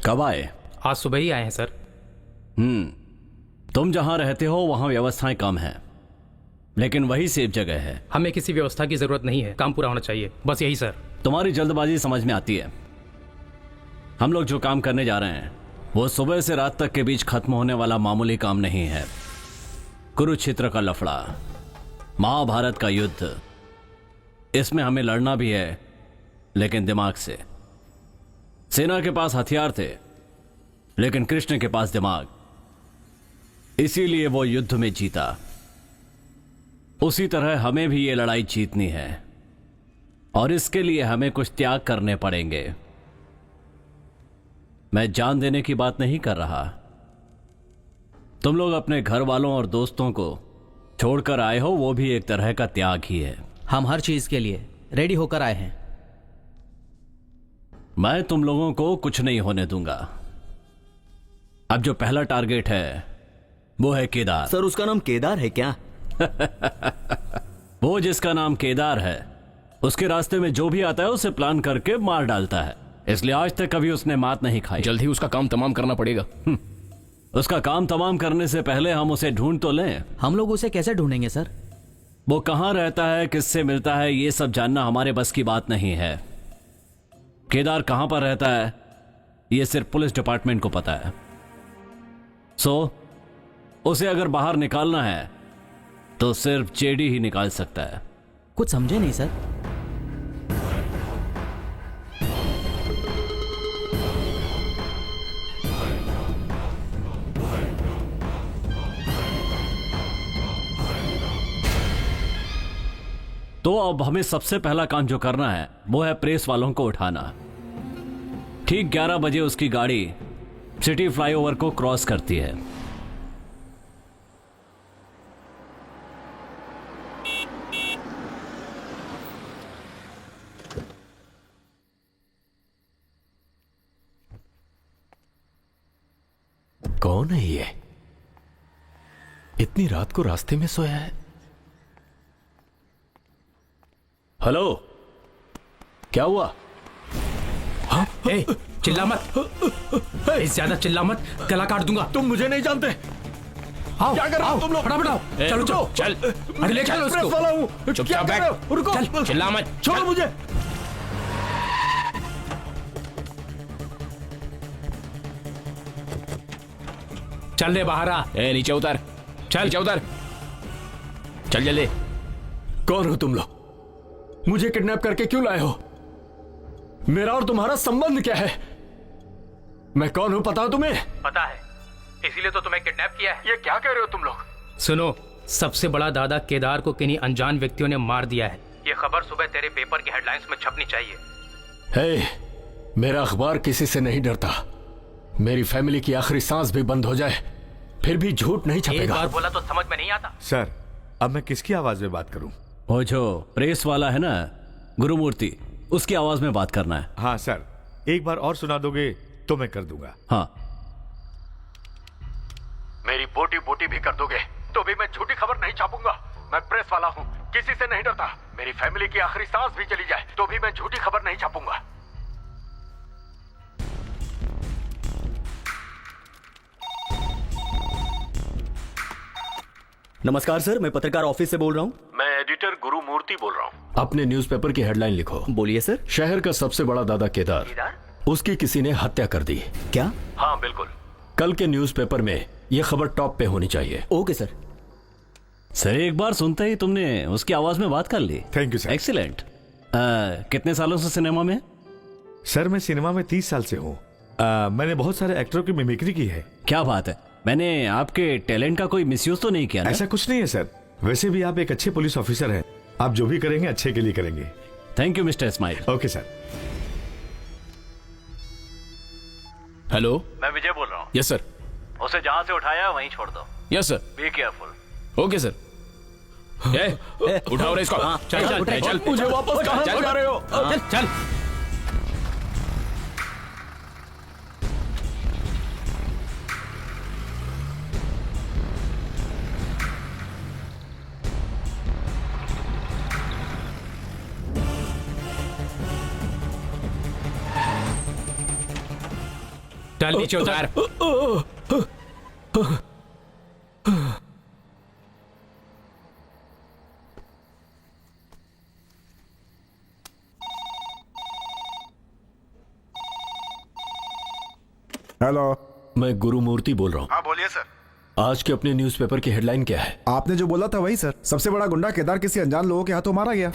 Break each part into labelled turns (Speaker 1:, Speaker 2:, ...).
Speaker 1: कब आए?
Speaker 2: आज सुबह ही आए हैं सर।
Speaker 1: तुम जहां रहते हो वहां व्यवस्थाएं कम हैं, लेकिन वही सेफ जगह है।
Speaker 2: हमें किसी व्यवस्था की जरूरत नहीं है, काम पूरा होना चाहिए, बस यही सर।
Speaker 1: तुम्हारी जल्दबाजी समझ में आती है। हम लोग जो काम करने जा रहे हैं वो सुबह से रात तक के बीच खत्म होने वाला मामूली काम नहीं है। कुरुक्षेत्र का लफड़ा, महाभारत का युद्ध, इसमें हमें लड़ना भी है, लेकिन दिमाग से। सेना के पास हथियार थे, लेकिन कृष्ण के पास दिमाग, इसीलिए वो युद्ध में जीता। उसी तरह हमें भी ये लड़ाई जीतनी है, और इसके लिए हमें कुछ त्याग करने पड़ेंगे। मैं जान देने की बात नहीं कर रहा। तुम लोग अपने घर वालों और दोस्तों को छोड़कर आए हो, वो भी एक तरह का त्याग ही है।
Speaker 3: हम हर चीज के लिए रेडी होकर आए हैं।
Speaker 1: मैं तुम लोगों को कुछ नहीं होने दूंगा। अब जो पहला टारगेट है वो है केदार।
Speaker 4: सर, उसका नाम केदार है क्या?
Speaker 1: वो जिसका नाम केदार है, उसके रास्ते में जो भी आता है उसे प्लान करके मार डालता है, इसलिए आज तक कभी उसने मात नहीं खाई।
Speaker 5: जल्द ही उसका काम तमाम करना पड़ेगा।
Speaker 1: उसका काम तमाम करने से पहले हम उसे ढूंढ तो लें।
Speaker 3: हम लोग उसे कैसे ढूंढेंगे सर?
Speaker 1: वो कहां रहता है, किससे मिलता है, ये सब जानना हमारे बस की बात नहीं है। केदार कहां पर रहता है ये सिर्फ पुलिस डिपार्टमेंट को पता है। उसे अगर बाहर निकालना है तो सिर्फ जेडी ही निकाल सकता है।
Speaker 3: कुछ समझे नहीं सर।
Speaker 1: तो अब हमें सबसे पहला काम जो करना है वो है प्रेस वालों को उठाना। ठीक 11 बजे उसकी गाड़ी सिटी फ्लाईओवर को क्रॉस करती है।
Speaker 5: कौन है ये? इतनी रात को रास्ते में सोया है। हेलो, क्या हुआ?
Speaker 2: हाँ? ए, चिल्ला मत, ज्यादा चिल्ला मत, गला काट दूंगा।
Speaker 4: तुम मुझे नहीं जानते।
Speaker 2: आओ,
Speaker 4: क्या कर रहे हो तुम लोग?
Speaker 2: फटाफट आओ। चलो चलो
Speaker 5: चल,
Speaker 2: अरे ले चलो
Speaker 4: प्रेस
Speaker 2: उसको।
Speaker 4: वाला हूँ।
Speaker 5: चुपचाप
Speaker 4: क्या कर रहे हो? रुको,
Speaker 2: चल,
Speaker 5: चिल्ला मत।
Speaker 4: छोड़ो मुझे।
Speaker 2: चल ले बाहर आ।
Speaker 5: नीचे उतर,
Speaker 2: चल
Speaker 5: नीचे उतर, चल जल्दी।
Speaker 4: कौन हो तुम लोग? मुझे किडनैप करके क्यों लाए हो? मेरा और तुम्हारा संबंध क्या है? मैं कौन हूं पता है तुम्हें?
Speaker 2: पता है, इसीलिए तो तुम्हें किडनैप किया है।
Speaker 4: ये क्या कह रहे हो तुम लोग?
Speaker 2: सुनो, सबसे बड़ा दादा केदार को किन्हीं अनजान व्यक्तियों ने मार दिया है। ये खबर सुबह तेरे पेपर की हेडलाइंस में छपनी चाहिए।
Speaker 4: हे, मेरा अखबार किसी से नहीं डरता। मेरी फैमिली की आखिरी सांस भी बंद हो जाए फिर भी झूठ नहीं
Speaker 2: एक
Speaker 4: छपेगा।
Speaker 2: बार बोला तो समझ में नहीं आता।
Speaker 6: सर, अब मैं किसकी आवाज में बात करूं?
Speaker 1: वो जो प्रेस वाला है ना, गुरुमूर्ति, उसकी आवाज में बात करना है।
Speaker 6: हाँ सर, एक बार और सुना दोगे तो मैं कर दूंगा।
Speaker 1: हाँ,
Speaker 4: मेरी बोटी बोटी भी कर दोगे तो भी मैं झूठी खबर नहीं छापूंगा। मैं प्रेस वाला हूँ, किसी से नहीं डरता। मेरी फैमिली की आखिरी सांस भी चली जाए तो भी मैं झूठी खबर नहीं छापूंगा।
Speaker 7: नमस्कार सर, मैं पत्रकार ऑफिस से बोल रहा हूँ।
Speaker 4: मैं एडिटर गुरुमूर्ति बोल रहा हूँ। अपने न्यूज़पेपर की हेडलाइन लिखो।
Speaker 7: बोलिए सर।
Speaker 4: शहर का सबसे बड़ा दादा केदार, उसकी किसी ने हत्या कर दी।
Speaker 7: क्या?
Speaker 4: हाँ बिल्कुल। कल के न्यूज़पेपर में यह खबर टॉप पे होनी चाहिए।
Speaker 7: Okay sir.
Speaker 1: सर एक बार सुनते ही तुमने उसकी आवाज में बात कर ली।
Speaker 6: Thank you sir.
Speaker 1: एक्सीलेंट। कितने सालों से सिनेमा में?
Speaker 6: सर, मैं सिनेमा में 30 साल से हूँ। मैंने बहुत सारे एक्टरों की मिमिक्री की है।
Speaker 1: क्या बात है, मैंने आपके टैलेंट का कोई मिसयूज तो नहीं किया ना?
Speaker 6: ऐसा कुछ नहीं है सर। वैसे भी आप एक अच्छे पुलिस ऑफिसर हैं। आप जो भी करेंगे अच्छे के लिए करेंगे।
Speaker 1: Thank you mister smile.
Speaker 6: Okay sir.
Speaker 5: Hello,
Speaker 1: मैं विजय बोल रहा हूँ।
Speaker 5: Yes sir.
Speaker 1: उसे जहाँ से उठाया वहीं छोड़ दो।
Speaker 5: Yes sir.
Speaker 1: Be careful.
Speaker 5: Okay sir. उठाओ रे इसको। चल चल चल चल।
Speaker 4: मुझे वापस कहाँ ले जा रहे हो?
Speaker 2: चल चल। चल नीचे उतार।
Speaker 8: हेलो।
Speaker 5: मैं गुरुमूर्ति बोल रहा हूँ।
Speaker 8: हाँ बोलिए सर।
Speaker 5: आज के अपने न्यूज़पेपर की हेडलाइन क्या है?
Speaker 8: आपने जो बोला था वही सर, सबसे बड़ा गुंडा केदार किसी अनजान लोगों के हाथों मारा गया।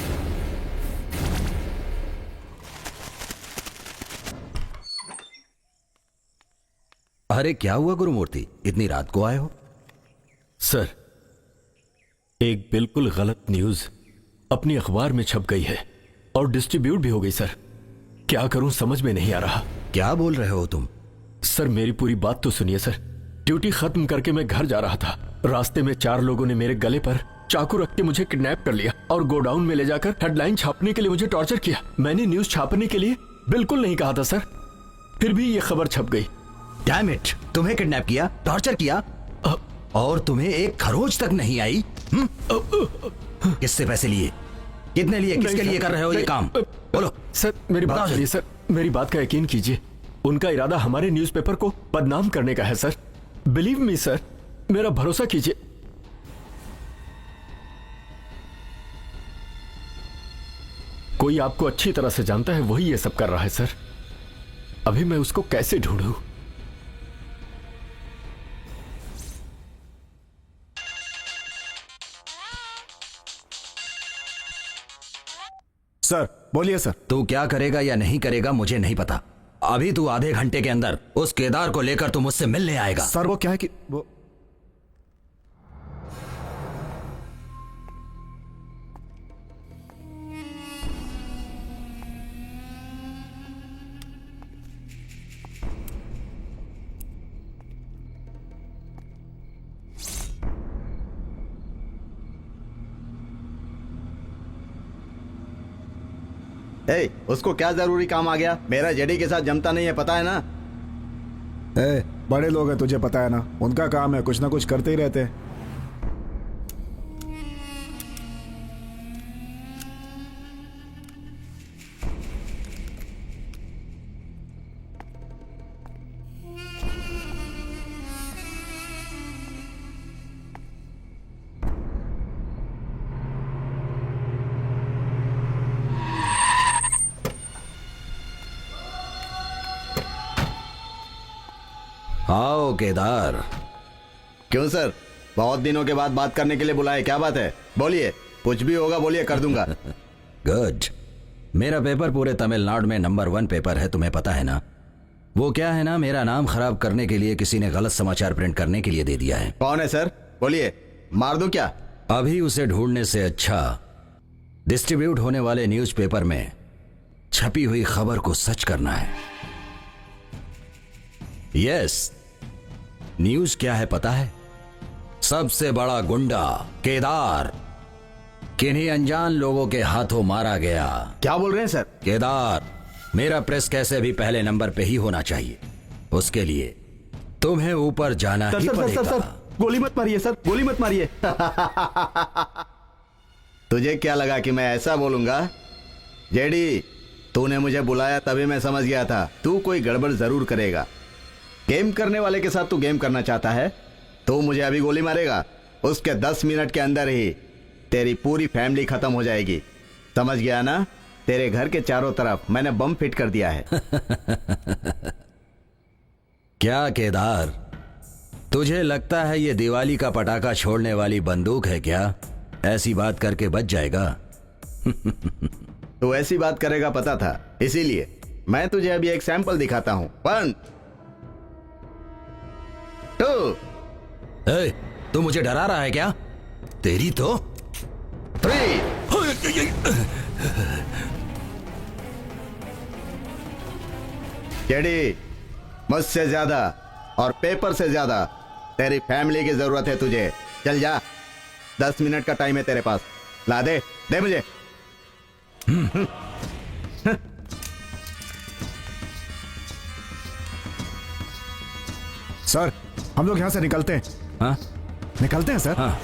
Speaker 9: अरे क्या हुआ गुरुमूर्ति, इतनी रात को आए हो?
Speaker 5: सर, एक बिल्कुल गलत न्यूज अपनी अखबार में छप गई है और डिस्ट्रीब्यूट भी हो गई सर। क्या करूं समझ में नहीं आ रहा।
Speaker 9: क्या बोल रहे हो तुम?
Speaker 5: सर मेरी पूरी बात तो सुनिए सर। ड्यूटी खत्म करके मैं घर जा रहा था। रास्ते में 4 लोगों ने मेरे गले पर चाकू रख के मुझे किडनैप कर लिया और गोडाउन में ले जाकर हेडलाइन छापने के लिए मुझे टॉर्चर किया। मैंने न्यूज छापने के लिए बिल्कुल नहीं कहा था सर, फिर भी ये खबर छप गई।
Speaker 9: डैम इट, तुम्हें किडनैप किया, टॉर्चर किया और तुम्हें एक खरोच तक नहीं आई? किससे पैसे लिए, कितने लिए, किसके लिए कर रहे हो ये काम? बोलो
Speaker 5: सर। मेरी बात सुनिए सर, मेरी बात का यकीन कीजिए। उनका इरादा हमारे न्यूज़पेपर को बदनाम करने का है सर। बिलीव मी सर, मेरा भरोसा कीजिए। कोई आपको अच्छी तरह से जानता है, वही ये सब कर रहा है सर। अभी मैं उसको कैसे ढूंढूं?
Speaker 8: सर बोलिए सर।
Speaker 9: तू क्या करेगा या नहीं करेगा मुझे नहीं पता। अभी तू आधे घंटे के अंदर उस केदार को लेकर तू मुझसे मिलने आएगा।
Speaker 8: सर वो क्या है कि वो
Speaker 7: उसको क्या जरूरी काम आ गया? मेरा जेडी के साथ जमता नहीं है, पता है ना?
Speaker 8: बड़े लोग हैं, तुझे पता है ना, उनका काम है कुछ ना कुछ करते ही रहते हैं।
Speaker 9: आओ केदार।
Speaker 7: क्यों सर, बहुत दिनों के बाद बात करने के लिए बुलाए, क्या बात है? बोलिए, कुछ भी होगा बोलिए, कर दूंगा।
Speaker 9: गुड। मेरा पेपर पूरे तमिलनाडु में नंबर 1 पेपर है, तुम्हें पता है ना? वो क्या है ना, मेरा नाम खराब करने के लिए किसी ने गलत समाचार प्रिंट करने के लिए दे दिया है।
Speaker 7: कौन है सर? बोलिए, मार दूं क्या?
Speaker 9: अभी उसे ढूंढने से अच्छा डिस्ट्रीब्यूट होने वाले न्यूज़पेपर में छपी हुई खबर को सच करना है। यस, न्यूज क्या है पता है? सबसे बड़ा गुंडा केदार किन्हीं अनजान लोगों के हाथों मारा गया।
Speaker 7: क्या बोल रहे हैं सर?
Speaker 9: केदार, मेरा प्रेस कैसे भी पहले नंबर पे ही होना चाहिए। उसके लिए तुम्हें ऊपर जाना ही पड़ेगा।
Speaker 7: सर, गोली मत मारिए सर, गोली मत मारिए। तुझे क्या लगा कि मैं ऐसा बोलूंगा? जेडी, तूने मुझे बुलाया तभी मैं समझ गया था तू कोई गड़बड़ जरूर करेगा। गेम करने वाले के साथ तू गेम करना चाहता है? तो मुझे अभी गोली मारेगा, उसके 10 मिनट के अंदर ही तेरी पूरी फैमिली खत्म हो जाएगी। समझ गया ना? तेरे घर के चारों तरफ मैंने बम फिट कर दिया है।
Speaker 9: क्या केदार, तुझे लगता है ये दिवाली का पटाखा छोड़ने वाली बंदूक है क्या? ऐसी बात करके बच जाएगा।
Speaker 7: तू ऐसी बात करेगा पता था, इसीलिए मैं तुझे अभी एक सैंपल दिखाता हूं। 1 2।
Speaker 9: तू मुझे डरा रहा है क्या? तेरी तो
Speaker 7: 3। जेडी, मुझसे ज्यादा और पेपर से ज्यादा तेरी फैमिली की जरूरत है तुझे। चल जा, 10 मिनट का टाइम है तेरे पास। ला दे मुझे।
Speaker 8: सर हम लोग यहां से निकलते हैं।
Speaker 9: हाँ?
Speaker 8: निकलते हैं सर।
Speaker 9: हाँ।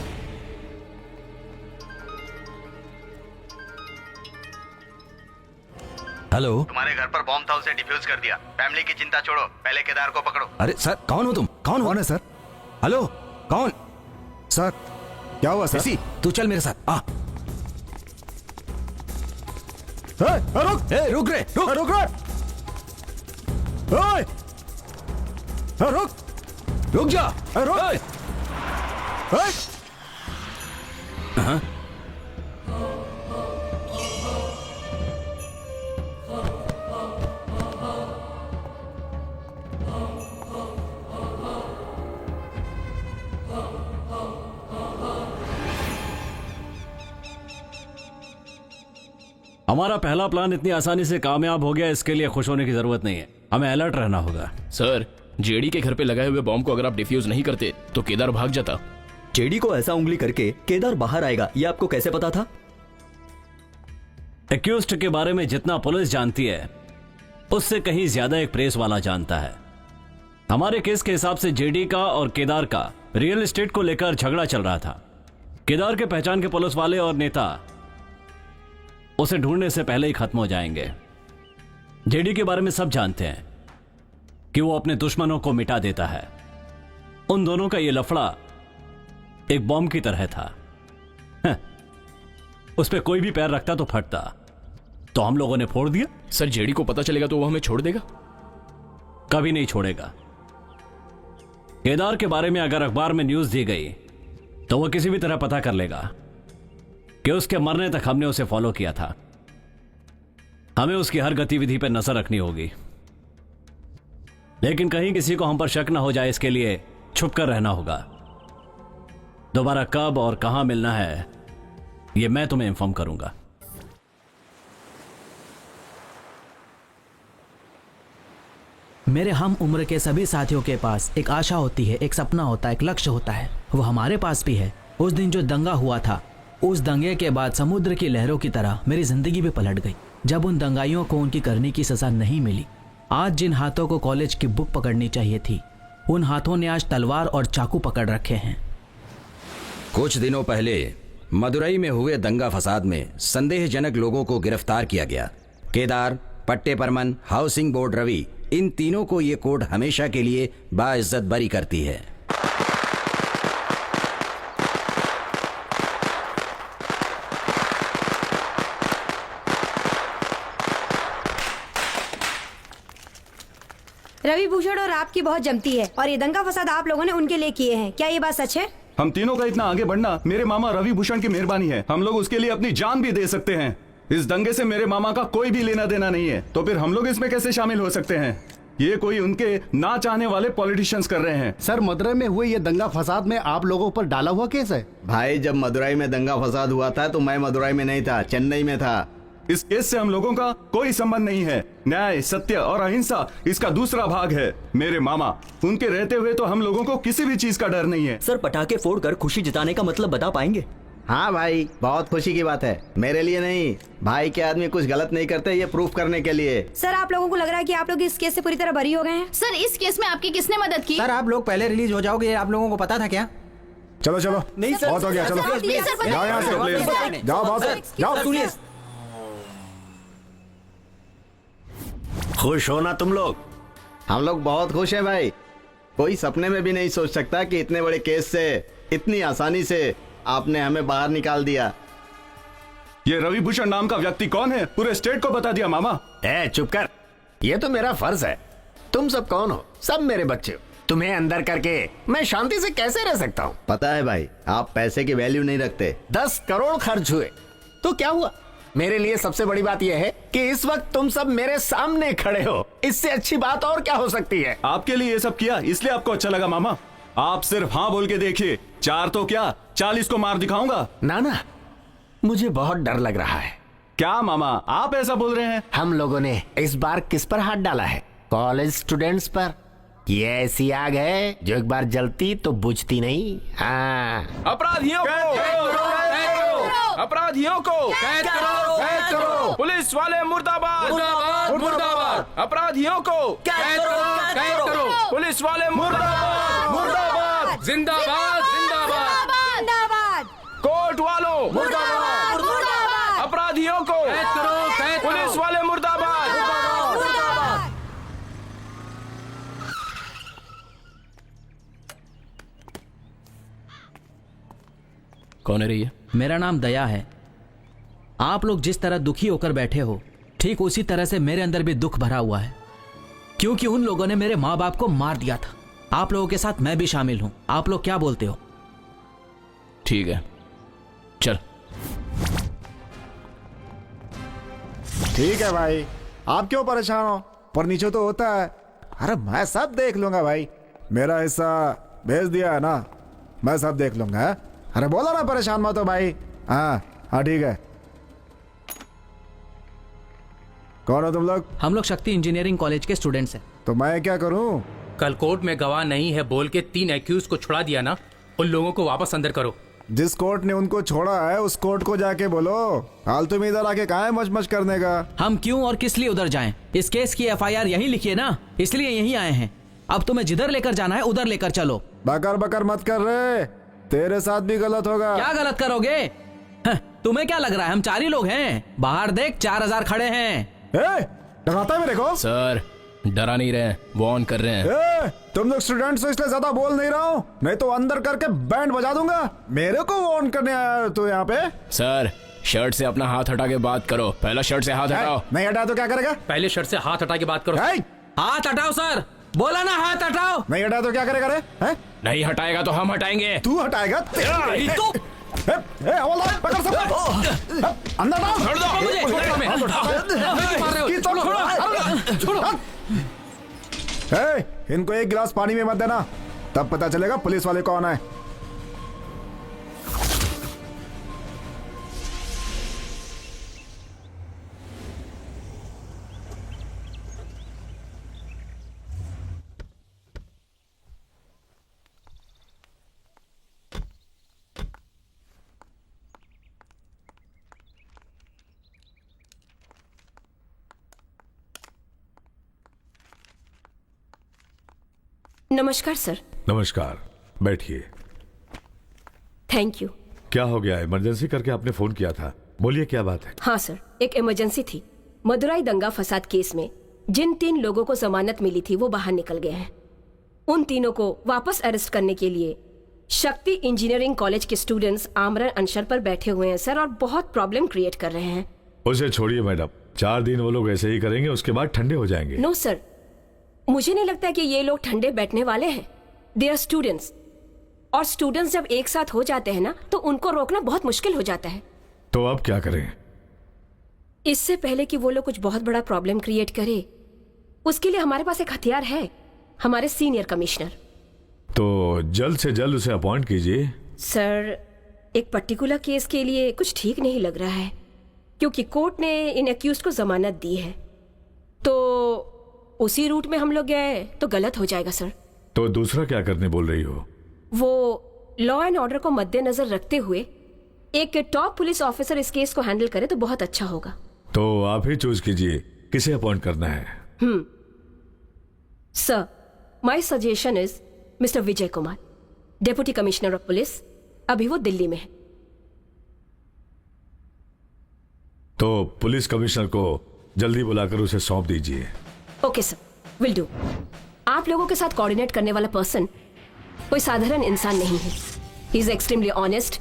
Speaker 9: हेलो।
Speaker 7: तुम्हारे घर पर बॉम्ब था, उसे डिफ्यूज कर दिया। फैमिली की चिंता छोड़ो, पहले केदार को पकड़ो।
Speaker 9: अरे सर, कौन हो तुम? कौन हो?
Speaker 8: कौन है सर?
Speaker 9: हेलो, कौन?
Speaker 8: सर क्या हुआ सर?
Speaker 9: ऋषि, तू चल मेरे साथ। आ।
Speaker 8: रुक
Speaker 9: रुक रे, रुक।
Speaker 8: रुक रे, रुक
Speaker 9: रुक जा।
Speaker 8: रुक।
Speaker 9: हाँ?
Speaker 1: हमारा पहला प्लान इतनी आसानी से कामयाब हो गया, इसके लिए खुश होने की जरूरत नहीं है। हमें अलर्ट रहना होगा।
Speaker 10: सर, जेडी के घर पे लगाए हुए बॉम्ब को अगर आप डिफ्यूज नहीं करते तो केदार भाग जाता।
Speaker 11: जेडी को ऐसा उंगली करके केदार बाहर आएगा, ये आपको कैसे पता था?
Speaker 1: एक्यूज्ड के बारे में जितना पुलिस जानती है उससे कहीं ज्यादा एक प्रेस वाला जानता है। हमारे केस के हिसाब से जेडी का और केदार का रियल एस्टेट को लेकर झगड़ा चल रहा था। केदार के पहचान के पुलिस वाले और नेता उसे ढूंढने से पहले ही खत्म हो जाएंगे। जेडी के बारे में सब जानते हैं कि वो अपने दुश्मनों को मिटा देता है। उन दोनों का ये लफड़ा एक बॉम्ब की तरह था। उस पर कोई भी पैर रखता तो फटता, तो हम लोगों ने फोड़ दिया।
Speaker 10: सर, जेडी को पता चलेगा तो वो हमें छोड़ देगा?
Speaker 1: कभी नहीं छोड़ेगा। केदार के बारे में अगर अखबार में न्यूज दी गई तो वो किसी भी तरह पता कर लेगा कि उसके मरने तक हमने उसे फॉलो किया था। हमें उसकी हर गतिविधि पर नजर रखनी होगी, लेकिन कहीं किसी को हम पर शक न हो जाए, इसके लिए छुप कर रहना होगा। दोबारा कब और कहां मिलना है ये मैं तुम्हें इन्फॉर्म करूंगा।
Speaker 3: मेरे हम उम्र के सभी साथियों के पास एक आशा होती है, एक सपना होता है, एक लक्ष्य होता है। वो हमारे पास भी है। उस दिन जो दंगा हुआ था, उस दंगे के बाद समुद्र की लहरों की तरह मेरी जिंदगी भी पलट गई। जब उन दंगाइयों को उनकी करनी की सजा नहीं मिली, आज जिन हाथों को कॉलेज की बुक पकड़नी चाहिए थी, उन हाथों ने आज तलवार और चाकू पकड़ रखे हैं।
Speaker 9: कुछ दिनों पहले मदुरई में हुए दंगा फसाद में संदेहजनक लोगों को गिरफ्तार किया गया। केदार, पट्टे परमन, हाउसिंग बोर्ड रवि, इन तीनों को ये कोर्ट हमेशा के लिए बाइज्जत बरी करती है।
Speaker 12: रवि भूषण और आपकी बहुत जमती है, और ये दंगा फसाद आप लोगों ने उनके लिए किए हैं। क्या ये बात सच है?
Speaker 13: हम तीनों का इतना आगे बढ़ना मेरे मामा रवि भूषण की मेहरबानी है। हम लोग उसके लिए अपनी जान भी दे सकते हैं। इस दंगे से मेरे मामा का कोई भी लेना देना नहीं है, तो फिर हम लोग इसमें कैसे शामिल हो सकते हैं? ये कोई उनके ना चाहने वाले पॉलिटिशियंस कर रहे हैं।
Speaker 14: सर, मदुरई में हुए ये दंगा फसाद में आप लोगों पर डाला हुआ केस है।
Speaker 7: भाई, जब मदुरई में दंगा फसाद हुआ था तो मैं मदुरई में नहीं था, चेन्नई में था।
Speaker 13: इस केस से हम लोगों का कोई संबंध नहीं है। न्याय, सत्य और अहिंसा इसका दूसरा भाग है। मेरे मामा, उनके रहते हुए तो हम लोगों को किसी भी चीज का डर नहीं है।
Speaker 11: सर, पटाखे फोड़कर खुशी जताने का मतलब बता पाएंगे?
Speaker 7: हाँ भाई, बहुत खुशी की बात है। मेरे लिए नहीं, भाई के आदमी कुछ गलत नहीं करते, ये प्रूफ करने के लिए।
Speaker 12: सर, आप लोगों को लग रहा है कि आप लोग इस केस से पूरी तरह बरी हो गए हैं?
Speaker 15: सर, इस केस में आपकी किसने मदद की?
Speaker 3: सर, आप लोग पहले रिलीज हो जाओगे, आप लोगों को पता था क्या?
Speaker 8: चलो चलो,
Speaker 15: नहीं सर,
Speaker 8: बहुत हो गया, चलो जाओ यहाँ से, जाओ बॉस, जाओ।
Speaker 15: सुनिए,
Speaker 7: खुश हो ना तुम लोग? हम लोग बहुत खुश हैं भाई। कोई सपने में भी नहीं सोच सकता कि इतने बड़े केस से इतनी आसानी से आपने हमें बाहर निकाल दिया।
Speaker 13: ये रवि भूषण नाम का व्यक्ति कौन है, पूरे स्टेट को बता दिया। मामा
Speaker 5: चुप कर, ये तो मेरा फर्ज है। तुम सब कौन हो? सब मेरे बच्चे हो। तुम्हें अंदर करके मैं शांति से कैसे रह सकता हूँ?
Speaker 7: पता है भाई, आप पैसे की वैल्यू नहीं रखते।
Speaker 5: 10 करोड़ खर्च हुए तो क्या हुआ? मेरे लिए सबसे बड़ी बात यह है कि इस वक्त तुम सब मेरे सामने खड़े हो। इससे अच्छी बात और क्या हो सकती है?
Speaker 13: आपके लिए ये सब किया, इसलिए आपको अच्छा लगा। मामा, आप सिर्फ हाँ बोल के देखिए, 4 तो क्या 40 को मार दिखाऊंगा।
Speaker 5: ना, मुझे बहुत डर लग रहा है।
Speaker 13: क्या मामा, आप ऐसा बोल रहे हैं?
Speaker 5: हम लोगों ने इस बार किस पर हाथ डाला है? कॉलेज स्टूडेंट्स पर। ये ऐसी आग है जो एक बार जलती तो बुझती नहीं। हाँ,
Speaker 10: अपराधियों को कैद करो। पुलिस वाले मुर्दाबाद, मुर्दाबाद। अपराधियों को कैद करो। पुलिस वाले मुर्दाबाद, जिंदाबाद, जिंदाबाद। कोर्ट वालों मुर्दाबाद। अपराधियों को कैद करो। पुलिस वाले मुर्दाबाद, कौन है रही?
Speaker 3: मेरा नाम दया है। आप लोग जिस तरह दुखी होकर बैठे हो, ठीक उसी तरह से मेरे अंदर भी दुख भरा हुआ है, क्योंकि उन लोगों ने मेरे माँ बाप को मार दिया था। आप लोगों के साथ मैं भी शामिल हूं। आप लोग क्या बोलते हो?
Speaker 10: ठीक है, चल।
Speaker 8: ठीक है भाई, आप क्यों परेशान हो? पर नीचे तो होता है। अरे मैं सब देख लूंगा भाई, मेरा हिस्सा भेज दिया है ना, मैं सब देख लूंगा। है? अरे बोलो ना, परेशान मत हो भाई। हाँ हाँ ठीक है। कौन हो तुम लोग?
Speaker 3: हम लोग शक्ति इंजीनियरिंग कॉलेज के स्टूडेंट्स हैं।
Speaker 8: तो मैं क्या करूं?
Speaker 2: कल कोर्ट में गवाह नहीं है बोल के 3 एक्यूज को छुड़ा दिया ना, उन लोगों को वापस अंदर करो।
Speaker 8: जिस कोर्ट ने उनको छोड़ा है उस कोर्ट को जाके बोलो। हाल तुम इधर आके कहाँ है मच करने का?
Speaker 3: हम क्यों और किस लिए उधर जाएं? इस केस की FIR यहीं लिखी है ना, इसलिए यहीं आए हैं। अब तुम्हें जिधर लेकर जाना है उधर लेकर चलो।
Speaker 8: बकर बकर मत कर रहे, तेरे साथ भी गलत होगा।
Speaker 3: क्या गलत करोगे? तुम्हें क्या लग रहा है हम 4 ही लोग हैं? बाहर देख 4000 खड़े हैं।
Speaker 8: डराता है मेरे को?
Speaker 10: सर डरा नहीं रहे, वार्न कर रहे हैं।
Speaker 8: तुम लोग स्टूडेंट्स हो इसलिए ज्यादा बोल नहीं रहा हूँ, नहीं तो अंदर करके बैंड बजा दूंगा। मेरे को वार्न करने आया तो यहाँ पे?
Speaker 10: सर शर्ट से अपना हाथ हटा के बात करो। पहला शर्ट से हाथ हटाओ।
Speaker 8: नहीं हटाया तो क्या करेगा?
Speaker 2: पहले शर्ट से हाथ हटा के बात करो।
Speaker 3: हाथ हटाओ सर, बोला ना हाथ हटाओ।
Speaker 8: नहीं हटाया तो क्या करेगा रे?
Speaker 10: नहीं हटाएगा तो हम हटाएंगे।
Speaker 8: तू हटाएगा? पकड़ सब अंदर डाल।
Speaker 3: छोड़ दो मुझे।
Speaker 8: इनको एक गिलास पानी में मत देना, तब पता चलेगा पुलिस वाले कौन है।
Speaker 16: नमस्कार सर।
Speaker 6: नमस्कार, बैठिए।
Speaker 16: Thank you.
Speaker 6: क्या हो गया? इमरजेंसी करके आपने फोन किया था, बोलिए क्या बात है?
Speaker 16: हाँ सर, एक इमरजेंसी थी। मदुराई दंगा फसाद केस में जिन 3 लोगों को जमानत मिली थी वो बाहर निकल गए हैं। उन तीनों को वापस अरेस्ट करने के लिए शक्ति इंजीनियरिंग कॉलेज के स्टूडेंट्स आमरण अनशन पर बैठे हुए हैं सर, और बहुत प्रॉब्लम क्रिएट कर रहे हैं।
Speaker 6: उसे छोड़िए मैडम, 4 दिन वो लोग ऐसे ही करेंगे, उसके बाद ठंडे हो जाएंगे।
Speaker 16: नो सर, मुझे नहीं लगता कि ये लोग ठंडे बैठने वाले हैं। दे आर स्टूडेंट्स, और स्टूडेंट्स जब एक साथ हो जाते हैं ना तो उनको रोकना बहुत मुश्किल हो जाता है।
Speaker 6: तो अब क्या करें?
Speaker 16: इससे पहले कि वो लोग कुछ बहुत बड़ा प्रॉब्लम क्रिएट करे, उसके लिए हमारे पास एक हथियार है, हमारे सीनियर कमिश्नर।
Speaker 6: तो जल्द से जल्द उसे अपॉइंट कीजिए।
Speaker 16: सर, एक पर्टिकुलर केस के लिए कुछ ठीक नहीं लग रहा है, क्योंकि कोर्ट ने इन एक्यूज को जमानत दी है, तो उसी रूट में हम लोग गए तो गलत हो जाएगा सर।
Speaker 6: तो दूसरा क्या करने बोल रही हो?
Speaker 16: वो लॉ एंड ऑर्डर को मद्देनजर रखते हुए एक टॉप पुलिस ऑफिसर इस केस को हैंडल करे तो बहुत अच्छा होगा।
Speaker 6: तो आप ही चूज कीजिए किसे अपॉइंट करना है।
Speaker 16: Sir, my suggestion is mister Vijay Kumar, deputy commissioner of police. अभी वो दिल्ली में है।
Speaker 6: तो पुलिस कमिश्नर को जल्दी बुलाकर उसे सौंप दीजिए।
Speaker 16: Okay sir, will do. आप लोगों के साथ कोऑर्डिनेट करने वाला पर्सन कोई साधारण इंसान नहीं है। He is extremely honest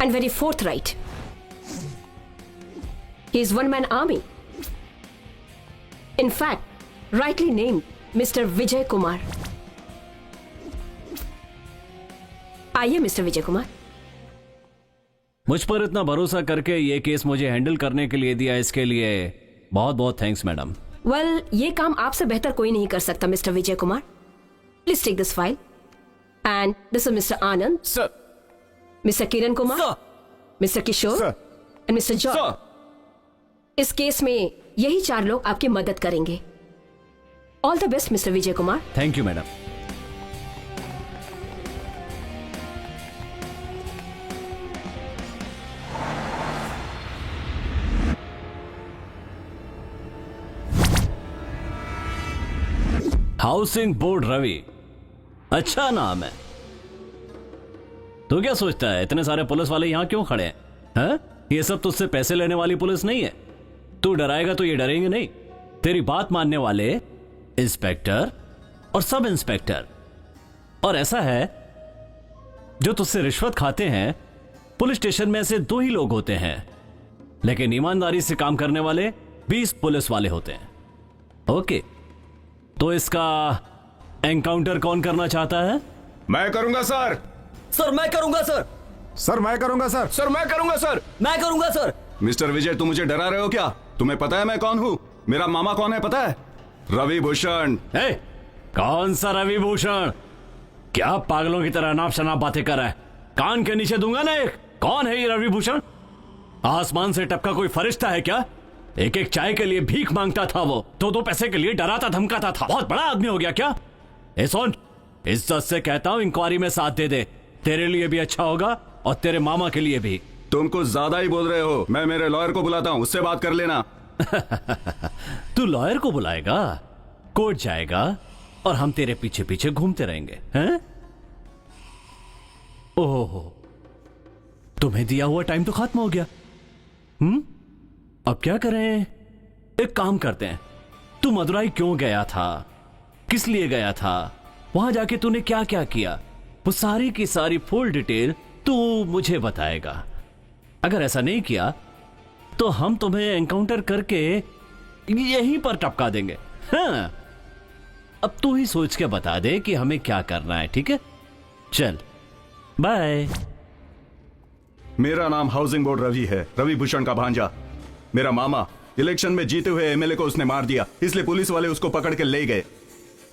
Speaker 16: and very forthright. He is one man army. In fact rightly named mister Vijay Kumar. आइए मिस्टर विजय कुमार।
Speaker 1: मुझ पर इतना भरोसा करके ये केस मुझे हैंडल करने के लिए दिया, इसके लिए बहुत बहुत थैंक्स मैडम।
Speaker 16: वेल, ये काम आपसे बेहतर कोई नहीं कर सकता mister Vijay Kumar. Please take this file and this is mister Anand sir, mister Kiran Kumar sir, mister Kishore and mister George. इस केस में यही 4 लोग आपकी मदद करेंगे। All the best mister Vijay Kumar.
Speaker 1: Thank you madam. Housing board Ravi, अच्छा नाम है। तू क्या सोचता है इतने सारे पुलिस वाले यहां क्यों खड़े हैं? ये सब तुझसे पैसे लेने वाली पुलिस नहीं है। तू डराएगा तो ये डरेंगे नहीं। तेरी बात मानने वाले इंस्पेक्टर और सब इंस्पेक्टर, और ऐसा है जो तुझसे रिश्वत खाते हैं पुलिस स्टेशन में ऐसे 2 ही लोग होते हैं, लेकिन ईमानदारी से काम करने वाले 20 पुलिस वाले होते हैं। ओके, तो इसका एनकाउंटर कौन करना चाहता है?
Speaker 13: मैं करूंगा सर।
Speaker 11: सर मैं करूंगा सर।
Speaker 8: सर मैं करूंगा सर।
Speaker 13: सर मैं करूंगा सर।
Speaker 11: मैं करूंगा सर।
Speaker 13: मिस्टर विजय, तुम मुझे डरा रहे हो क्या? तुम्हें पता है मैं कौन हूँ? मेरा मामा कौन है पता है? रवि भूषण।
Speaker 1: कौन सा रवि भूषण? क्या पागलों की तरह अनाप शनाप बातें कर रहा है? कान के नीचे दूंगा ना एक। कौन है ये रवि भूषण? आसमान से टपका कोई फरिश्ता है क्या? एक एक चाय के लिए भीख मांगता था वो, 2-2 पैसे के लिए डराता धमकाता था। बहुत बड़ा आदमी हो गया क्या? सुन, इज्जत से कहता हूं, इंक्वायरी में साथ दे दे। तेरे लिए भी अच्छा होगा और तेरे मामा के लिए भी।
Speaker 13: तुम कुछ ज्यादा ही बोल रहे हो। मैं मेरे लॉयर को बुलाता हूँ, उससे बात कर लेना।
Speaker 1: तू लॉयर को बुलाएगा, कोर्ट जाएगा और हम तेरे पीछे पीछे घूमते रहेंगे, हैं? ओहो, तुम्हें दिया हुआ टाइम तो खत्म हो गया। अब क्या करें? एक काम करते हैं, तू मदुराई क्यों गया था, किस लिए गया था, वहां जाके तूने क्या क्या किया, वो सारी की सारी फुल डिटेल तू मुझे बताएगा। अगर ऐसा नहीं किया तो हम तुम्हें एनकाउंटर करके यहीं पर टपका देंगे। हाँ, अब तू ही सोच के बता दे कि हमें क्या करना है, ठीक है? चल, बाय।
Speaker 13: मेरा नाम हाउसिंग बोर्ड रवि है, रवि भूषण का भांजा। मेरा मामा इलेक्शन में जीते हुए एमएलए को उसने मार दिया, इसलिए पुलिस वाले उसको पकड़ के ले गए।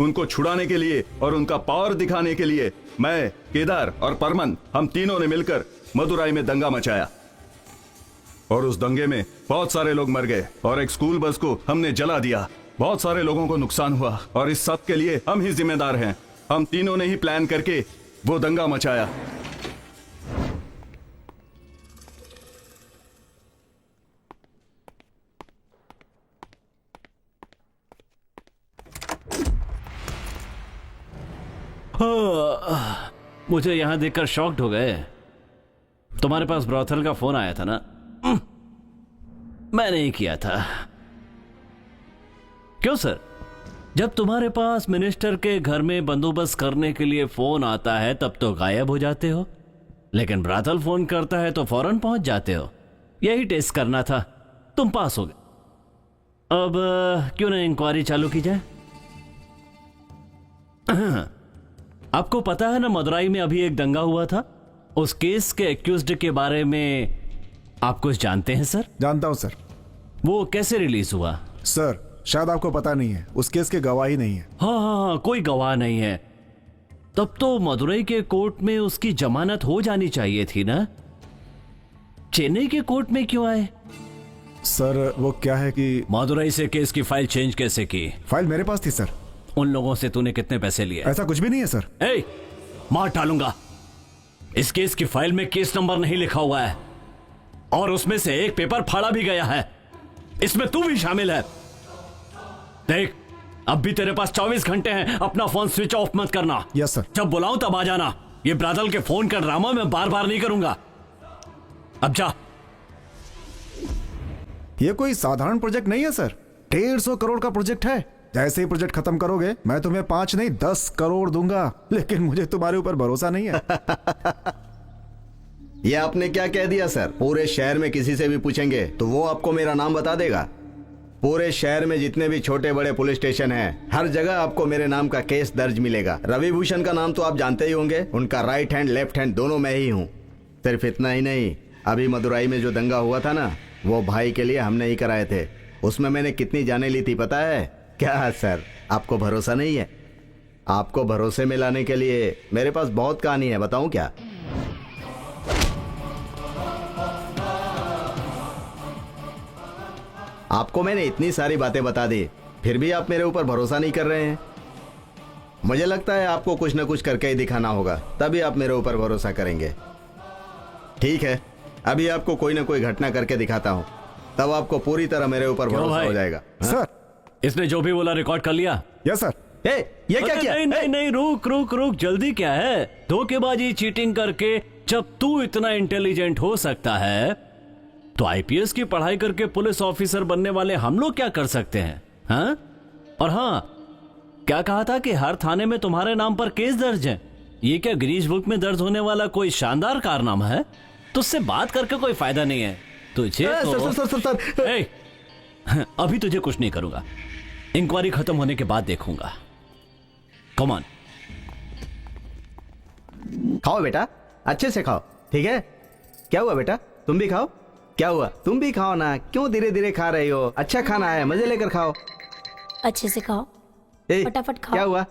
Speaker 13: उनको छुड़ाने के लिए और उनका पावर दिखाने के लिए मैं, केदार और परमन, हम तीनों ने मिलकर मदुराई में दंगा मचाया और उस दंगे में बहुत सारे लोग मर गए और एक स्कूल बस को हमने जला दिया। बहुत सारे लोगों को नुकसान हुआ और इस सब के लिए हम ही जिम्मेदार हैं। हम तीनों ने ही प्लान करके वो दंगा मचाया।
Speaker 1: मुझे यहां देखकर शॉक्ड हो गए। तुम्हारे पास ब्रॉथल का फोन आया था ना? मैं नहीं किया था। क्यों सर? जब तुम्हारे पास मिनिस्टर के घर में बंदोबस्त करने के लिए फोन आता है तब तो गायब हो जाते हो, लेकिन ब्रॉथल फोन करता है तो फौरन पहुंच जाते हो। यही टेस्ट करना था, तुम पास हो गए। अब क्यों ना इंक्वायरी चालू की जाए? आपको पता है ना, मदुराई में अभी एक दंगा हुआ था। उस केस के एक्यूज्ड के बारे में आप कुछ जानते हैं सर?
Speaker 8: जानता हूं सर।
Speaker 1: वो कैसे रिलीज हुआ?
Speaker 8: सर शायद आपको पता नहीं है, उस केस के गवाह ही नहीं है।
Speaker 1: हाँ, कोई गवाह नहीं है। तब तो मदुराई के कोर्ट में उसकी जमानत हो जानी चाहिए थी ना? चेन्नई के कोर्ट में क्यों आए?
Speaker 8: सर वो क्या है कि
Speaker 1: मदुराई से केस की फाइल चेंज कैसे की?
Speaker 8: फाइल मेरे पास थी सर।
Speaker 1: उन लोगों से तूने कितने पैसे लिए?
Speaker 8: ऐसा कुछ भी नहीं है सर।
Speaker 1: मार डालूंगा। इस केस की फाइल में केस नंबर नहीं लिखा हुआ है और उसमें से एक पेपर फाड़ा भी गया है। इसमें तू भी शामिल है। देख, अब भी तेरे पास 24 घंटे हैं, अपना फोन स्विच ऑफ मत करना।
Speaker 8: Yes sir.
Speaker 1: जब बुलाऊं तब आ जाना। ये ब्रादल के फोन का ड्रामा मैं बार बार नहीं करूंगा। अब जा।
Speaker 8: ये कोई साधारण प्रोजेक्ट नहीं है सर, 150 करोड़ का प्रोजेक्ट है। जैसे ही प्रोजेक्ट खत्म करोगे मैं तुम्हें 5 नहीं 10 करोड़ दूंगा, लेकिन मुझे तुम्हारे ऊपर भरोसा नहीं है।
Speaker 7: ये आपने क्या कह दिया सर? पूरे शहर में किसी से भी पूछेंगे तो वो आपको मेरा नाम बता देगा। पूरे शहर में जितने भी छोटे बड़े पुलिस स्टेशन हैं, हर जगह आपको मेरे नाम का केस दर्ज मिलेगा। रवि भूषण का नाम तो आप जानते ही होंगे। उनका राइट हैंड लेफ्ट हैंड दोनों मैं ही हूँ। सिर्फ इतना ही नहीं, अभी मदुराई में जो दंगा हुआ था ना, वो भाई के लिए हमने ही कराए थे। उसमें मैंने कितनी जानें ली थी पता है? क्या सर, आपको भरोसा नहीं है? आपको भरोसे में लाने के लिए मेरे पास बहुत कहानी है, बताऊं क्या? आपको मैंने इतनी सारी बातें बता दी, फिर भी आप मेरे ऊपर भरोसा नहीं कर रहे हैं। मुझे लगता है आपको कुछ न कुछ करके ही दिखाना होगा, तभी आप मेरे ऊपर भरोसा करेंगे। ठीक है, अभी आपको कोई ना कोई घटना करके दिखाता हूं, तब आपको पूरी तरह मेरे ऊपर भरोसा हो जाएगा।
Speaker 8: सर,
Speaker 1: इसने जो भी बोला रिकॉर्ड कर लिया?
Speaker 8: Yes sir.
Speaker 7: ये क्या किया?
Speaker 1: नहीं, रुक, जल्दी क्या है? धोखेबाजी, चीटिंग करके जब तू इतना इंटेलिजेंट हो सकता है तो आईपीएस की पढ़ाई करके पुलिस ऑफिसर बनने वाले हम लोग क्या कर सकते हैं? हाँ? और हाँ, क्या कहा था कि हर थाने में तुम्हारे नाम पर केस दर्ज है? ये क्या गिनीज बुक में दर्ज होने वाला कोई शानदार कारनामा है? तुझसे बात करके कोई फायदा नहीं है तुझे तो...
Speaker 11: सर।
Speaker 1: ए, अभी तुझे कुछ नहीं करूंगा, इंक्वायरी खत्म होने के बाद देखूंगा। Come on.
Speaker 7: खाओ बेटा, अच्छे से खाओ, ठीक है? क्या हुआ बेटा, तुम भी खाओ। क्या हुआ, तुम भी खाओ ना, क्यों धीरे धीरे खा रही हो? अच्छा खाना है, मजे लेकर खाओ।
Speaker 15: अच्छे से खाओ, फटाफट खाओ।
Speaker 7: क्या हुआ?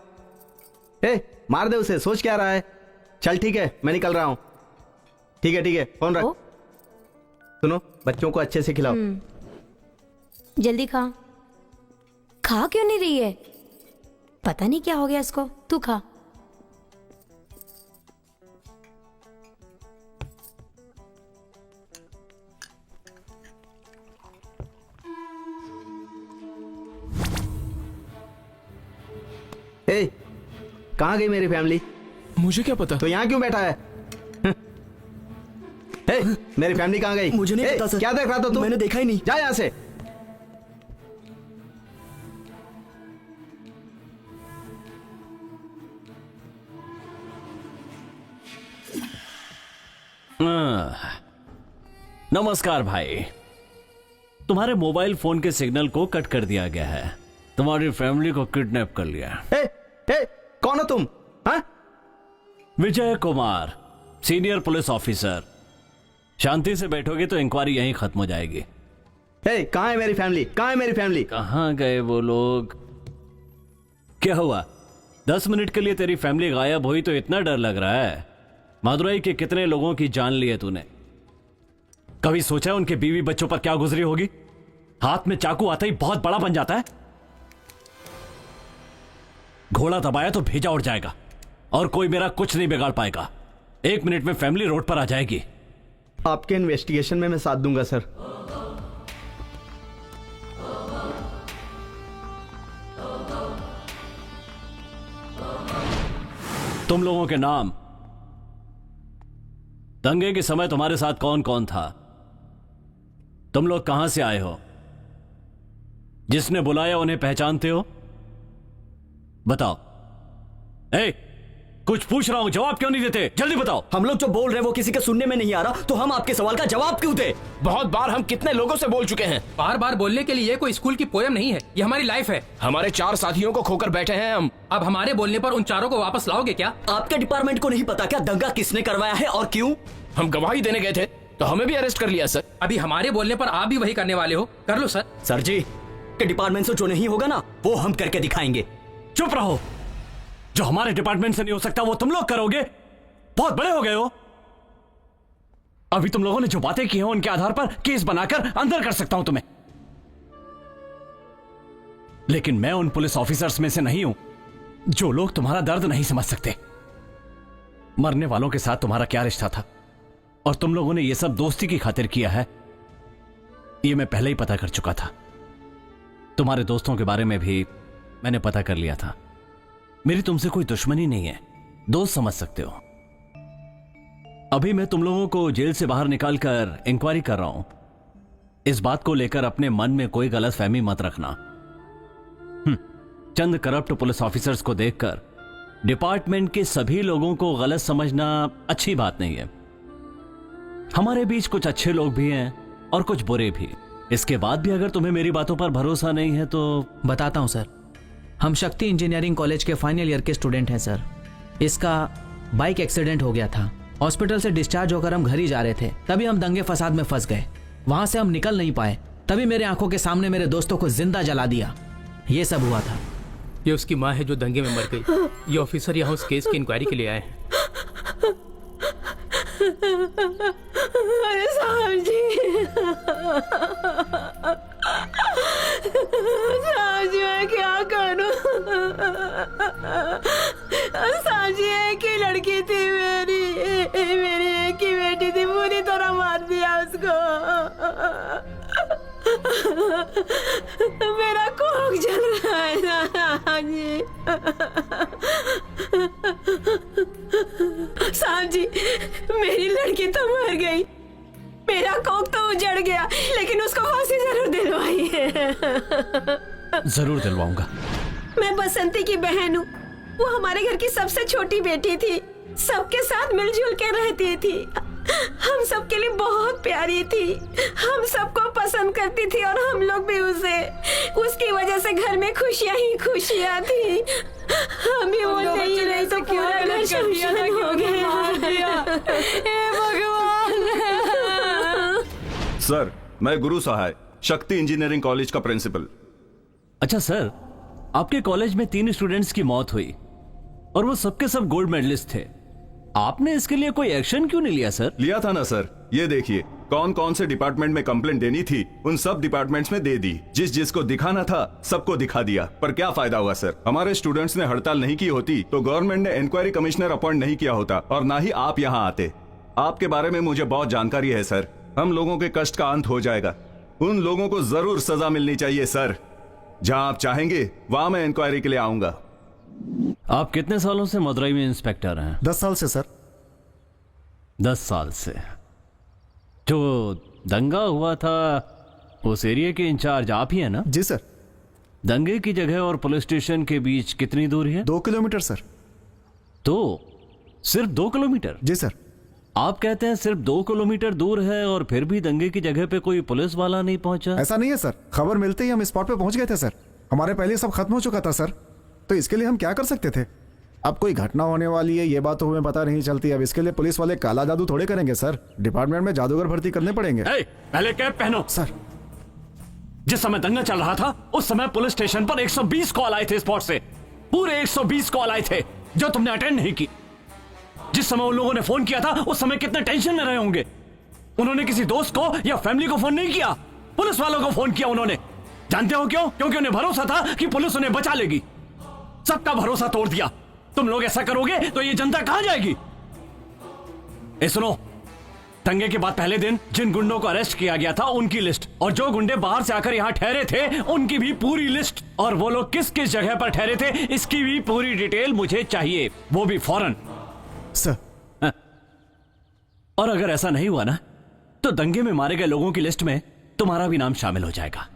Speaker 7: मार दे उसे, सोच क्या रहा है? चल ठीक है, मैं निकल रहा हूँ। ठीक है, फोन रख। सुनो, बच्चों को अच्छे से खिलाओ।
Speaker 12: जल्दी खा। खा क्यों नहीं रही है? पता नहीं क्या हो गया इसको। तू खा।
Speaker 7: कहाँ गई मेरी फैमिली?
Speaker 11: मुझे क्या पता।
Speaker 7: तो यहाँ क्यों बैठा है? मेरी फैमिली कहाँ गई?
Speaker 11: मुझे नहीं पता सर।
Speaker 7: क्या देख रहा था तू?
Speaker 11: मैंने देखा ही नहीं।
Speaker 7: जा यहाँ से।
Speaker 1: नमस्कार भाई, तुम्हारे मोबाइल फोन के सिग्नल को कट कर दिया गया है। तुम्हारी फैमिली को किडनैप कर लिया।
Speaker 7: कौन हो तुम? हाँ?
Speaker 1: Vijay Kumar, senior police officer. शांति से बैठोगे तो इंक्वायरी यहीं खत्म हो जाएगी।
Speaker 7: कहाँ है मेरी फैमिली? कहाँ है मेरी फैमिली?
Speaker 1: कहाँ गए वो लोग? क्या हुआ, 10 मिनट के लिए तेरी फैमिली गायब हुई तो इतना डर लग रहा है? मदुरई के कितने लोगों की जान ली है तूने? कभी सोचा उनके बीवी बच्चों पर क्या गुजरी होगी? हाथ में चाकू आता ही बहुत बड़ा बन जाता है। घोड़ा दबाया तो भेजा उड़ जाएगा और कोई मेरा कुछ नहीं बिगाड़ पाएगा। 1 मिनट में फैमिली रोड पर आ जाएगी।
Speaker 7: आपके इन्वेस्टिगेशन में मैं साथ दूंगा सर।
Speaker 1: तुम लोगों के नाम, दंगे के समय तुम्हारे साथ कौन कौन था, तुम लोग कहां से आए हो, जिसने बुलाया उन्हें पहचानते हो? बताओ। कुछ पूछ रहा हूं, जवाब क्यों नहीं देते? जल्दी बताओ।
Speaker 11: हम लोग जो बोल रहे हैं वो किसी के सुनने में नहीं आ रहा, तो हम आपके सवाल का जवाब क्यों दे?
Speaker 10: बहुत बार हम कितने लोगों से बोल चुके हैं।
Speaker 2: बार बार बोलने के लिए ये कोई स्कूल की पोयम नहीं है, ये हमारी लाइफ है।
Speaker 10: हमारे 4 साथियों को खोकर बैठे हैं हम।
Speaker 2: अब हमारे बोलने पर उन चारों को वापस लाओगे क्या?
Speaker 11: आपके डिपार्टमेंट को नहीं पता क्या दंगा किसने करवाया है और क्यों?
Speaker 10: हम गवाही देने गए थे तो हमें भी अरेस्ट कर लिया सर।
Speaker 2: अभी हमारे बोलने पर आप भी वही करने वाले हो? कर लो सर।
Speaker 11: सर जी के डिपार्टमेंट से जो नहीं होगा ना वो हम करके दिखाएंगे।
Speaker 1: चुप रहो। जो हमारे डिपार्टमेंट से नहीं हो सकता वो तुम लोग करोगे? बहुत बड़े हो गए हो। अभी तुम लोगों ने जो बातें की हैं उनके आधार पर केस बनाकर अंदर कर सकता हूं तुम्हें, लेकिन मैं उन पुलिस ऑफिसर्स में से नहीं हूं जो लोग तुम्हारा दर्द नहीं समझ सकते। मरने वालों के साथ तुम्हारा क्या रिश्ता था और तुम लोगों ने यह सब दोस्ती की खातिर किया है, यह मैं पहले ही पता कर चुका था। तुम्हारे दोस्तों के बारे में भी मैंने पता कर लिया था। मेरी तुमसे कोई दुश्मनी नहीं है, दोस्त समझ सकते हो। अभी मैं तुम लोगों को जेल से बाहर निकालकर इंक्वायरी कर रहा हूं। इस बात को लेकर अपने मन में कोई गलतफहमी मत रखना। चंद करप्ट पुलिस ऑफिसर्स को देखकर डिपार्टमेंट के सभी लोगों को गलत समझना अच्छी बात नहीं है। हमारे बीच कुछ अच्छे लोग भी हैं और कुछ बुरे भी। इसके बाद भी अगर तुम्हें मेरी बातों पर भरोसा नहीं है तो
Speaker 3: बताता हूं सर। हम शक्ति इंजीनियरिंग कॉलेज के फाइनल ईयर के स्टूडेंट हैं सर। इसका बाइक एक्सीडेंट हो गया था। हॉस्पिटल से डिस्चार्ज होकर हम घर ही जा रहे थे, तभी हम दंगे फसाद में फंस गए। वहां से हम निकल नहीं पाए, तभी मेरे आंखों के सामने मेरे दोस्तों को जिंदा जला दिया। ये सब हुआ था।
Speaker 2: ये उसकी माँ है जो दंगे में मर गई। ये ऑफिसर यहाँ उस केस की इंक्वायरी के लिए आए हैं।
Speaker 16: अरे साहब जी, साहब जी मैं क्या करूं? साहब जी एक ही लड़की थी मेरी एक ही बेटी थी, पूरी तरह मार दिया उसको। मेरा कोख जल रहा है ना जी। साहब जी मेरी लड़की तो मर गई, मेरा कोख तो उजड़ गया, लेकिन उसको फांसी जरूर दिलवाई है।
Speaker 1: जरूर दिलवाऊंगा।
Speaker 16: मैं बसंती की बहन हूँ। वो हमारे घर की सबसे छोटी बेटी थी, सबके साथ मिलजुल के रहती थी। हम सबके लिए बहुत प्यारी थी, हम सबको पसंद करती थी और हम लोग भी उसे। उसकी वजह से घर में खुशियाँ ही खुशियाँ थी। हम भी वो नहीं रही तो पूरा घर शमशान हो गया। हे भगवान।
Speaker 13: सर, मैं गुरु सहाय, शक्ति इंजीनियरिंग कॉलेज का प्रिंसिपल।
Speaker 1: अच्छा सर, आपके कॉलेज में 3 स्टूडेंट्स की मौत हुई और वो सबके सब गोल्ड मेडलिस्ट थे। आपने इसके लिए कोई एक्शन क्यों नहीं लिया सर?
Speaker 13: लिया था ना सर। ये देखिए, कौन कौन से डिपार्टमेंट में कंप्लेंट देनी थी उन सब डिपार्टमेंट्स में दे दी। जिस जिसको दिखाना था सबको दिखा दिया। पर क्या फायदा हुआ सर? हमारे स्टूडेंट्स ने हड़ताल नहीं की होती तो गवर्नमेंट ने इंक्वायरी कमिश्नर अपॉइंट नहीं किया होता और ना ही आप यहाँ आते। आपके बारे में मुझे बहुत जानकारी है सर। हम लोगों के कष्ट का अंत हो जाएगा। उन लोगों को जरूर सजा मिलनी चाहिए सर। जहां आप चाहेंगे वहां मैं इंक्वायरी के लिए आऊंगा।
Speaker 1: आप कितने सालों से मदुरई में इंस्पेक्टर हैं?
Speaker 8: 10 साल से सर।
Speaker 1: 10 साल से। जो दंगा हुआ था उस एरिया के इंचार्ज आप ही है ना?
Speaker 8: जी सर।
Speaker 1: दंगे की जगह और पुलिस स्टेशन के बीच कितनी दूरी है?
Speaker 8: 2 किलोमीटर सर।
Speaker 1: तो सिर्फ 2 किलोमीटर?
Speaker 8: जी सर।
Speaker 1: आप कहते हैं सिर्फ 2 किलोमीटर दूर है और फिर भी दंगे की जगह पे कोई पुलिस वाला नहीं पहुंचा?
Speaker 8: ऐसा नहीं है सर, खबर मिलते ही हम स्पॉट पे पहुंच गए थे सर। हमारे पहले सब खत्म हो चुका था सर, तो इसके लिए हम क्या कर सकते थे? अब कोई घटना होने वाली है ये बात तो हमें पता नहीं चलती। अब इसके लिए पुलिस वाले काला जादू थोड़े करेंगे सर। डिपार्टमेंट में जादूगर भर्ती करने पड़ेंगे।
Speaker 1: पहले कैप पहनो
Speaker 8: सर।
Speaker 1: जिस समय दंगा चल रहा था उस समय पुलिस स्टेशन पर 120 कॉल आए थे स्पॉट से। पूरे 120 कॉल आए थे जो तुमने अटेंड नहीं की। जिस समय उन लोगों ने फोन किया था उस समय कितने टेंशन में रहे होंगे। उन्होंने किसी दोस्त को या फैमिली को फोन नहीं किया, पुलिस वालों को फोन किया उन्होंने। जानते हो क्यों? क्योंकि उन्हें भरोसा था कि पुलिस उन्हें बचा लेगी। सबका भरोसा तोड़ दिया। तुम लोग ऐसा करोगे तो ये जनता कहां जाएगी? सुनो, दंगे के बाद पहले दिन जिन गुंडों को अरेस्ट किया गया था उनकी लिस्ट और जो गुंडे बाहर से आकर यहां ठहरे थे उनकी भी पूरी लिस्ट और वो लोग किस किस जगह पर ठहरे थे इसकी भी पूरी डिटेल मुझे चाहिए, वो भी फौरन
Speaker 8: सर।
Speaker 1: और अगर ऐसा नहीं हुआ ना तो दंगे में मारे गए लोगों की लिस्ट में तुम्हारा भी नाम शामिल हो जाएगा।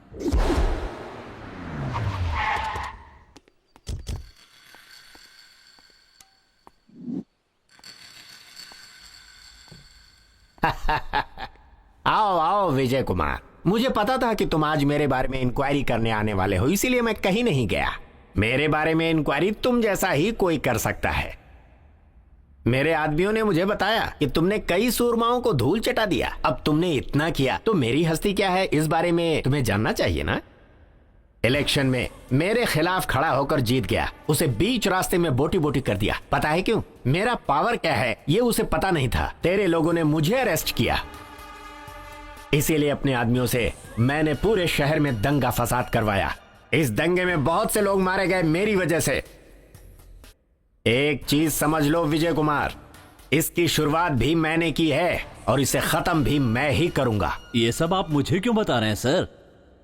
Speaker 17: आओ आओ विजय कुमार, मुझे पता था कि तुम आज मेरे बारे में इंक्वायरी करने आने वाले हो, इसीलिए मैं कहीं नहीं गया। मेरे बारे में इंक्वायरी तुम जैसा ही कोई कर सकता है। मेरे आदमियों ने मुझे बताया कि तुमने कई सूरमाओं को धूल चटा दिया। अब तुमने इतना किया तो मेरी हस्ती क्या है इस बारे में तुम्हें जानना चाहिए ना। इलेक्शन में मेरे खिलाफ खड़ा होकर जीत गया, उसे बीच रास्ते में बोटी बोटी कर दिया। पता है क्यों? मेरा पावर क्या है ये उसे पता नहीं था। तेरे लोगों ने मुझे अरेस्ट किया, इसीलिए अपने आदमियों से मैंने पूरे शहर में दंगा फसाद करवाया। इस दंगे में बहुत से लोग मारे गए मेरी वजह से। एक चीज समझ लो विजय कुमार, इसकी शुरुआत भी मैंने की है और इसे खत्म भी मैं ही करूंगा।
Speaker 1: ये सब आप मुझे क्यों बता रहे हैं सर?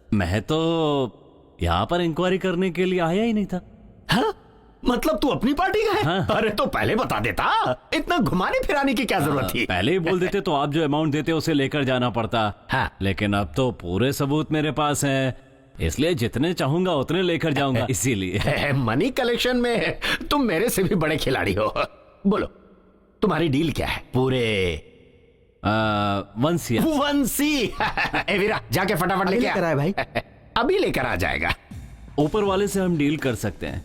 Speaker 1: मैं तो यहाँ पर इंक्वायरी करने के लिए आया ही नहीं था।
Speaker 17: हाँ? मतलब तू अपनी पार्टी का है?
Speaker 1: हाँ।
Speaker 17: अरे तो पहले बता देता, इतना घुमाने फिराने की क्या जरूरत थी?
Speaker 1: पहले ही बोल देते तो आप जो अमाउंट देते उसे लेकर जाना पड़ता।
Speaker 17: हाँ।
Speaker 1: लेकिन अब तो पूरे सबूत मेरे पास हैं, इसलिए जितने चाहूंगा उतने लेकर जाऊंगा। इसीलिए
Speaker 17: मनी कलेक्शन में तुम मेरे से भी बड़े खिलाड़ी हो। बोलो तुम्हारी डील क्या है? पूरे
Speaker 1: 1 CR।
Speaker 17: 1 C। ए वीरा जाके फटाफट लेके आ भाई। अभी लेकर आ जाएगा।
Speaker 1: ऊपर वाले से हम डील कर सकते हैं,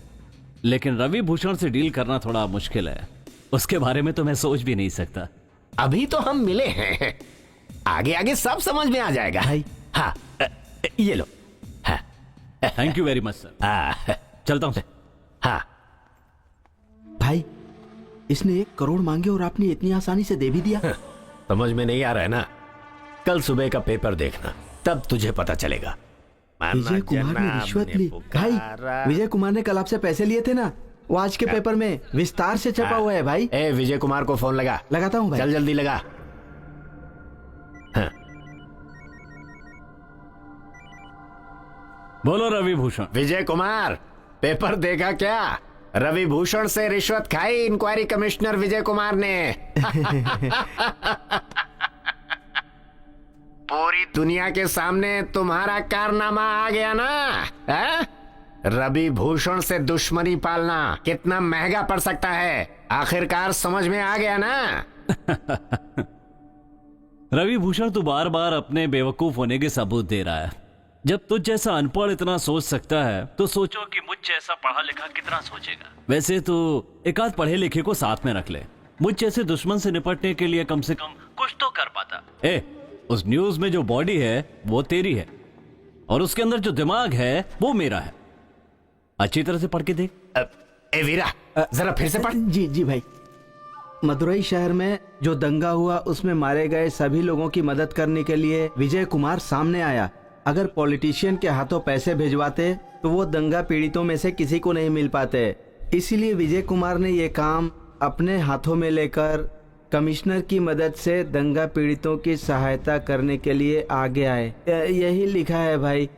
Speaker 1: लेकिन रवि भूषण से डील करना थोड़ा मुश्किल है। उसके बारे में तो मैं सोच भी नहीं सकता।
Speaker 17: अभी तो हम मिले हैं, आगे आगे सब समझ में आ जाएगा भाई। हाँ ये लो। हाँ
Speaker 1: thank you very much sir. चलता हूँ।
Speaker 17: हाँ
Speaker 14: भाई, इसने 1 करोड़ मांगे और आपने इतनी आसानी से दे भी दिया।
Speaker 17: समझ में नहीं आ रहा है ना? कल सुबह का पेपर देखना, तब तुझे पता चलेगा।
Speaker 14: विजय कुमार ने रिश्वत ली। भाई, विजय कुमार ने कल आपसे पैसे लिए थे ना, वो आज के पेपर में विस्तार से छपा हुआ है भाई।
Speaker 17: ए विजय कुमार को फोन लगा।
Speaker 14: लगाता हूँ भाई।
Speaker 17: चल जल्दी लगा। हाँ।
Speaker 1: बोलो रवि भूषण।
Speaker 17: विजय कुमार, पेपर देखा क्या? रवि भूषण से रिश्वत खाई इंक्वायरी कमिश्नर विजय कुमार ने। पूरी दुनिया के सामने तुम्हारा कारनामा आ गया ना। है? रवि भूषण से दुश्मनी पालना कितना महंगा पड़ सकता है, आखिरकार समझ में आ गया ना।
Speaker 1: रवि भूषण तू बार बार अपने बेवकूफ होने के सबूत दे रहा है। जब तुझ जैसा अनपढ़ इतना सोच सकता है तो सोचो कि मुझ जैसा पढ़ा लिखा कितना सोचेगा। वैसे तो एक आध पढ़े लिखे को साथ में रख ले, मुझ जैसे दुश्मन से निपटने के लिए कम से कम कुछ तो कर पाता। उस न्यूज में जो बॉडी है वो तेरी है और उसके अंदर जो दिमाग है वो मेरा है। अच्छी तरह से पढ़ के देख।
Speaker 17: ए वीरा, जरा फिर से पढ़।
Speaker 14: जी जी भाई। मदुरई शहर में जो दंगा हुआ उसमें मारे गए सभी लोगों की मदद करने के लिए विजय कुमार सामने आया। अगर पॉलिटिशियन के हाथों पैसे भिजवाते तो वो दंगा पीड़ितों में से किसी को नहीं मिल पाते। इसीलिए विजय कुमार ने ये काम अपने हाथों में लेकर कमिश्नर की मदद से दंगा पीड़ितों की सहायता करने के लिए आगे आए। यही लिखा है भाई।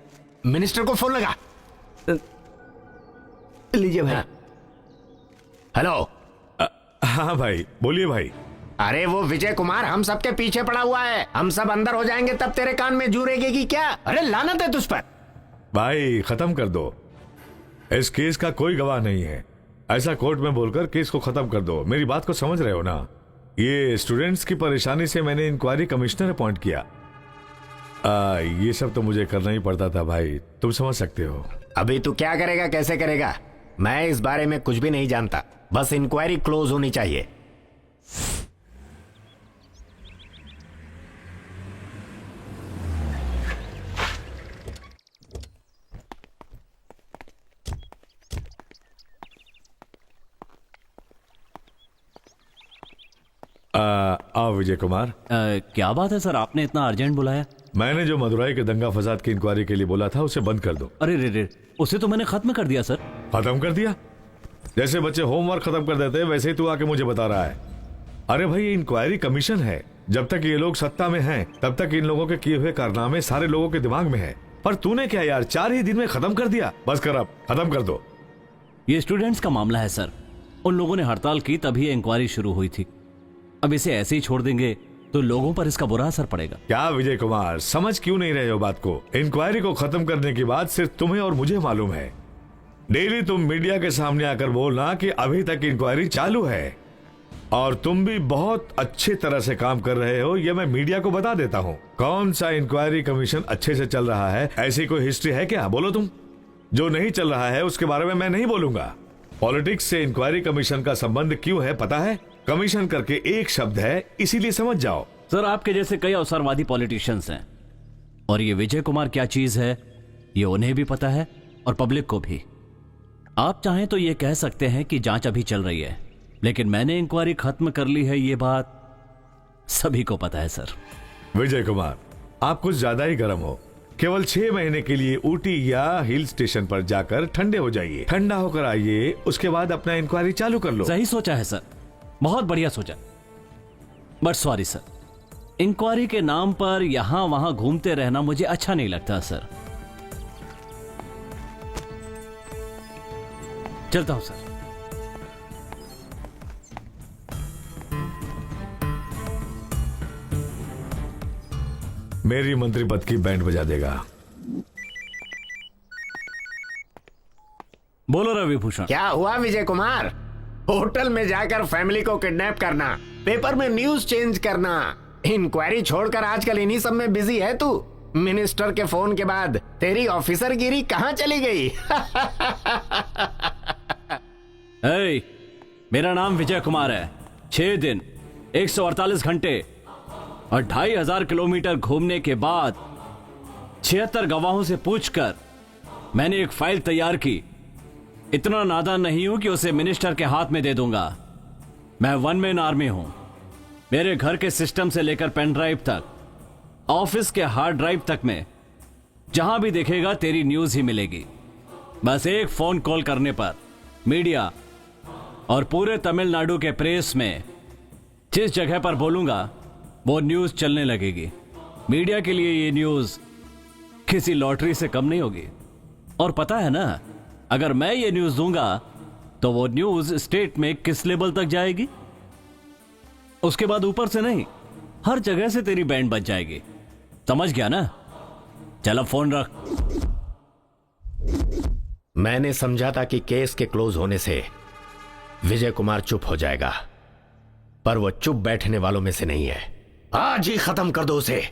Speaker 17: मिनिस्टर को फोन लगा।
Speaker 14: लीजिए भाई।
Speaker 17: हेलो।
Speaker 6: हाँ भाई, बोलिए भाई।
Speaker 17: अरे वो विजय कुमार हम सबके पीछे पड़ा हुआ है। हम सब अंदर हो जाएंगे तब तेरे कान में जू रेगेगी क्या? अरे लानत है तुझ पर।
Speaker 6: भाई खत्म कर दो, इस केस का कोई गवाह नहीं है। ऐसा कोर्ट में बोलकर केस को खत्म कर दो। मेरी बात को समझ रहे हो ना? ये स्टूडेंट्स की परेशानी से मैंने इंक्वायरी कमिश्नर अपॉइंट किया। ये सब तो मुझे करना ही पड़ता था भाई, तुम समझ सकते हो।
Speaker 17: अभी तू क्या करेगा, कैसे करेगा, मैं इस बारे में कुछ भी नहीं जानता। बस इंक्वायरी क्लोज होनी चाहिए।
Speaker 6: आओ विजय कुमार।
Speaker 1: क्या बात है सर, आपने इतना अर्जेंट बुलाया?
Speaker 6: मैंने जो मदुरई के दंगा फसाद की इंक्वायरी के लिए बोला था उसे बंद कर दो।
Speaker 1: अरे रे, उसे तो मैंने खत्म कर दिया सर।
Speaker 6: खत्म कर दिया? जैसे बच्चे होमवर्क खत्म कर देते हैं वैसे ही तू आके मुझे बता रहा है। अरे भाई, ये इंक्वायरी कमीशन है। जब तक ये लोग सत्ता में हैं तब तक इन लोगों के किए हुए कारनामे सारे लोगों के दिमाग में है। पर तूने क्या यार, 4 ही दिन में खत्म कर दिया। बस कर, अब खत्म कर दो।
Speaker 1: ये स्टूडेंट्स का मामला है सर। उन लोगों ने हड़ताल की तभी इंक्वायरी शुरू हुई थी। अब इसे ऐसे ही छोड़ देंगे तो लोगों पर इसका बुरा असर पड़ेगा।
Speaker 6: क्या विजय कुमार, समझ क्यों नहीं रहे हो बात को? इंक्वायरी को खत्म करने की बात सिर्फ तुम्हें और मुझे मालूम है। डेली तुम मीडिया के सामने आकर बोलना कि अभी तक इंक्वायरी चालू है और तुम भी बहुत अच्छे तरह से काम कर रहे हो, ये मैं मीडिया को बता देता हूँ। कौन सा इंक्वायरी कमीशन अच्छे से चल रहा है, ऐसी कोई हिस्ट्री है क्या? बोलो तुम। जो नहीं चल रहा है उसके बारे में मैं नहीं बोलूंगा। पॉलिटिक्स से इंक्वायरी कमीशन का संबंध क्यों है पता है? कमीशन करके एक शब्द है, इसीलिए समझ जाओ।
Speaker 1: सर, आपके जैसे कई अवसरवादी पॉलिटिशियंस हैं और ये विजय कुमार क्या चीज है ये उन्हें भी पता है और पब्लिक को भी। आप चाहें तो ये कह सकते हैं कि जांच अभी चल रही है, लेकिन मैंने इंक्वायरी खत्म कर ली है, ये बात सभी को पता है सर।
Speaker 6: विजय कुमार, आप कुछ ज्यादा ही गर्म हो। केवल 6 महीने के लिए ऊटी या हिल स्टेशन पर जाकर ठंडे हो जाइए, ठंडा होकर आइए, उसके बाद अपना इंक्वायरी चालू कर लो।
Speaker 1: सही सोचा है सर, बहुत बढ़िया सोचा। बट सॉरी सर, इंक्वायरी के नाम पर यहां वहां घूमते रहना मुझे अच्छा नहीं लगता सर। चलता हूं सर।
Speaker 6: मेरी मंत्री पद की बैंड बजा देगा।
Speaker 1: बोलो रवि भूषण।
Speaker 17: क्या हुआ विजय कुमार? होटल में जाकर फैमिली को किडनैप करना, पेपर में न्यूज चेंज करना, इंक्वायरी छोड़कर आजकल इन्हीं सब में बिजी है तू। मिनिस्टर के फोन के बाद तेरी ऑफिसरगिरी कहां चली गई?
Speaker 1: मेरा नाम विजय कुमार है। 6 दिन 148 घंटे और 2500 किलोमीटर घूमने के बाद 76 गवाहों से पूछकर मैंने एक फाइल तैयार की। इतना नादान नहीं हूं कि उसे मिनिस्टर के हाथ में दे दूंगा। मैं 1 मैन आर्मी हूं। मेरे घर के सिस्टम से लेकर पेन ड्राइव तक, ऑफिस के हार्ड ड्राइव तक में जहां भी देखेगा तेरी न्यूज ही मिलेगी। बस एक फोन कॉल करने पर मीडिया और पूरे तमिलनाडु के प्रेस में जिस जगह पर बोलूंगा वो न्यूज चलने लगेगी। मीडिया के लिए ये न्यूज किसी लॉटरी से कम नहीं होगी। और पता है ना, अगर मैं ये न्यूज दूंगा तो वो न्यूज स्टेट में किस लेवल तक जाएगी? उसके बाद ऊपर से नहीं, हर जगह से तेरी बैंड बज जाएगी। समझ गया ना? चलो फोन रख।
Speaker 17: मैंने समझा था कि केस के क्लोज होने से विजय कुमार चुप हो जाएगा, पर वो चुप बैठने वालों में से नहीं है। आज ही खत्म कर दो उसे।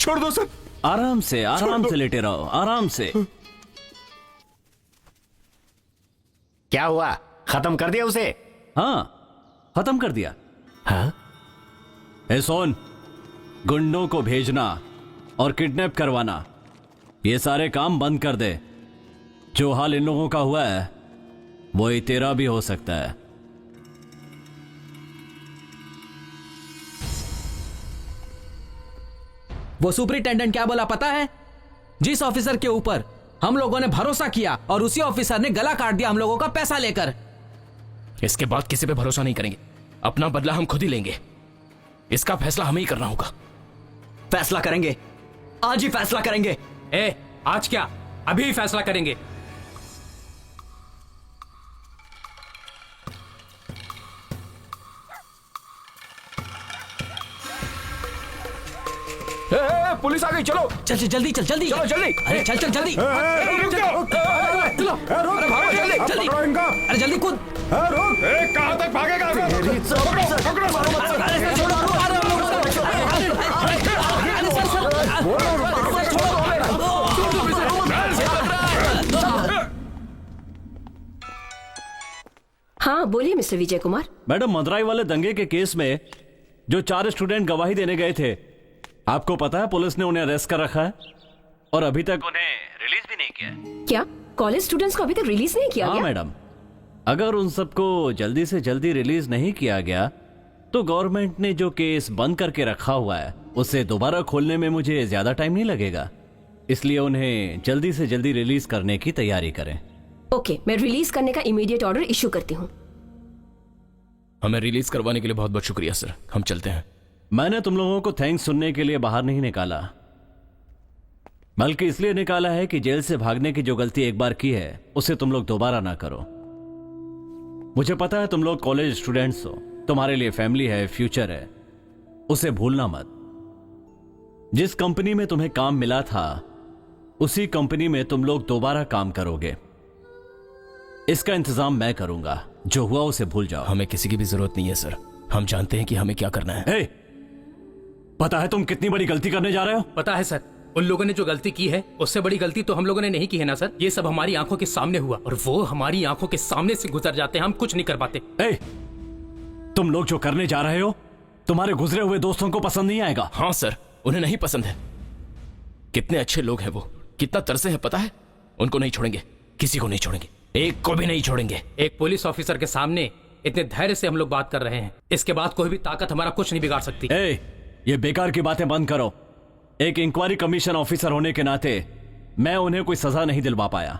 Speaker 1: छोड़ दो सर। आराम से लेटे रहो, आराम से।
Speaker 17: क्या हुआ, खत्म कर दिया उसे?
Speaker 1: हाँ, खत्म कर दिया।
Speaker 17: हाँ?
Speaker 1: ए सोन, गुंडों को भेजना और किडनैप करवाना, ये सारे काम बंद कर दे। जो हाल इन लोगों का हुआ है वही तेरा भी हो सकता है।
Speaker 3: वो सुपरिटेंडेंट क्या बोला पता है? जिस ऑफिसर के ऊपर हम लोगों ने भरोसा किया और उसी ऑफिसर ने गला काट दिया हम लोगों का पैसा लेकर।
Speaker 10: इसके बाद किसी पे भरोसा नहीं करेंगे। अपना बदला हम खुद ही लेंगे। इसका फैसला हमें ही करना होगा।
Speaker 11: फैसला करेंगे, आज ही फैसला करेंगे।
Speaker 2: आज क्या, अभी ही फैसला करेंगे।
Speaker 10: पुलिस आ गई, चलो
Speaker 3: चल जल्दी, चल जल्दी,
Speaker 10: चलो जल्दी।
Speaker 3: अरे चल जल्दी,
Speaker 10: चलो अरे भागो जल्दी
Speaker 3: जल्दी, अरे जल्दी कूद।
Speaker 6: कहां तक भागेगा?
Speaker 16: हाँ बोलिए मिस्टर विजय कुमार।
Speaker 1: मैडम, मदुराई वाले दंगे के केस में जो 4 स्टूडेंट गवाही देने गए थे, आपको पता है पुलिस ने उन्हें अरेस्ट कर रखा है और अभी तक उन्हें रिलीज भी नहीं किया है।
Speaker 16: क्या कॉलेज स्टूडेंट्स को अभी तक रिलीज नहीं किया गया?
Speaker 1: मैडम, अगर उन सबको जल्दी से जल्दी रिलीज नहीं किया गया तो गवर्नमेंट ने जो केस बंद करके रखा हुआ है उसे दोबारा खोलने में मुझे ज्यादा टाइम नहीं लगेगा। इसलिए उन्हें जल्दी से जल्दी रिलीज करने की तैयारी करें।
Speaker 16: ओके, मैं रिलीज करने का इमीडिएट ऑर्डर इशू करती हूँ।
Speaker 10: हमें रिलीज करवाने के लिए बहुत बहुत शुक्रिया सर, हम चलते हैं।
Speaker 1: मैंने तुम लोगों को थैंक्स सुनने के लिए बाहर नहीं निकाला, बल्कि इसलिए निकाला है कि जेल से भागने की जो गलती एक बार की है उसे तुम लोग दोबारा ना करो। मुझे पता है तुम लोग कॉलेज स्टूडेंट्स हो, तुम्हारे लिए फैमिली है, फ्यूचर है, उसे भूलना मत। जिस कंपनी में तुम्हें काम मिला था उसी कंपनी में तुम लोग दोबारा काम करोगे। इसका इंतजाम मैं करूंगा, जो हुआ उसे भूल जाओ।
Speaker 10: हमें किसी की भी जरूरत नहीं है सर, हम जानते हैं कि हमें क्या करना है।
Speaker 1: पता है तुम कितनी बड़ी गलती करने जा रहे हो?
Speaker 2: पता है सर, उन लोगों ने जो गलती की है उससे बड़ी गलती तो हम लोगों ने नहीं की है ना सर। ये सब हमारी आंखों के सामने हुआ और वो हमारी आंखों के सामने से गुजर जाते हैं, हम कुछ नहीं कर पाते।
Speaker 1: तुम लोग जो करने जा रहे हो तुम्हारे गुजरे हुए दोस्तों को पसंद नहीं आएगा।
Speaker 10: हाँ सर, उन्हें नहीं पसंद है। कितने अच्छे लोग हैं वो, कितना तरसे हैं पता है। उनको नहीं छोड़ेंगे, किसी को नहीं छोड़ेंगे, एक को भी नहीं छोड़ेंगे।
Speaker 2: एक पुलिस ऑफिसर के सामने इतने धैर्य से हम लोग बात कर रहे हैं, इसके बाद कोई भी ताकत हमारा कुछ नहीं बिगाड़ सकती।
Speaker 1: ये बेकार की बातें बंद करो। एक इंक्वायरी कमीशन ऑफिसर होने के नाते मैं उन्हें कोई सजा नहीं दिलवा पाया,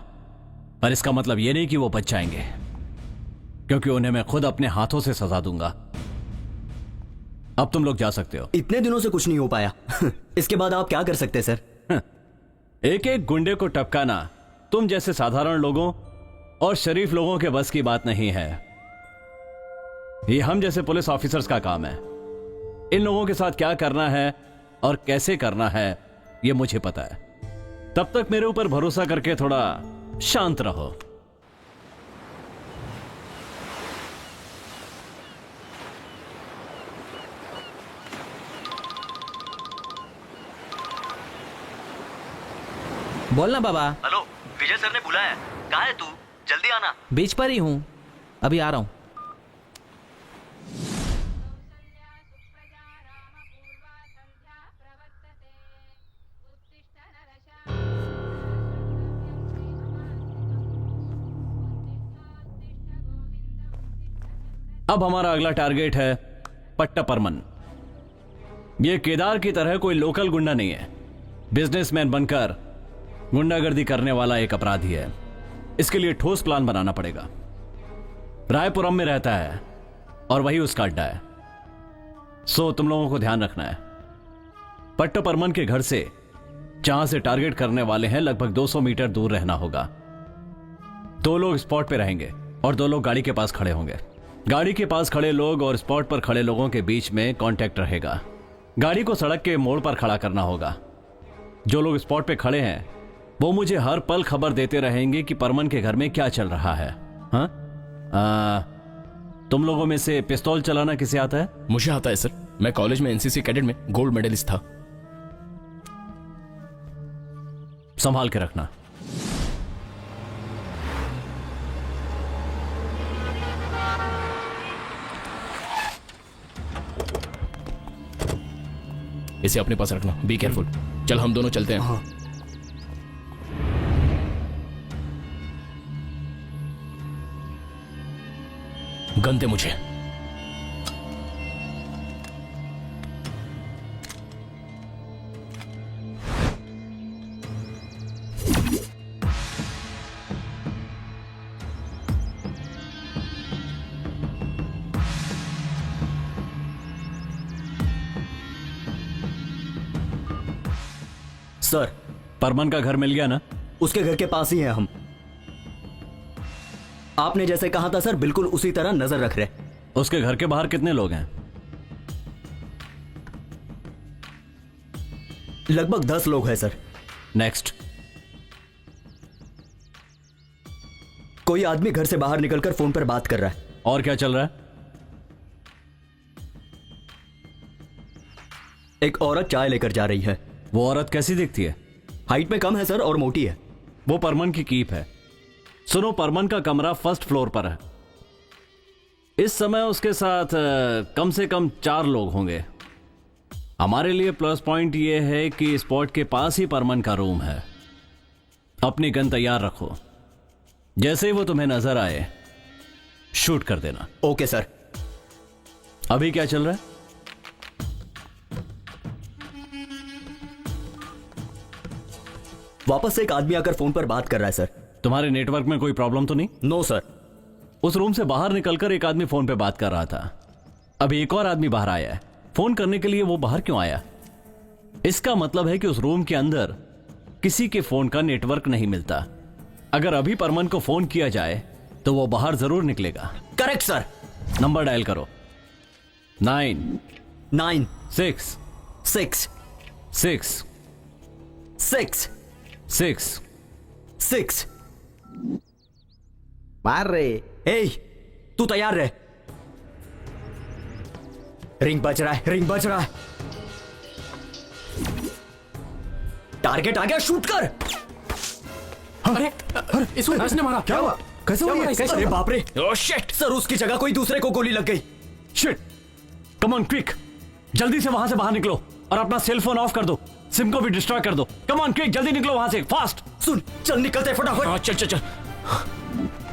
Speaker 1: पर इसका मतलब यह नहीं कि वो बच जाएंगे, क्योंकि उन्हें मैं खुद अपने हाथों से सजा दूंगा। अब तुम लोग जा सकते हो।
Speaker 11: इतने दिनों से कुछ नहीं हो पाया इसके बाद आप क्या कर सकते हैं सर?
Speaker 1: एक एक गुंडे को टपकाना तुम जैसे साधारण लोगों और शरीफ लोगों के बस की बात नहीं है। ये हम जैसे पुलिस ऑफिसर्स का काम है। इन लोगों के साथ क्या करना है और कैसे करना है ये मुझे पता है। तब तक मेरे ऊपर भरोसा करके थोड़ा शांत रहो।
Speaker 3: बोलना बाबा।
Speaker 11: हेलो, विजय सर ने बुलाया। कहाँ है तू? जल्दी आना।
Speaker 3: बीच पर ही हूँ, अभी आ रहा हूँ।
Speaker 1: अब हमारा अगला टारगेट है पट्टा परमन। यह केदार की तरह कोई लोकल गुंडा नहीं है। बिजनेसमैन बनकर गुंडागर्दी करने वाला एक अपराधी है। इसके लिए ठोस प्लान बनाना पड़ेगा। रायपुरम में रहता है और वही उसका अड्डा है। सो तुम लोगों को ध्यान रखना है। पट्टा परमन के घर से जहां से टारगेट करने वाले हैं लगभग 200 मीटर दूर रहना होगा। 2 लोग स्पॉट पे रहेंगे और 2 लोग गाड़ी के पास खड़े होंगे। गाड़ी के पास खड़े लोग और स्पॉट पर खड़े लोगों के बीच में कांटेक्ट रहेगा। गाड़ी को सड़क के मोड़ पर खड़ा करना होगा। जो लोग स्पॉट पे खड़े हैं वो मुझे हर पल खबर देते रहेंगे कि परमन के घर में क्या चल रहा है। हाँ? तुम लोगों में से पिस्तौल चलाना किसे आता है?
Speaker 10: मुझे आता है सर। मैं कॉलेज में एनसीसी कैडेट में गोल्ड मेडलिस्ट था।
Speaker 1: संभाल के रखना।
Speaker 10: इसे अपने पास रखना। Be careful. चल हम दोनों चलते हैं। हाँ। गन दे मुझे।
Speaker 11: सर,
Speaker 1: परमन का घर मिल गया ना?
Speaker 11: उसके घर के पास ही हैं हम। आपने जैसे कहा था सर, बिल्कुल उसी तरह नजर रख रहे।
Speaker 1: उसके घर के बाहर कितने लोग हैं?
Speaker 11: लगभग 10 लोग हैं सर।
Speaker 1: नेक्स्ट।
Speaker 11: कोई आदमी घर से बाहर निकलकर फोन पर बात कर रहा है।
Speaker 1: और क्या चल रहा है?
Speaker 11: एक औरत चाय लेकर जा रही है।
Speaker 1: वो औरत कैसी दिखती है?
Speaker 11: हाइट में कम है सर और मोटी है।
Speaker 1: वो परमन की कीप है। सुनो, परमन का कमरा फर्स्ट फ्लोर पर है। इस समय उसके साथ कम से कम 4 लोग होंगे। हमारे लिए प्लस पॉइंट यह है कि स्पॉट के पास ही परमन का रूम है। अपनी गन तैयार रखो। जैसे ही वो तुम्हें नजर आए शूट कर देना।
Speaker 11: Okay sir.
Speaker 1: अभी क्या चल रहा है?
Speaker 11: वापस से एक आदमी आकर फोन पर बात कर रहा है सर।
Speaker 1: तुम्हारे नेटवर्क में कोई प्रॉब्लम तो नहीं?
Speaker 11: No sir.
Speaker 1: उस रूम से बाहर निकलकर एक आदमी फोन पे बात कर रहा था। अभी एक और आदमी बाहर आया है। फोन करने के लिए वो बाहर क्यों आया? इसका मतलब है कि उस रूम के अंदर किसी के फोन का नेटवर्क नहीं मिलता। अगर अभी परमन को फोन किया जाए तो वो बाहर जरूर निकलेगा।
Speaker 11: Correct sir.
Speaker 1: नंबर डायल करो। 9
Speaker 11: 9
Speaker 1: 6
Speaker 11: 6
Speaker 1: 6
Speaker 11: 6
Speaker 1: 6
Speaker 14: 6 मार रे।
Speaker 11: ए, तू तैयार रहे। रिंग बज रहा है, रिंग बज रहा है। टारगेट आ गया, शूट कर।
Speaker 2: अरे इसको किसने मारा?
Speaker 8: क्या हुआ? कैसे हुआ?
Speaker 11: अरे बाप रे। ओह शिट सर, उसकी जगह कोई दूसरे को गोली लग गई।
Speaker 1: शिट। कम ऑन क्विक, जल्दी से वहां से बाहर निकलो और अपना सेल फोन ऑफ कर दो। सिम को भी डिस्ट्रॉय कर दो। कम ऑन क्विक, जल्दी निकलो वहां से, फास्ट।
Speaker 11: सुन, चल निकलते फटाफट।
Speaker 10: हाँ, चल चल चल।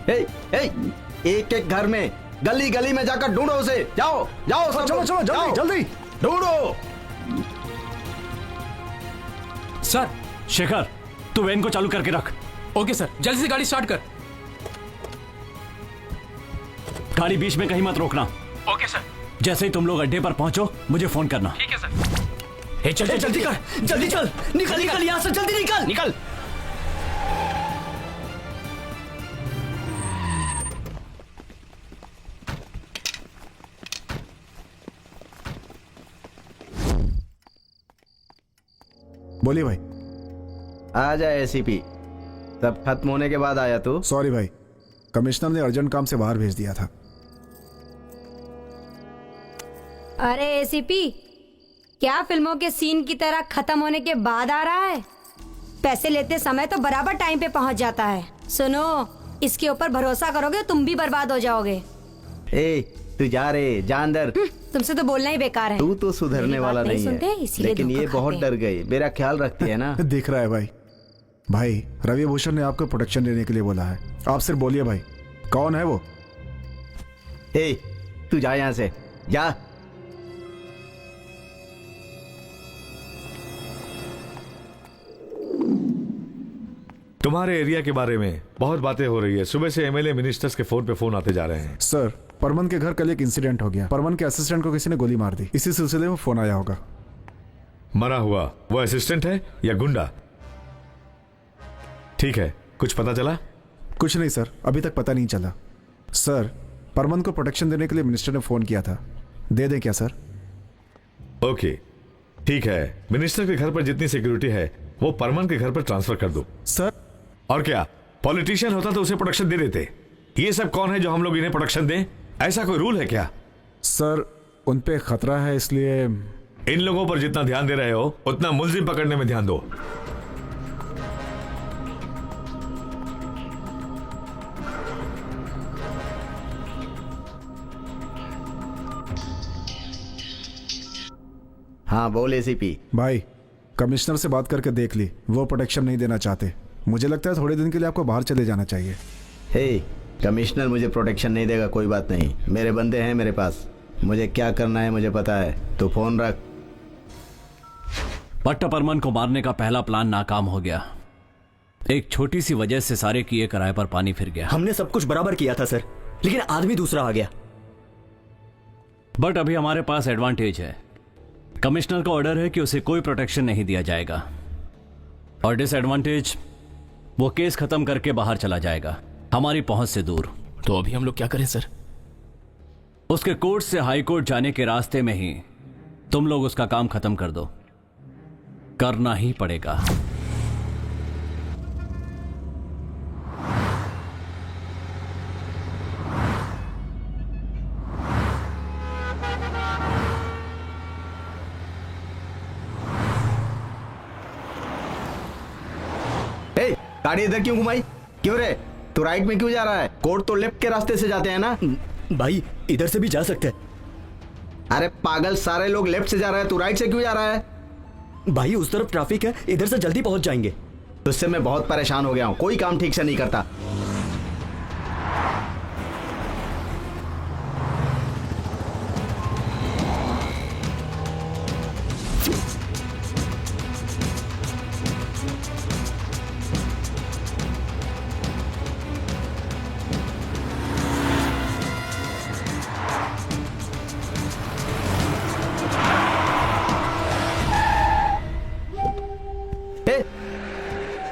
Speaker 14: एक एक घर में, गली गली में जाकर ढूंढो उसे। जाओ जाओ सब।
Speaker 8: चलो चलो जल्दी जल्दी
Speaker 14: ढूंढो।
Speaker 2: सर।
Speaker 1: शेखर, तू वैन को चालू करके रख।
Speaker 2: ओके सर, जल्दी से गाड़ी स्टार्ट कर।
Speaker 1: गाड़ी बीच में कहीं मत रोकना।
Speaker 2: Okay sir.
Speaker 1: जैसे ही तुम लोग अड्डे पर पहुंचो मुझे फोन करना।
Speaker 2: ठीक है सर।
Speaker 11: चल चल जल्दी कर, जल्दी चल। निकल निकल यहां से, जल्दी निकल
Speaker 10: निकल।
Speaker 8: बोलिए भाई।
Speaker 14: आ जाए एसीपी। सब खत्म होने के बाद आया तू?
Speaker 8: सॉरी भाई, कमिश्नर ने अर्जेंट काम से बाहर भेज दिया था।
Speaker 12: अरे एसीपी, क्या फिल्मों के सीन की तरह खत्म होने के बाद आ रहा है? पैसे लेते समय तो बराबर टाइम पे पहुंच जाता है। सुनो, इसके ऊपर भरोसा करोगे तुम भी बर्बाद हो जाओगे।
Speaker 14: ए, तू जा रे, जा अंदर।
Speaker 12: तुमसे तो बोलना ही बेकार है।
Speaker 14: तू तो सुधरने
Speaker 12: मेरी
Speaker 14: वाला
Speaker 12: बात
Speaker 14: नहीं
Speaker 12: सुनते,
Speaker 14: है,
Speaker 12: इसीलिए
Speaker 14: लेकिन ये
Speaker 12: धोखा
Speaker 14: बहुत
Speaker 12: खाते
Speaker 14: डर गई। मेरा ख्याल रखती है ना।
Speaker 8: दिख रहा है भाई। भाई रवि भूषण ने आपको प्रोटेक्शन देने के लिए बोला है। आप सिर्फ बोलिए भाई, कौन है वो?
Speaker 14: ए, तू जा यहाँ से, जा।
Speaker 6: तुम्हारे एरिया के बारे में बहुत बातें हो रही है। सुबह से एमएलए मिनिस्टर्स के फोन पे फोन आते जा रहे हैं।
Speaker 8: सर, परमन के घर कल एक इंसिडेंट हो गया। परमन के असिस्टेंट को किसी ने गोली मार दी। इसी सिलसिले में फोन आया होगा।
Speaker 6: मरा हुआ वो असिस्टेंट है या गुंडा? ठीक है, कुछ पता चला?
Speaker 8: कुछ नहीं सर, अभी तक पता नहीं चला। सर, परमन को प्रोटेक्शन देने के लिए मिनिस्टर ने फोन किया था। दे दें क्या सर?
Speaker 6: ओके, ठीक है। मिनिस्टर के घर पर जितनी सिक्योरिटी है वो परमन के घर पर ट्रांसफर कर दो।
Speaker 8: सर,
Speaker 6: और क्या, पॉलिटिशियन होता तो उसे प्रोटेक्शन दे देते। ये सब कौन है जो हम लोग इन्हें प्रोटेक्शन दें? ऐसा कोई रूल है क्या?
Speaker 8: सर, उन पे खतरा है, इसलिए।
Speaker 6: इन लोगों पर जितना ध्यान दे रहे हो उतना मुलजिम पकड़ने में ध्यान दो।
Speaker 14: हाँ बोल एसीपी।
Speaker 8: भाई, कमिश्नर से बात करके देख ली, वो प्रोटेक्शन नहीं देना चाहते। मुझे लगता है थोड़े दिन के लिए आपको बाहर चले जाना चाहिए।
Speaker 14: हे, कमिश्नर मुझे प्रोटेक्शन नहीं देगा, कोई बात नहीं। मेरे बंदे हैं मेरे पास, मुझे क्या करना है मुझे पता है। तू फोन रख।
Speaker 1: पट्टा परमन को मारने का पहला प्लान नाकाम हो गया। एक छोटी सी वजह से सारे किए किराए पर पानी फिर गया।
Speaker 11: हमने सब कुछ बराबर किया था सर, लेकिन आदमी दूसरा आ गया।
Speaker 1: बट अभी हमारे पास एडवांटेज है। कमिश्नर का ऑर्डर है कि उसे कोई प्रोटेक्शन नहीं दिया जाएगा, और डिसएडवांटेज, वो केस खत्म करके बाहर चला जाएगा, हमारी पहुंच से दूर।
Speaker 10: तो अभी हम लोग क्या करें सर?
Speaker 1: उसके कोर्ट से हाई कोर्ट जाने के रास्ते में ही तुम लोग उसका काम खत्म कर दो। करना ही पड़ेगा।
Speaker 14: गाड़ी इधर क्यों घुमाई? क्यों रे, तू राइट में क्यों जा रहा है? कोर्ट तो लेफ्ट के रास्ते से जाते हैं ना।
Speaker 11: भाई इधर से भी जा सकते हैं।
Speaker 14: अरे पागल, सारे लोग लेफ्ट से जा रहे हैं, तू राइट से क्यों जा रहा है?
Speaker 11: भाई उस तरफ ट्रैफिक है, इधर से जल्दी पहुंच जाएंगे।
Speaker 14: तुझसे मैं बहुत परेशान हो गया हूं, कोई काम ठीक से नहीं करता।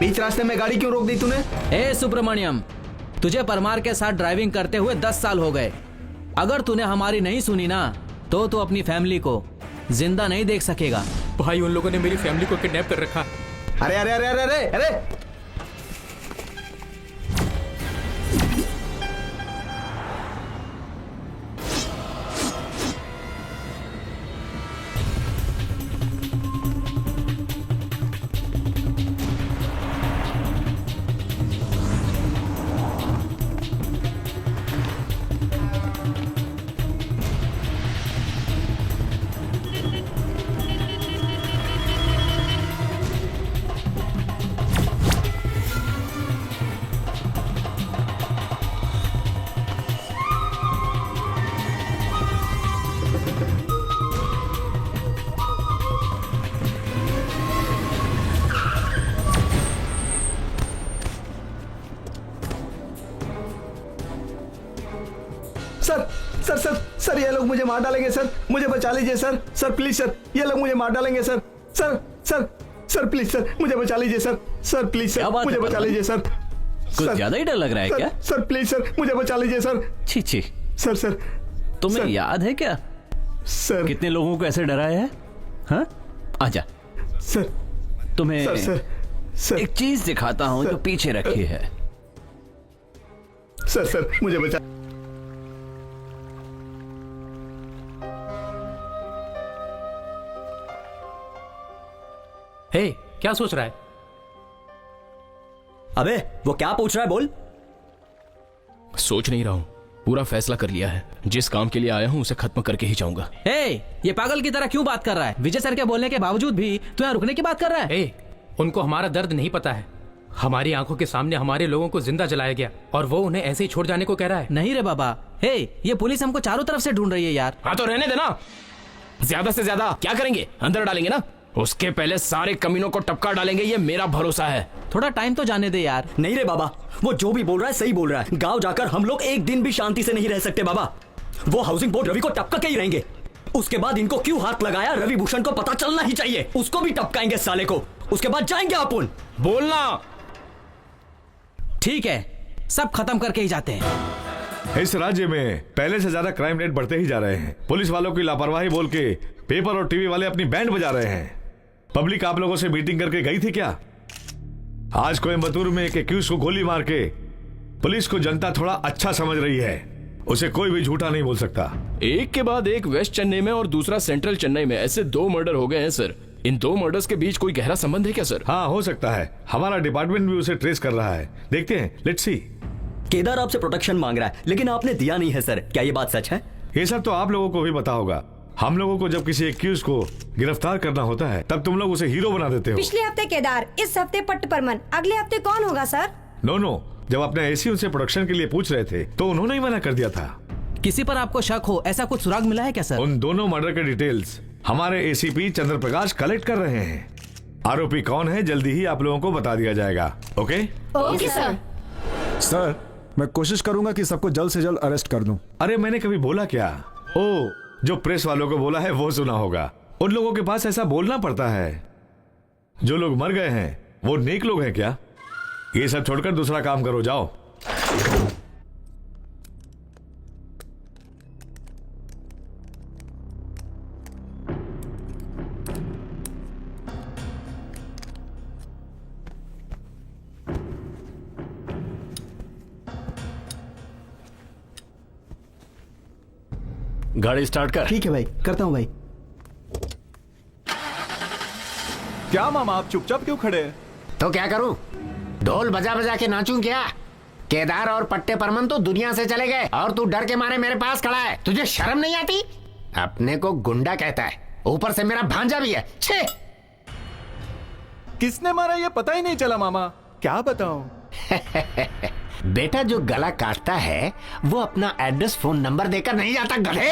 Speaker 14: बीच रास्ते में गाड़ी क्यों रोक दी तूने?
Speaker 3: ए सुब्रमण्यम, तुझे परमार के साथ ड्राइविंग करते हुए 10 साल हो गए। अगर तूने हमारी नहीं सुनी ना, तो तू अपनी फैमिली को जिंदा नहीं देख सकेगा।
Speaker 2: भाई उन लोगों ने मेरी फैमिली को किडनैप कर रखा।
Speaker 14: अरे अरे अरे अरे अरे अरे सर सर सर ये लोग मुझे मार डालेंगे सर, मुझे बचा लीजिए सर। सर प्लीज सर, ये लोग मुझे मार डालेंगे sir. Sir sir sir please sir, मुझे बचा लीजिए सर। सर प्लीज सर, मुझे बचा लीजिए सर।
Speaker 1: कुछ ज्यादा ही डर लग रहा है क्या?
Speaker 14: सर प्लीज सर, मुझे बचा लीजिए सर।
Speaker 1: छी छी।
Speaker 14: सर सर
Speaker 1: तुम्हें याद है क्या
Speaker 14: सर
Speaker 1: कितने लोगों को ऐसे डराया है? हाँ, आजा
Speaker 14: सर।
Speaker 1: तुम्हें
Speaker 14: सर सर सर
Speaker 1: एक चीज दिखाता हूं जो पीछे रखी है।
Speaker 14: सर सर मुझे बचा।
Speaker 2: हे, क्या सोच रहा है?
Speaker 11: अबे वो क्या पूछ रहा है, बोल।
Speaker 10: सोच नहीं रहा हूँ, पूरा फैसला कर लिया है। जिस काम के लिए आया हूँ उसे खत्म करके ही जाऊंगा।
Speaker 3: ये पागल की तरह क्यों बात कर रहा है? विजय सर के बोलने के बावजूद भी तू यहाँ रुकने की बात कर रहा है।
Speaker 2: उनको हमारा दर्द नहीं पता है। हमारी आंखों के सामने हमारे लोगों को जिंदा जलाया गया और वो उन्हें ऐसे ही छोड़ जाने को कह रहा है।
Speaker 3: नहीं रे बाबा, ये पुलिस हमको चारों तरफ से ढूंढ रही है यार।
Speaker 10: हाँ तो रहने देना, ज्यादा से ज्यादा क्या करेंगे, अंदर डालेंगे ना। उसके पहले सारे कमीनों को टपका डालेंगे, ये मेरा भरोसा है।
Speaker 3: थोड़ा टाइम तो जाने दे यार।
Speaker 11: नहीं रे बाबा, वो जो भी बोल रहा है सही बोल रहा है। गांव जाकर हम लोग एक दिन भी शांति से नहीं रह सकते बाबा। वो हाउसिंग बोर्ड रवि को टपका के ही रहेंगे। उसके बाद इनको क्यों हाथ लगाया रवि भूषण को पता चलना ही चाहिए। उसको भी टपकाएंगे साले को, उसके बाद जाएंगे अपन।
Speaker 10: बोलना
Speaker 3: ठीक है, सब खत्म करके ही जाते हैं।
Speaker 6: इस राज्य में पहले से ज्यादा क्राइम रेट बढ़ते ही जा रहे हैं। पुलिस वालों की लापरवाही बोल के पेपर और टीवी वाले अपनी बैंड बजा रहे हैं। पब्लिक आप लोगों से मीटिंग करके गई थी क्या? आज कोयम्बतूर में एक एक्यूज को गोली मार के पुलिस को जनता थोड़ा अच्छा समझ रही है। उसे कोई भी झूठा नहीं बोल सकता।
Speaker 10: एक के बाद एक वेस्ट चेन्नई में और दूसरा सेंट्रल चेन्नई में ऐसे 2 मर्डर हो गए हैं सर। इन 2 मर्डर्स के बीच कोई गहरा संबंध है क्या सर?
Speaker 6: हाँ, हो सकता है। हमारा डिपार्टमेंट भी उसे ट्रेस कर रहा है। देखते हैं, लेट्स सी।
Speaker 11: केदार आपसे प्रोटेक्शन मांग रहा है, लेकिन आपने दिया नहीं है सर। क्या ये बात सच है?
Speaker 6: ये सब तो आप लोगों को भी पता होगा। हम लोगों को जब किसी एक्यूज को गिरफ्तार करना होता है तब तुम लोग उसे हीरो बना देते हो।
Speaker 15: पिछले हफ्ते केदार, इस हफ्ते पट्ट परमन, अगले हफ्ते कौन होगा सर?
Speaker 6: नो, जब अपने एसी उनसे प्रोडक्शन के लिए पूछ रहे थे तो उन्होंने ही मना कर दिया था।
Speaker 3: किसी पर आपको शक हो, ऐसा कुछ सुराग मिला है क्या सर?
Speaker 6: उन दोनों मर्डर के डिटेल्स हमारे एसीपी चंद्र प्रकाश कलेक्ट कर रहे हैं। आरोपी कौन है जल्दी ही आप लोगों को बता दिया जाएगा। Okay
Speaker 15: sir.
Speaker 8: सर, मैं कोशिश करूंगा कि सबको जल्द से जल्द अरेस्ट कर दूं।
Speaker 6: अरे मैंने कभी बोला क्या? ओ, जो प्रेस वालों को बोला है वो सुना होगा। उन लोगों के पास ऐसा बोलना पड़ता है। जो लोग मर गए हैं वो नेक लोग हैं क्या? ये सब छोड़कर दूसरा काम करो, जाओ।
Speaker 17: गाड़ी स्टार्ट कर।
Speaker 14: ठीक है भाई, करता हूँ भाई।
Speaker 13: क्या मामा, आप चुपचाप क्यों खड़े हैं?
Speaker 17: तो क्या करूं? ढोल बजा बजा के नाचूं क्या? केदार और पट्टे परमन तो दुनिया से चले गए और तू डर के मारे मेरे पास खड़ा है। तुझे शर्म नहीं आती? अपने को गुंडा कहता है, ऊपर से मेरा भांजा भी है। छे!
Speaker 13: किसने मारा ये पता ही नहीं चला मामा, क्या बताऊं?
Speaker 17: बेटा, जो गला काटता है वो अपना एड्रेस फोन नंबर देकर नहीं जाता, गधे।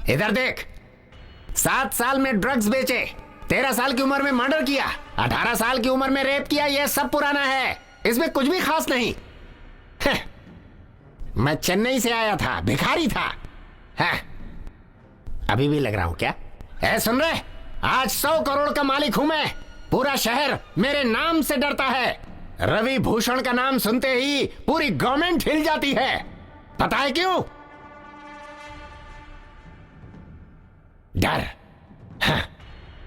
Speaker 17: इधर देख, 7 साल में ड्रग्स बेचे, 13 साल की उम्र में मर्डर किया, 18 साल की उम्र में रेप किया, ये सब पुराना है, इसमें कुछ भी खास नहीं। मैं चेन्नई से आया था, भिखारी था। अभी भी लग रहा हूं क्या? सुन रहे, आज 100 करोड़ का मालिक हूं मैं। पूरा शहर मेरे नाम से डरता है। रवि भूषण का नाम सुनते ही पूरी गवर्नमेंट हिल जाती है। पता है क्यों? डर,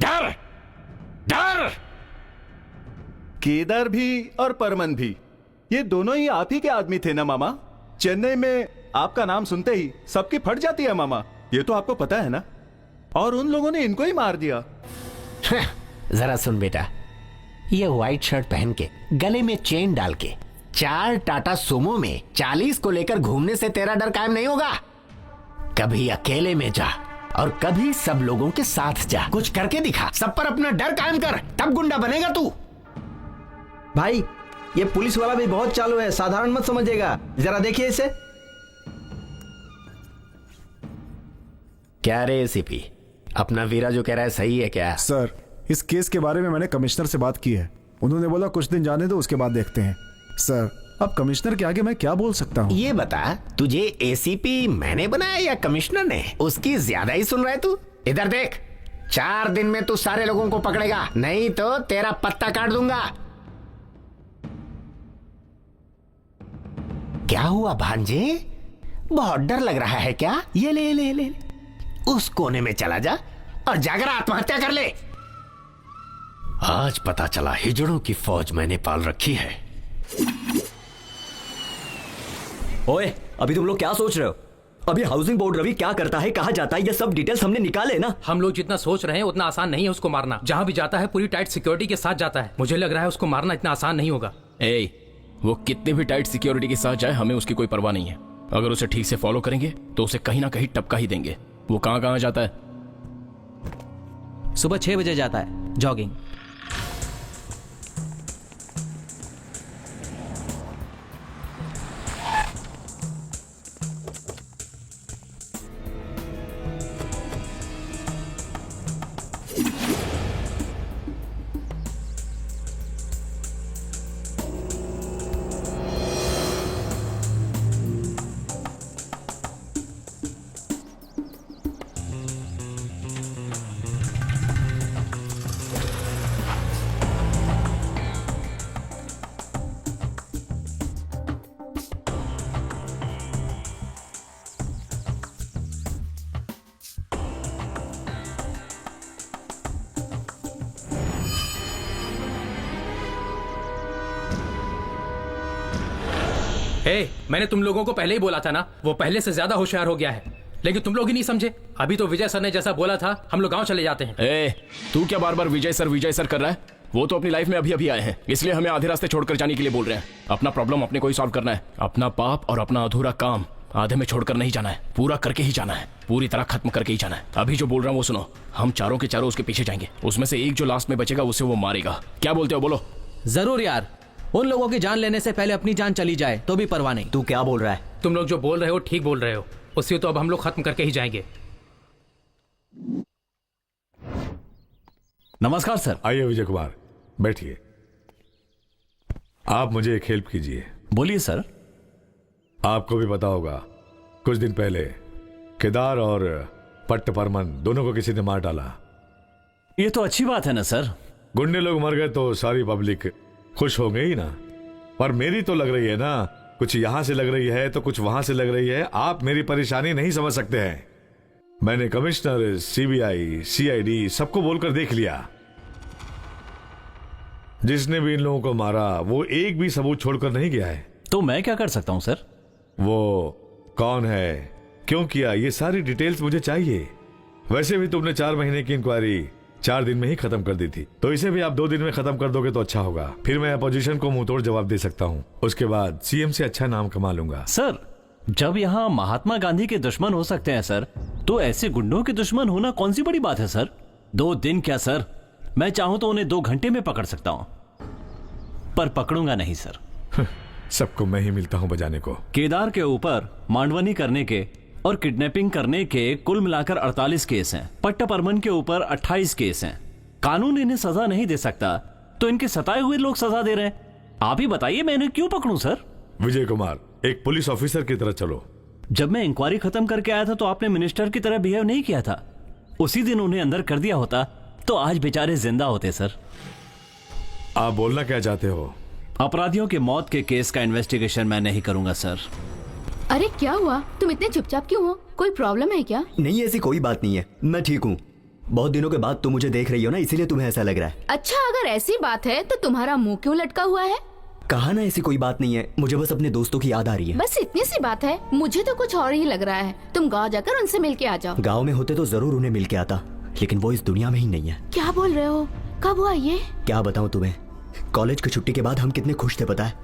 Speaker 17: डर, डर।
Speaker 13: केदार भी और परमन भी, ये दोनों ही आप ही के आदमी थे ना मामा? चेन्नई में आपका नाम सुनते ही सबकी फट जाती है मामा, ये तो आपको पता है ना? और उन लोगों ने इनको ही मार दिया।
Speaker 17: जरा सुन बेटा, ये व्हाइट शर्ट पहन के, गले में चेन डाल के, 4 टाटा सुमो में 40 को लेकर घूमने से तेरा डर कायम नहीं होगा। कभी अकेले में जा और कभी सब लोगों के साथ जा। कुछ करके दिखा, सब पर अपना डर कायम कर, तब गुंडा बनेगा तू।
Speaker 14: भाई, ये पुलिस वाला भी बहुत चालू है, साधारण मत समझिएगा। जरा देखिए इसे।
Speaker 17: क्या रे एसीपी, अपना वीरा जो कह रहा है सही है क्या?
Speaker 8: सर, इस केस के बारे में मैंने कमिश्नर से बात की है। उन्होंने बोला कुछ दिन जाने दो, उसके बाद देखते हैं। सर, अब कमिश्नर के आगे मैं क्या बोल सकता हूँ?
Speaker 17: ये बता, तुझे एसीपी मैंने बनाया या कमिश्नर ने? उसकी ज्यादा ही सुन रहा है तू। इधर देख, 4 दिन में तू सारे लोगों को पकड़ेगा, नहीं तो तेरा पत्ता काट दूंगा। क्या हुआ भांजे, बहुत डर लग रहा है क्या? ये ले ले ले, उस कोने में चला जा और जाकर आत्महत्या कर ले। आज पता चला हिजड़ों की फौज मैंने पाल रखी है।
Speaker 11: ओए, अभी तुम लोग क्या सोच रहे हो? अभी हाउसिंग बोर्ड रवि क्या करता है, कहाँ जाता है, ये सब डिटेल्स हमने निकाले ना।
Speaker 2: हम लोग जितना सोच रहे हैं उतना आसान नहीं है उसको मारना। जहां भी जाता है पूरी टाइट सिक्योरिटी के साथ जाता है। मुझे लग रहा है उसको मारना इतना आसान नहीं होगा।
Speaker 10: ए, वो कितने भी टाइट सिक्योरिटी के साथ जाए हमें उसकी कोई परवाह नहीं है। अगर उसे ठीक से फॉलो करेंगे तो उसे कहीं ना कहीं टपका ही देंगे। वो कहाँ कहाँ जाता है?
Speaker 3: सुबह 6 बजे जाता है जॉगिंग।
Speaker 2: मैंने तुम लोगों को पहले ही बोला था ना, वो पहले से ज्यादा होशियार हो गया है, लेकिन तुम लोग ही नहीं समझे। अभी तो विजय सर ने जैसा बोला था हम लोग गांव चले जाते हैं।
Speaker 10: तू क्या बार बार विजय सर कर रहा है? वो तो अपनी लाइफ में अभी अभी आए हैं, इसलिए हमें आधे रास्ते छोड़कर जाने के लिए बोल रहे हैं। अपना प्रॉब्लम अपने को ही सॉल्व करना है। अपना पाप और अपना अधूरा काम आधे में छोड़कर नहीं जाना है, पूरा करके ही जाना है, पूरी तरह खत्म करके ही जाना है। अभी जो बोल रहा हूँ वो सुनो, हम चारों के चारों उसके पीछे जाएंगे, उसमें से एक जो लास्ट में बचेगा उसे वो मारेगा। क्या बोलते हो? बोलो।
Speaker 3: जरूर यार, उन लोगों की जान लेने से पहले अपनी जान चली जाए तो भी परवाह नहीं।
Speaker 11: तू क्या बोल रहा है?
Speaker 2: तुम लोग जो बोल रहे हो ठीक बोल रहे हो, उसे तो अब हम लोग खत्म करके ही जाएंगे।
Speaker 1: नमस्कार सर।
Speaker 6: आइए विजय कुमार, बैठिए। आप मुझे एक हेल्प कीजिए।
Speaker 1: बोलिए सर।
Speaker 6: आपको भी पता होगा कुछ दिन पहले केदार और पट्ट परमन दोनों को किसी ने मार डाला।
Speaker 1: ये तो अच्छी बात है ना सर।
Speaker 6: गुंडे लोग मर गए तो सारी पब्लिक खुश हो गई ना, पर मेरी तो लग रही है ना, कुछ यहां से लग रही है तो कुछ वहां से लग रही है। आप मेरी परेशानी नहीं समझ सकते हैं। मैंने कमिश्नर, सीबीआई, सीआईडी सबको बोलकर देख लिया। जिसने भी इन लोगों को मारा वो एक भी सबूत छोड़कर नहीं गया है।
Speaker 1: तो मैं क्या कर सकता हूं सर?
Speaker 6: वो कौन है, क्यों किया, ये सारी डिटेल्स मुझे चाहिए। वैसे भी तुमने 4 महीने की इंक्वायरी 4 दिन में ही खत्म कर दी थी, तो इसे भी आप 2 दिन में खत्म कर दोगे तो अच्छा होगा। फिर मैं अपोजिशन को मुंहतोड़ जवाब दे सकता हूँ। उसके बाद सीएम से अच्छा नाम कमा लूंगा।
Speaker 1: सर, जब यहाँ महात्मा गांधी के दुश्मन हो सकते हैं सर, तो ऐसे गुंडों के दुश्मन होना कौन सी बड़ी बात है सर? 2 दिन क्या सर, मैं चाहूं तो उन्हें 2 घंटे में पकड़ सकता हूं, पर पकड़ूंगा नहीं सर।
Speaker 6: सबको मैं ही मिलता हूं बजाने को।
Speaker 1: केदार के ऊपर मांडवनी करने के और किडनैपिंग करने के कुल मिलाकर 48 केस हैं। पट्टा परमन के ऊपर 28 केस हैं। कानून इन्हें सजा नहीं दे सकता, तो इनके सताए हुए लोग सजा दे रहे हैं। आप ही बताइए मैं इन्हें क्यों पकड़ूं सर?
Speaker 6: विजय कुमार, एक पुलिस ऑफिसर की तरह चलो।
Speaker 1: जब मैं इंक्वायरी खत्म करके आया था तो आपने मिनिस्टर की तरह बिहेव नहीं किया था। उसी दिन उन्हें अंदर कर दिया होता तो आज बेचारे जिंदा होते सर।
Speaker 6: आप बोलना क्या चाहते हो?
Speaker 1: अपराधियों के मौत के केस का इन्वेस्टिगेशन मैं नहीं करूंगा सर।
Speaker 18: अरे क्या हुआ, तुम इतने चुपचाप क्यों हो? कोई प्रॉब्लम है क्या?
Speaker 11: नहीं, ऐसी कोई बात नहीं है, मैं ठीक हूँ। बहुत दिनों के बाद तुम मुझे देख रही हो ना, इसीलिए तुम्हें ऐसा लग रहा है।
Speaker 18: अच्छा, अगर ऐसी बात है तो तुम्हारा मुंह क्यों लटका हुआ है?
Speaker 11: कहा ना ऐसी कोई बात नहीं है, मुझे बस अपने दोस्तों की याद आ रही है।
Speaker 18: बस इतनी सी बात है? मुझे तो कुछ और ही लग रहा है। तुम गाँव जाकर उनसे मिल के आ जाओ।
Speaker 11: गाँव में होते तो जरूर उन्हें मिल के आता, लेकिन वो इस दुनिया में ही नहीं है।
Speaker 18: क्या बोल रहे हो? कब हुआ ये?
Speaker 11: क्या बताऊँ तुम्हें, कॉलेज की छुट्टी के बाद हम कितने खुश थे पता है।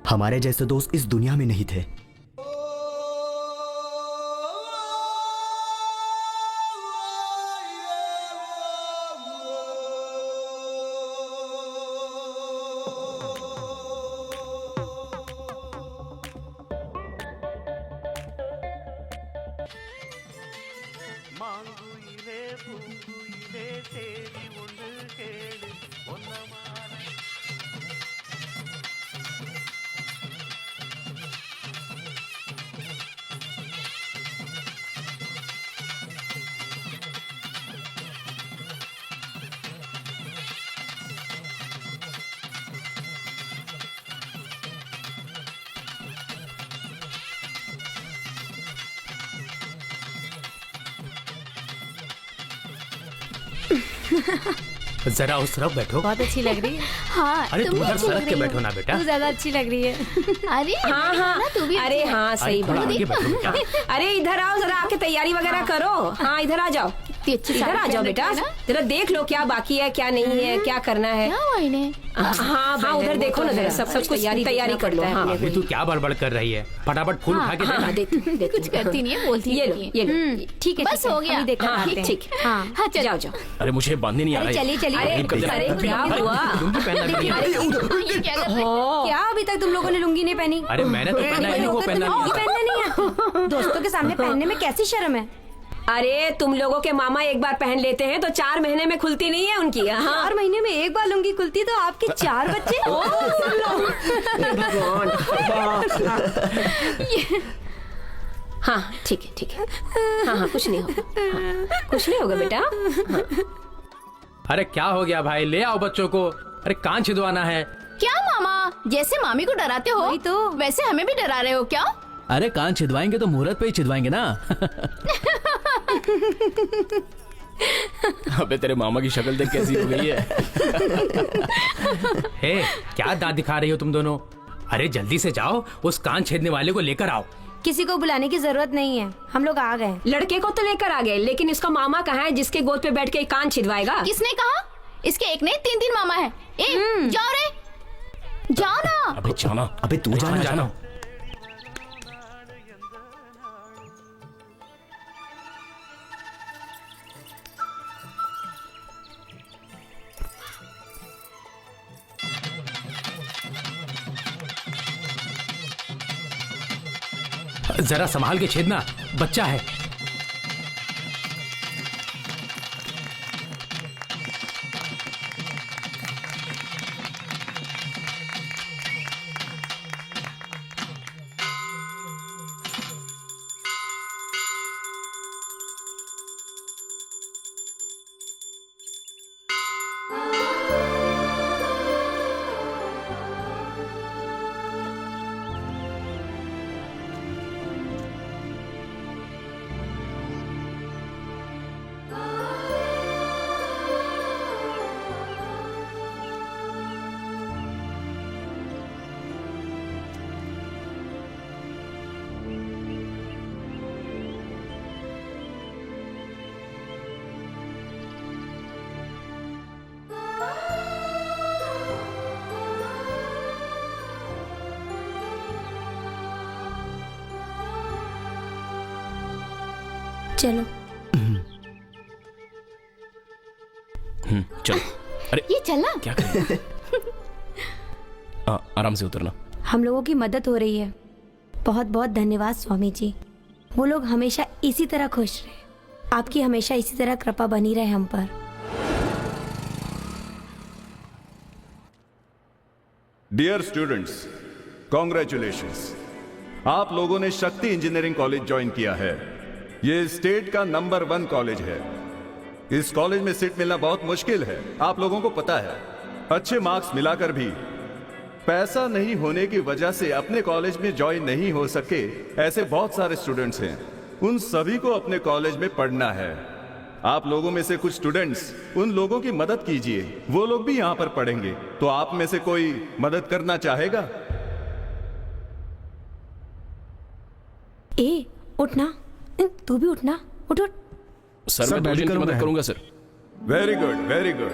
Speaker 11: हमारे जैसे दोस्त इस दुनिया में नहीं थे।
Speaker 2: जरा उस तरफ बैठो।
Speaker 12: बहुत अच्छी लग रही है।
Speaker 18: हाँ,
Speaker 2: अरे तुम उधर सड़क के बैठो ना बेटा।
Speaker 12: तू ज्यादा अच्छी लग रही है।
Speaker 18: अरे
Speaker 16: हाँ हाँ,
Speaker 18: तू भी
Speaker 16: अरे हाँ, सही बात।
Speaker 2: आगे बैठो बेटा।
Speaker 16: अरे इधर आओ, जरा आके तैयारी वगैरह करो। हाँ इधर आ जाओ।
Speaker 18: इतनी अच्छी
Speaker 16: इधर आ जाओ बेटा, जरा देख लो क्या बाकी है क्या नहीं है, क्या करना है। हाँ उधर देखो ना, सब कुछ तैयारी कर लो। हाँ
Speaker 2: अभी तू क्या बड़बड़ कर रही है, फटाफट फूल उठा के दे।
Speaker 18: कुछ करती नहीं है, बोलती
Speaker 16: ये लो ये लो,
Speaker 12: ठीक है,
Speaker 18: बस हो गया।
Speaker 16: ठीक।
Speaker 18: हाँ चल
Speaker 16: जाओ जाओ।
Speaker 10: अरे मुझे बांधने नहीं आ रहा है।
Speaker 12: चलिए चलिए।
Speaker 16: अरे क्या हुआ?
Speaker 18: ये क्या कर रहे हो?
Speaker 12: क्या अभी तक तुम लोगों ने लुंगी नहीं पहनी?
Speaker 2: अरे मैंने तो पहना है, वो पहना
Speaker 12: लुंगी पहनना नहीं है? दोस्तों के सामने पहनने में कैसी शर्म है?
Speaker 16: अरे तुम लोगों के मामा एक बार पहन लेते हैं तो 4 महीने में खुलती नहीं है उनकी।
Speaker 12: 4 महीने में एक बार लुंगी खुलती तो आपके 4 बच्चे।
Speaker 16: हाँ ठीक है। हाँ कुछ नहीं होगा, कुछ नहीं होगा बेटा।
Speaker 2: अरे क्या हो गया भाई, ले आओ बच्चों को। अरे कान छिदवाना है।
Speaker 18: क्या मामा, जैसे मामी को डराते हो तो वैसे हमें भी डरा रहे हो क्या?
Speaker 3: अरे कान छिदवाएंगे तो मुहूर्त पे ही छिदवाएंगे ना।
Speaker 10: अबे तेरे मामा की शक्ल देख कैसी हो गई है।
Speaker 2: हे क्या दांत दिखा रही हो तुम दोनों? अरे जल्दी से जाओ, उस कान छेदने वाले को लेकर आओ।
Speaker 12: किसी को बुलाने की जरूरत नहीं है, हम लोग आ गए।
Speaker 16: लड़के को तो लेकर आ गए, लेकिन इसका मामा कहाँ है जिसके गोद पे बैठ के कान छिदवाएगा?
Speaker 18: किसने कहा? इसके एक नहीं 3 मामा है। जाओ रे, जाओ ना।
Speaker 10: अबे जाना,
Speaker 11: अबे तू जाना।
Speaker 2: जरा संभाल के छेदना, बच्चा है।
Speaker 12: चलो
Speaker 10: चलो। अरे
Speaker 18: ये चलना
Speaker 10: क्या कर आराम से उतरना।
Speaker 12: हम लोगों की मदद हो रही है। बहुत बहुत धन्यवाद स्वामी जी। वो लोग हमेशा इसी तरह खुश रहे। आपकी हमेशा इसी तरह कृपा बनी रहे हम पर।
Speaker 19: डियर स्टूडेंट्स, कॉन्ग्रेचुलेशंस, आप लोगों ने शक्ति इंजीनियरिंग कॉलेज ज्वाइन किया है। ये स्टेट का नंबर 1 कॉलेज है। इस कॉलेज में सीट मिलना बहुत मुश्किल है, आप लोगों को पता है। अच्छे मार्क्स मिलाकर भी पैसा नहीं होने की वजह से अपने कॉलेज में ज्वाइन नहीं हो सके ऐसे बहुत सारे स्टूडेंट्स हैं। उन सभी को अपने कॉलेज में पढ़ना है। आप लोगों में से कुछ स्टूडेंट्स उन लोगों की मदद कीजिए, वो लोग भी यहां पर पढ़ेंगे। तो आप में से कोई मदद करना चाहेगा?
Speaker 12: ए उठना, तू भी उठना, उठ उठ।
Speaker 10: सर मैं 2 जन की मदद करूंगा sir.
Speaker 19: Very good, very good.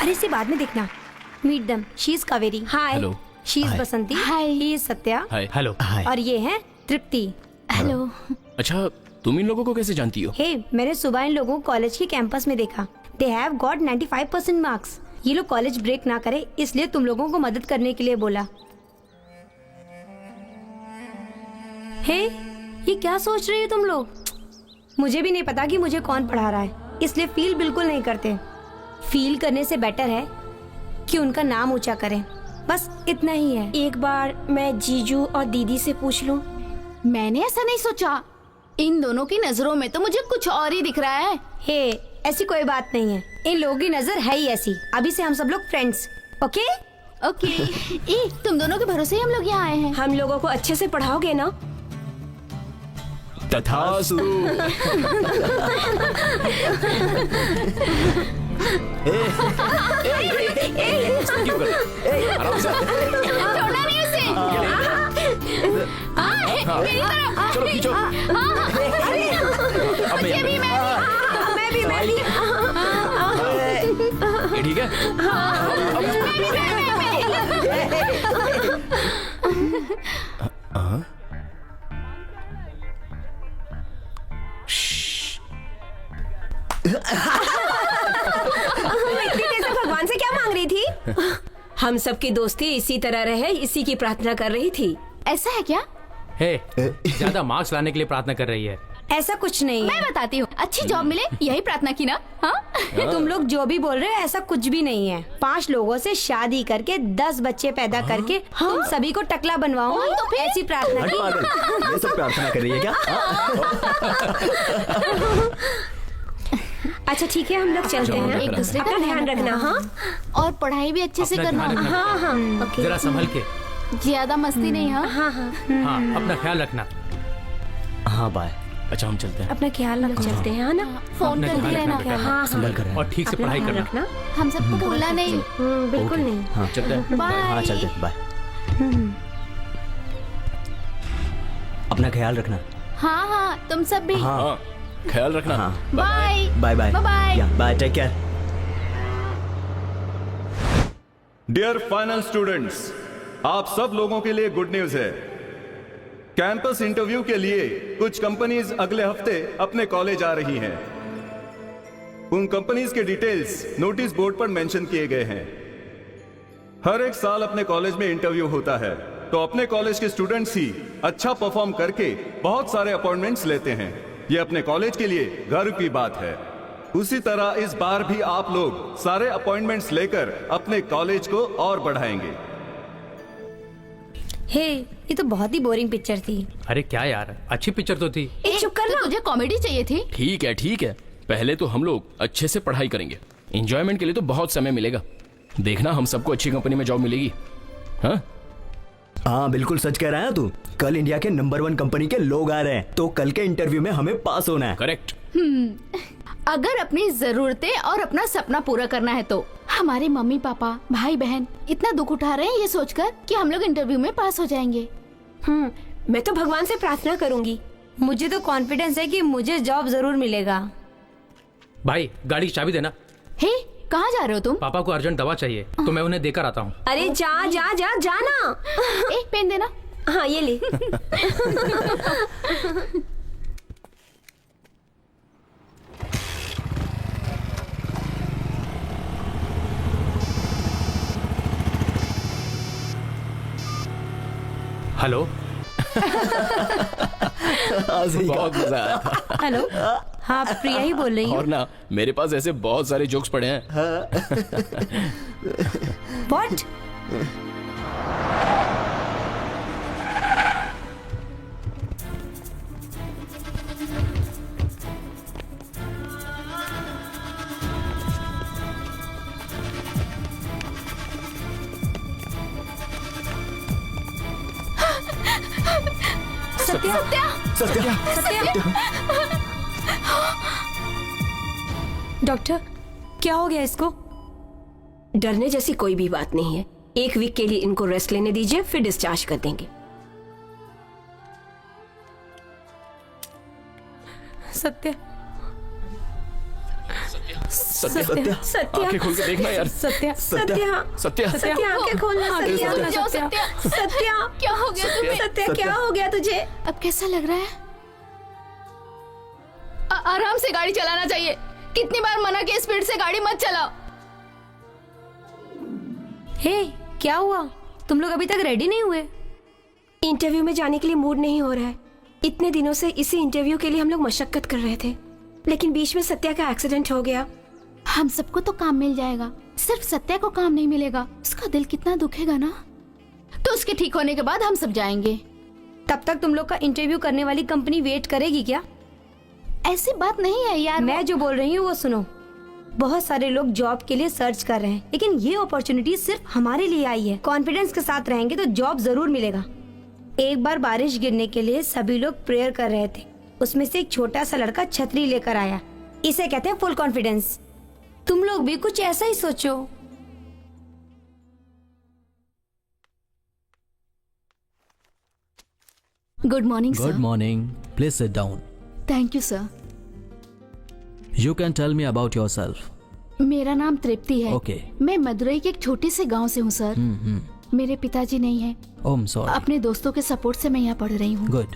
Speaker 12: अरे इसे बाद में देखना। Meet them, she is Kaveri. Hi.
Speaker 10: Hello.
Speaker 12: She is Basanti. Hi. He is Satya.
Speaker 10: Hi.
Speaker 2: Hello.
Speaker 12: और ये है तृप्ति।
Speaker 18: हेलो।
Speaker 10: अच्छा तुम इन लोगों को कैसे जानती हो?
Speaker 12: हे मैंने सुबह इन लोगों को कॉलेज के कैंपस में देखा। They have got 95% marks. ये लोग कॉलेज ब्रेक ना करे इसलिए तुम लोगों को मदद करने के लिए बोला। हे ये क्या सोच रही हो तुम लोग? मुझे भी नहीं पता कि मुझे कौन पढ़ा रहा है, इसलिए फील बिल्कुल नहीं करते। फील करने से बेटर है कि उनका नाम ऊंचा करें, बस इतना ही है। एक बार मैं जीजू और दीदी से पूछ लूं।
Speaker 18: मैंने ऐसा नहीं सोचा, इन दोनों की नजरों में तो मुझे कुछ और ही दिख रहा है।
Speaker 12: हे ऐसी कोई बात नहीं है, इन लोगों की नजर है ही ऐसी। अभी से हम सब लोग फ्रेंड्स। Okay
Speaker 18: okay. ए तुम दोनों के भरोसे ही हम लोग यहाँ आए हैं।
Speaker 16: हम लोगों को अच्छे से पढ़ाओगे ना?
Speaker 10: तथास्तु। आराम से।
Speaker 18: मेरी तरफ।
Speaker 10: चलो खींचो। अब
Speaker 18: ये भी मैं भी।
Speaker 10: ये ठीक है।
Speaker 16: इतनी देर से भगवान से क्या मांग रही थी? हम सबकी दोस्ती इसी तरह रहे, इसी की प्रार्थना कर रही थी।
Speaker 18: ऐसा है क्या?
Speaker 2: हे, ज्यादा मार्क्स लाने के लिए प्रार्थना कर रही है।
Speaker 12: ऐसा कुछ नहीं
Speaker 18: मैं बताती हूँ, अच्छी जॉब मिले यही प्रार्थना की ना। हाँ
Speaker 12: तुम लोग जो भी बोल रहे हो ऐसा कुछ भी नहीं है। 5 लोगों से शादी करके 10 बच्चे पैदा करके तुम सभी को टकला बनवाऊंगी, तो ऐसी प्रार्थना की।
Speaker 11: ये सब प्रार्थना कर रही है क्या?
Speaker 16: अच्छा ठीक है, हम लोग चलते हैं।
Speaker 18: एक दूसरे का
Speaker 16: अपना ध्यान रखना। हाँ,
Speaker 18: और पढ़ाई भी अच्छे से
Speaker 2: अपना
Speaker 18: करना।
Speaker 2: ध्यान रखना।
Speaker 16: हाँ हाँ, ओके।
Speaker 2: जरा संभल के।
Speaker 18: ज्यादा मस्ती नहीं। हाँ
Speaker 16: हाँ हाँ
Speaker 2: हाँ, अपना ख्याल रखना।
Speaker 11: हाँ बाय।
Speaker 10: अच्छा हम चलते हैं।
Speaker 16: अपना ख्याल रखना। चलते हैं ना,
Speaker 18: फोन
Speaker 2: अपना
Speaker 18: करती
Speaker 2: ध्यान
Speaker 18: रहना।
Speaker 2: रखना।
Speaker 16: हाँ
Speaker 11: संभल कर
Speaker 2: और ठीक से
Speaker 16: अपना
Speaker 2: पढ़ाई
Speaker 16: ध्यान
Speaker 2: करना।
Speaker 16: रखना।
Speaker 18: हम सबको भूलना नहीं।
Speaker 16: बिल्कुल नहीं।
Speaker 11: हाँ
Speaker 10: चलते हैं।
Speaker 18: बाय।
Speaker 11: हाँ चलते बाय। अपना ख्याल रखना।
Speaker 18: हाँ हाँ, तुम सब भी।
Speaker 10: हाँ ख्याल रखना।
Speaker 11: हाँ
Speaker 18: bye
Speaker 11: bye bye
Speaker 18: bye.
Speaker 11: Bye, take care.
Speaker 19: Dear final students, आप सब लोगों के लिए गुड न्यूज है। कैंपस इंटरव्यू के लिए कुछ कंपनीज अगले हफ्ते अपने कॉलेज आ रही हैं। उन कंपनीज के डिटेल्स नोटिस बोर्ड पर मेंशन किए गए हैं। हर एक साल अपने कॉलेज में इंटरव्यू होता है, तो अपने कॉलेज के स्टूडेंट्स ही अच्छा परफॉर्म करके बहुत सारे अपॉइंटमेंट्स लेते हैं। यह अपने कॉलेज के लिए गर्व की बात है। उसी तरह इस बार भी आप लोग सारे अपॉइंटमेंट्स लेकर अपने कॉलेज को और बढ़ाएंगे।
Speaker 12: हे, ये तो बहुत ही बोरिंग पिक्चर थी।
Speaker 2: अरे क्या यार, अच्छी पिक्चर तो थी।
Speaker 18: चुप कर ना, तुझे कॉमेडी चाहिए थी।
Speaker 10: ठीक है ठीक है, पहले तो हम लोग अच्छे से पढ़ाई करेंगे। एंजॉयमेंट के लिए तो बहुत समय मिलेगा। देखना हम सबको अच्छी कंपनी में जॉब मिलेगी। हाँ
Speaker 11: हाँ बिल्कुल सच कह रहा है तू। कल इंडिया के नंबर 1 कंपनी के लोग आ रहे हैं, तो कल के इंटरव्यू में हमें पास होना है।
Speaker 10: करेक्ट।
Speaker 18: अगर अपनी जरूरतें और अपना सपना पूरा करना है तो हमारे मम्मी पापा भाई बहन इतना दुख उठा रहे हैं ये सोचकर कि हम लोग इंटरव्यू में पास हो जाएंगे।
Speaker 16: मैं तो भगवान से प्रार्थना करूंगी।
Speaker 12: मुझे तो कॉन्फिडेंस है कि मुझे जॉब जरूर मिलेगा।
Speaker 2: भाई गाड़ी की चाबी देना।
Speaker 18: हे, कहाँ जा रहे हो तुम?
Speaker 2: पापा को अर्जेंट दवा चाहिए, तो मैं उन्हें देकर आता हूँ।
Speaker 16: अरे जा जा जा जाना।
Speaker 18: एक पेन देना।
Speaker 16: हाँ ये ले।
Speaker 2: हेलो।
Speaker 10: बहुत मजा आया था।
Speaker 12: हेलो, हाँ प्रिया ही बोल रही हूँ।
Speaker 10: और ना मेरे पास ऐसे बहुत सारे जोक्स पड़े हैं।
Speaker 12: व्हाट?
Speaker 18: सत्या
Speaker 11: सत्या
Speaker 12: सत्या। डॉक्टर, क्या हो गया इसको?
Speaker 16: डरने जैसी कोई भी बात नहीं है। 1 वीक के लिए इनको रेस्ट लेने दीजिए, फिर डिस्चार्ज कर देंगे।
Speaker 12: सत्या,
Speaker 10: सत्या
Speaker 12: सत्या,
Speaker 10: आंखें खोल के देखना यार।
Speaker 12: सत्या,
Speaker 16: सत्या
Speaker 10: सत्या
Speaker 16: सत्या आंखें खोलना।
Speaker 12: सत्या,
Speaker 18: क्यों सत्या?
Speaker 16: सत्या
Speaker 18: क्या हो गया तुम्हें?
Speaker 16: सत्या क्या हो गया तुझे?
Speaker 18: अब कैसा लग रहा है? आराम से गाड़ी चलाना चाहिए। कितनी बार मना किया, स्पीड से गाड़ी मत चलाओ।
Speaker 12: हे, क्या हुआ? तुम लोग अभी तक रेडी नहीं हुए?
Speaker 16: इंटरव्यू में जाने के लिए मूड नहीं हो रहा है। इतने दिनों से इसी इंटरव्यू के लिए हम लोग मशक्कत कर रहे थे, लेकिन बीच में सत्या का एक्सीडेंट हो गया।
Speaker 18: हम सबको तो काम मिल जाएगा, सिर्फ सत्या को काम नहीं मिलेगा। उसका दिल कितना दुखेगा ना। तो उसके ठीक होने के बाद हम सब जाएंगे।
Speaker 12: तब तक तुम लोग का इंटरव्यू करने वाली कंपनी वेट करेगी क्या?
Speaker 18: ऐसी बात नहीं है यार।
Speaker 12: मैं जो बोल रही हूँ वो सुनो। बहुत सारे लोग जॉब के लिए सर्च कर रहे हैं, लेकिन ये अपॉर्चुनिटी सिर्फ हमारे लिए आई है। कॉन्फिडेंस के साथ रहेंगे तो जॉब जरूर मिलेगा। एक बार बारिश गिरने के लिए सभी लोग प्रेयर कर रहे थे। उसमें से एक छोटा सा लड़का छतरी लेकर आया। इसे कहते हैं फुल कॉन्फिडेंस। तुम लोग भी कुछ ऐसा ही सोचो।
Speaker 18: Good morning
Speaker 3: good
Speaker 18: sir.
Speaker 3: Morning, please sit down.
Speaker 18: Thank you sir.
Speaker 3: You can tell me about yourself.
Speaker 18: मेरा नाम तृप्ति है।
Speaker 3: ओके।
Speaker 18: मैं मदुरई के एक छोटे से गांव से हूँ सर। मेरे पिताजी नहीं है।
Speaker 3: Oh sorry.
Speaker 18: अपने दोस्तों के सपोर्ट से मैं यहाँ पढ़ रही हूँ।
Speaker 3: Good.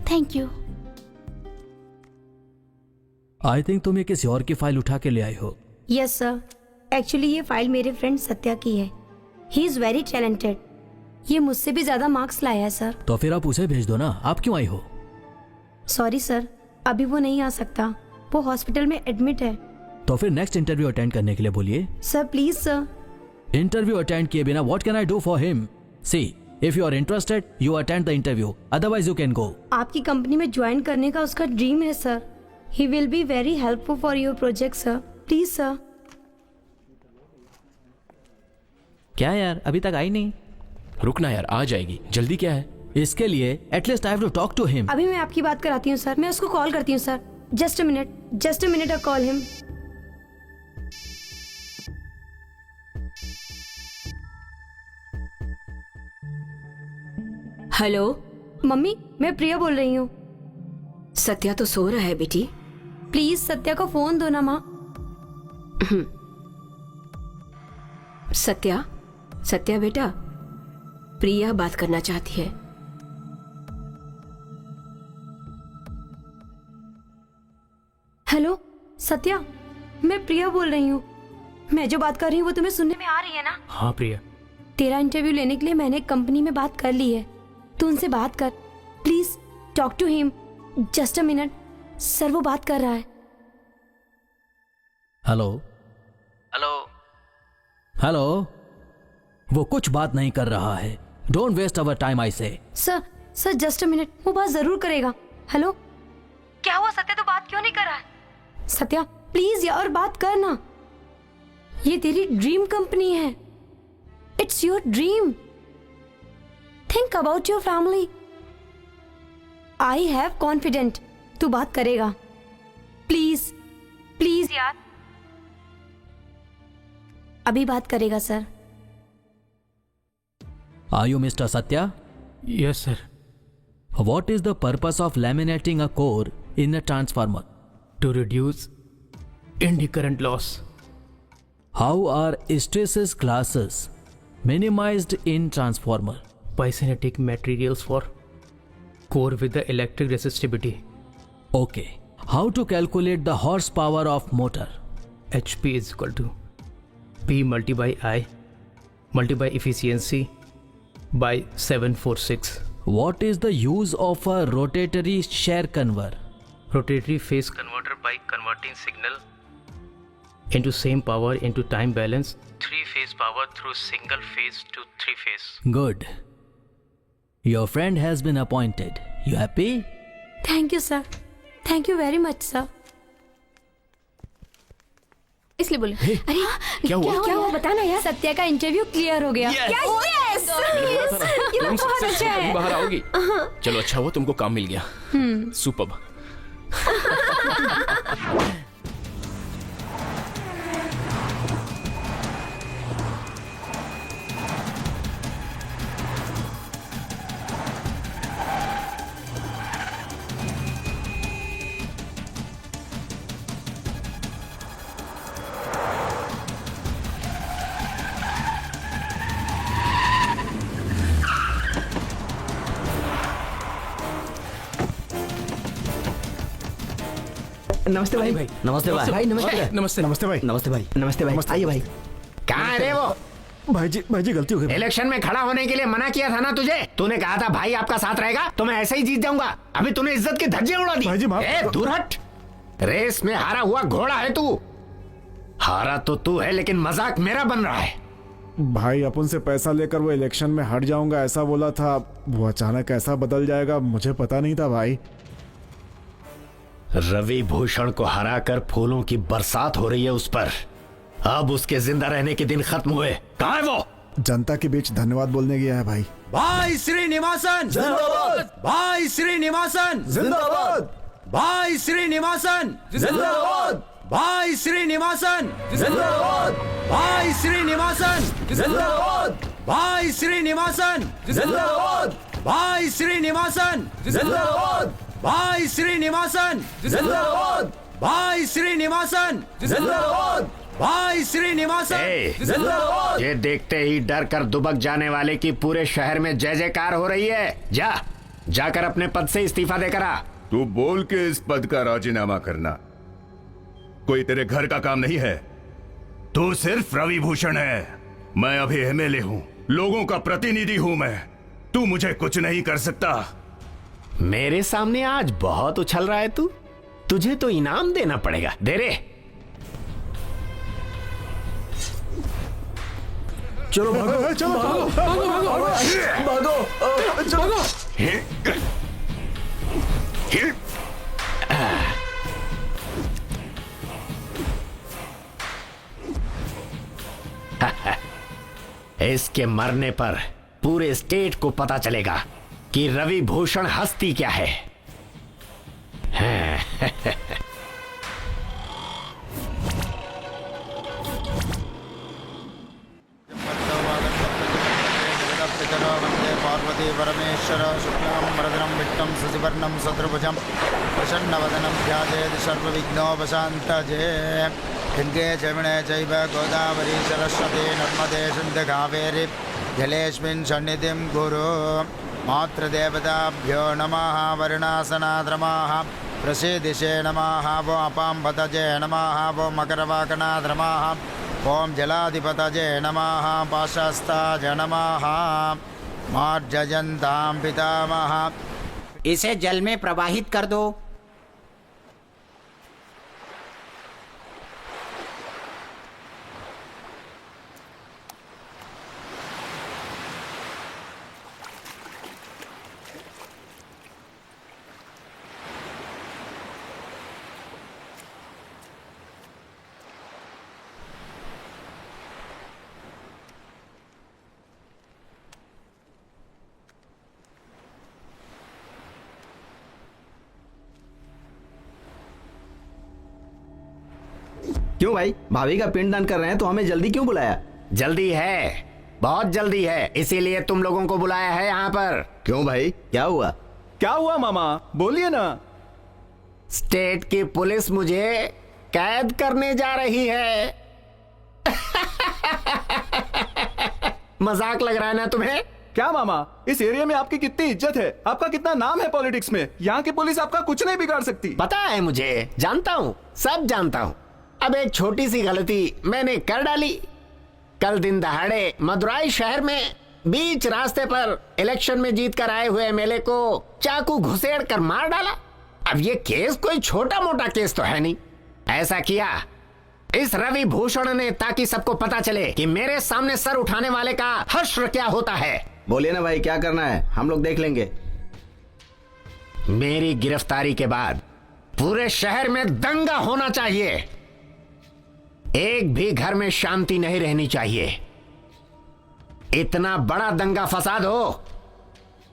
Speaker 18: Thank you.
Speaker 3: I think तुम ये किसी और की फाइल उठा के ले आई हो।
Speaker 12: यस सर, एक्चुअली ये फाइल मेरे फ्रेंड सत्या की है। He is very talented. ये मुझसे भी ज्यादा मार्क्स लाया है सर।
Speaker 3: तो फिर आप उसे भेज दो ना, आप क्यों आई हो?
Speaker 12: सॉरी सर, अभी वो नहीं आ सकता। वो हॉस्पिटल में एडमिट है।
Speaker 3: तो फिर नेक्स्ट इंटरव्यू अटेंड करने के लिए बोलिए।
Speaker 12: Sir please sir.
Speaker 3: Interview attend किए बिना what can I do for him? See, if you are interested you attend the interview, otherwise you can go.
Speaker 12: आपकी कंपनी में ज्वाइन करने का उसका ड्रीम है sir. He will be very helpful for your project sir. Please sir.
Speaker 3: क्या यार, अभी तक आई नहीं?
Speaker 10: रुकना यार, आ जाएगी। जल्दी क्या है?
Speaker 3: इसके लिए at least I have to talk to him.
Speaker 12: अभी मैं आपकी बात कराती हूँ सर। मैं उसको कॉल करती हूँ sir. Just a minute, I call him.
Speaker 16: Hello
Speaker 12: mummy, मैं प्रिया बोल रही हूँ।
Speaker 16: सत्या तो सो रहा है बेटी।
Speaker 12: प्लीज सत्या को फोन दो ना माँ।
Speaker 16: सत्या, सत्या बेटा, प्रिया बात करना चाहती है।
Speaker 12: हेलो सत्या, मैं प्रिया बोल रही हूँ। मैं जो बात कर रही हूँ वो तुम्हें सुनने में आ रही है ना?
Speaker 2: हाँ प्रिया।
Speaker 12: तेरा इंटरव्यू लेने के लिए मैंने कंपनी में बात कर ली है। तू उनसे बात कर, please talk to him. Just a minute sir, वो बात कर रहा है।
Speaker 3: Hello
Speaker 11: hello
Speaker 3: hello. वो कुछ बात नहीं कर रहा है। Don't waste our time I say.
Speaker 12: Sir just a minute, वो बात जरूर करेगा। हेलो, क्या हुआ सत्या, तो बात क्यों नहीं कर रहा है? सत्या प्लीज यार बात कर ना। ये तेरी ड्रीम कंपनी है। It's your dream. Think about your family. I have confident तू बात करेगा। प्लीज प्लीज यार, अभी बात करेगा sir.
Speaker 3: Are you Mr. Satya?
Speaker 2: Yes, sir.
Speaker 3: What is the purpose of laminating a core in a transformer?
Speaker 2: To reduce indie current loss.
Speaker 3: How are hysteresis classes minimized in transformer?
Speaker 2: By synthetic materials for core with the electric resistivity.
Speaker 3: Okay. How to calculate the horsepower of motor?
Speaker 2: HP is equal to P multi by I multi by efficiency by 746.
Speaker 3: What is the use of a rotatory shear converter?
Speaker 2: Rotatory phase converter by converting signal into same power into time balance 3-phase power through single phase to 3-phase.
Speaker 3: Good. Your friend has been appointed. You happy?
Speaker 12: Thank you sir. Thank you very much sir.
Speaker 18: इसलिए बोले। अरे
Speaker 12: क्या हुआ बताना यार। सत्या का interview clear हो गया। क्या? यस ये तो बहुत अच्छा है।
Speaker 10: बाहर आओगी? चलो अच्छा हुआ तुमको काम मिल गया। सुपर्ब।
Speaker 11: नमस्ते भाई। नमस्ते भाई।
Speaker 2: भाई
Speaker 11: नमस्ते।
Speaker 2: नमस्ते
Speaker 8: नमस्ते भाई।
Speaker 11: नमस्ते भाई। नमस्ते भाई। आइए भाई।
Speaker 17: कहाँ है रे वो?
Speaker 8: भाई जी गलती हो गई।
Speaker 17: इलेक्शन में खड़ा होने के लिए मना किया था ना तुझे। तूने कहा था भाई आपका साथ रहेगा तो मैं ऐसे ही जीत जाऊंगा। अभी तूने इज्जत की धज्जियां उड़ा दी।
Speaker 8: भाई जी माफ
Speaker 17: ए, दूर हट। रेस में हारा हुआ घोड़ा है तू। हारा तो तू है लेकिन मजाक मेरा बन रहा है।
Speaker 8: भाई अपन से पैसा लेकर वो इलेक्शन में हट जाऊंगा ऐसा बोला था। वो अचानक ऐसा बदल जाएगा मुझे पता नहीं था भाई।
Speaker 17: रवि भूषण को हराकर फूलों की बरसात हो रही है उस पर। अब उसके जिंदा रहने के दिन खत्म हुए। कहाँ है वो?
Speaker 8: जनता के बीच धन्यवाद बोलने गया है भाई।
Speaker 9: भाई श्रीनिवासन
Speaker 8: जिंदाबाद!
Speaker 9: भाई श्रीनिवासन
Speaker 8: जिंदाबाद!
Speaker 9: भाई श्रीनिवासन
Speaker 8: जिंदाबाद!
Speaker 9: भाई श्रीनिवासन
Speaker 8: जिंदाबाद!
Speaker 9: भाई श्रीनिवासन
Speaker 8: जिंदाबाद!
Speaker 9: भाई श्रीनिवासन
Speaker 8: जिंदाबाद!
Speaker 9: भाई श्रीनिवासन
Speaker 8: जिंदाबाद!
Speaker 9: भाई श्रीनिवासन
Speaker 8: जिंदाबाद!
Speaker 9: भाई श्रीनिवासन
Speaker 8: जिंदाबाद!
Speaker 9: भाई श्रीनिवासन
Speaker 8: जिंदाबाद!
Speaker 17: ये देखते ही डर कर दुबक जाने वाले की पूरे शहर में जय जयकार हो रही है। जाकर अपने पद से इस्तीफा देकर आ।
Speaker 19: तू बोल के इस पद का राजीनामा करना कोई तेरे घर का काम नहीं है। तू सिर्फ रवि भूषण है। मैं अभी एमएलए हूं, लोगों का प्रतिनिधि हूं मैं। तू मुझे कुछ नहीं कर सकता।
Speaker 17: मेरे सामने आज बहुत उछल रहा है तू। तुझे तो इनाम देना पड़ेगा। दे रे।
Speaker 11: चलो भागो,
Speaker 8: चलो भागो, भागो, भागो।
Speaker 17: इसके मरने पर पूरे स्टेट को पता चलेगा कि रवि भूषण हस्ती क्या है।
Speaker 20: पार्वती परमेश्वर शुक्लां वरदनं विष्णुं शशिवर्णं चतुर्भुजं प्रसन्नवदनं ध्यायेत् सर्वविघ्नोपशान्तये। गङ्गे जमुने चैव गोदावरी सरस्वती नर्मदे सिन्धु कावेरी जलेऽस्मिन् सन्निधिं कुरु। मातृदेवताभ्यो नमः। वरुणासनाद्रमाः प्रसीदिशे नमः। वो अपां पतजे नमः। वो मकरवाकनाद्रमाः। ओम जलाधिपतये नमः। पाशस्ताज नमः। मार्जयन्तां पितामह।
Speaker 21: इसे जल में प्रवाहित कर दो।
Speaker 14: क्यों भाई, भाभी का पिंडदान कर रहे हैं तो हमें जल्दी क्यों बुलाया?
Speaker 17: जल्दी है, बहुत जल्दी है, इसीलिए तुम लोगों को बुलाया है यहाँ पर।
Speaker 7: क्यों भाई, क्या हुआ?
Speaker 13: क्या हुआ मामा, बोलिए ना।
Speaker 17: स्टेट की पुलिस मुझे कैद करने जा रही है। मजाक लग रहा है ना तुम्हें?
Speaker 13: क्या मामा, इस एरिया में आपकी कितनी इज्जत है, आपका कितना नाम है पॉलिटिक्स में। यहाँ की पुलिस आपका कुछ नहीं बिगाड़ सकती।
Speaker 17: पता है मुझे, जानता हूँ, सब जानता हूँ। अब एक छोटी सी गलती मैंने कर डाली। कल दिन दहाड़े मदुराई शहर में बीच रास्ते पर इलेक्शन में जीत कर आए हुए एमएलए को चाकू घुसेड़ कर मार डाला। अब ये केस कोई छोटा मोटा केस तो है नहीं। ऐसा किया इस रवि भूषण ने ताकि सबको पता चले कि मेरे सामने सर उठाने वाले का हश्र क्या होता है।
Speaker 14: बोलिए ना भाई, क्या करना है, हम लोग देख लेंगे।
Speaker 17: मेरी गिरफ्तारी के बाद पूरे शहर में दंगा होना चाहिए। एक भी घर में शांति नहीं रहनी चाहिए। इतना बड़ा दंगा फसाद हो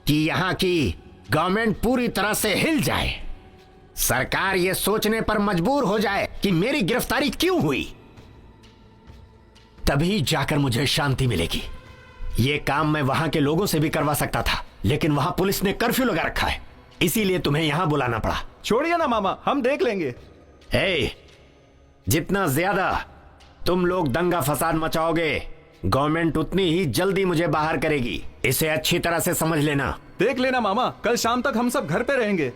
Speaker 17: कि यहां की गवर्नमेंट पूरी तरह से हिल जाए। सरकार यह सोचने पर मजबूर हो जाए कि मेरी गिरफ्तारी क्यों हुई। तभी जाकर मुझे शांति मिलेगी। यह काम मैं वहां के लोगों से भी करवा सकता था, लेकिन वहां पुलिस ने कर्फ्यू लगा रखा है, इसीलिए तुम्हें यहां बुलाना पड़ा।
Speaker 13: छोड़िए ना मामा, हम देख लेंगे।
Speaker 17: जितना ज्यादा तुम लोग दंगा फसाद मचाओगे, गवर्नमेंट उतनी ही जल्दी मुझे बाहर करेगी। इसे अच्छी तरह से समझ लेना।
Speaker 13: देख लेना मामा, कल शाम तक हम सब घर पे रहेंगे।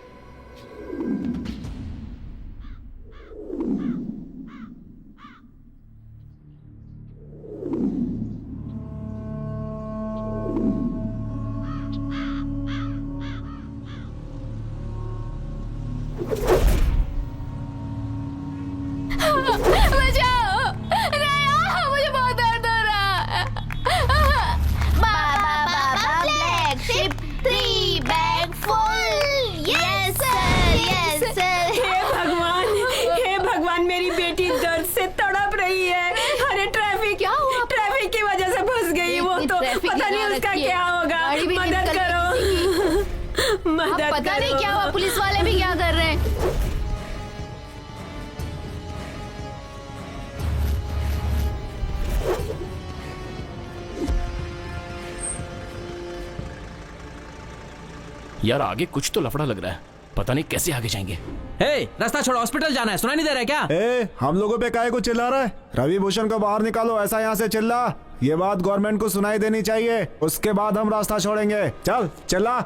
Speaker 10: यार आगे कुछ तो लफड़ा लग रहा है, पता नहीं कैसे आगे जाएंगे।
Speaker 3: हे, रास्ता छोड़ो, हॉस्पिटल जाना है, सुनाई नहीं दे रहा है क्या?
Speaker 8: ए, हम लोगों पे काहे को चिल्ला रहा है? रवि भूषण को बाहर निकालो, ऐसा यहाँ से चिल्ला। ये बात गवर्नमेंट को सुनाई देनी चाहिए, उसके बाद हम रास्ता छोड़ेंगे। चल चिल्ला।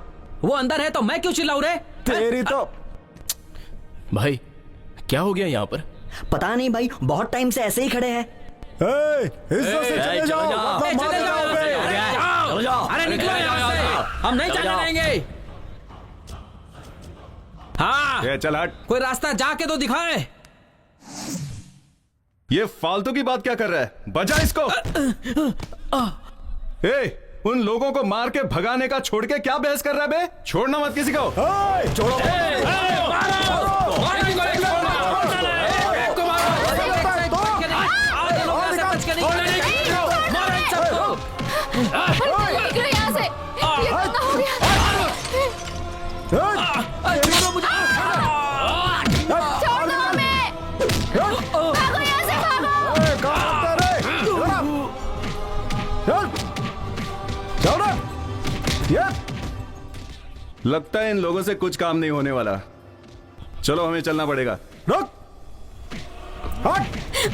Speaker 3: वो अंदर है तो मैं क्यों चिल्लाऊं रे?
Speaker 8: तेरी तो।
Speaker 10: भाई क्या हो गया यहाँ पर?
Speaker 11: पता नहीं भाई, बहुत टाइम से ऐसे ही खड़े हैं।
Speaker 8: चले जाओ।
Speaker 3: अरे निकलो यहाँ से, हम नहीं जाने देंगे। हाँ,
Speaker 19: चल हट।
Speaker 3: कोई रास्ता जाके तो दिखाए।
Speaker 19: ये फालतू की बात क्या कर रहा है? बजा इसको।
Speaker 13: उन लोगों को मार के भगाने का छोड़ के क्या बहस कर रहा है बे? छोड़ना मत किसी को। छोड़ो।
Speaker 18: यहाँ से ये कितना हो गया? छोड़ दो हमें। भागो यहाँ से,
Speaker 19: लगता है इन लोगों से कुछ काम नहीं होने वाला। चलो हमें चलना पड़ेगा।
Speaker 8: रुक।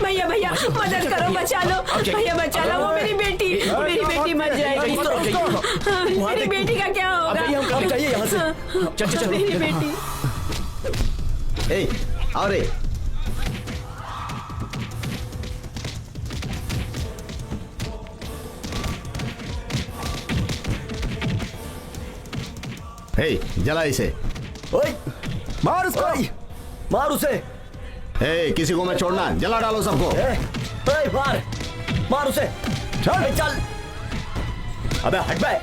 Speaker 16: भैया भैया मदद करो, बचा लो भैया, बचा लो। वो मेरी बेटी मर जाएगी। मेरी बेटी का क्या होगा?
Speaker 11: हम काम चाहिए यहाँ से। चल
Speaker 16: मेरी बेटी।
Speaker 7: आओ रे। जला इसे।
Speaker 8: ओए, मार उसको।
Speaker 11: मार उसे।
Speaker 7: किसी को मत छोड़ना, जला डालो सबको।
Speaker 11: मार उसे। चल। अबे हट बे।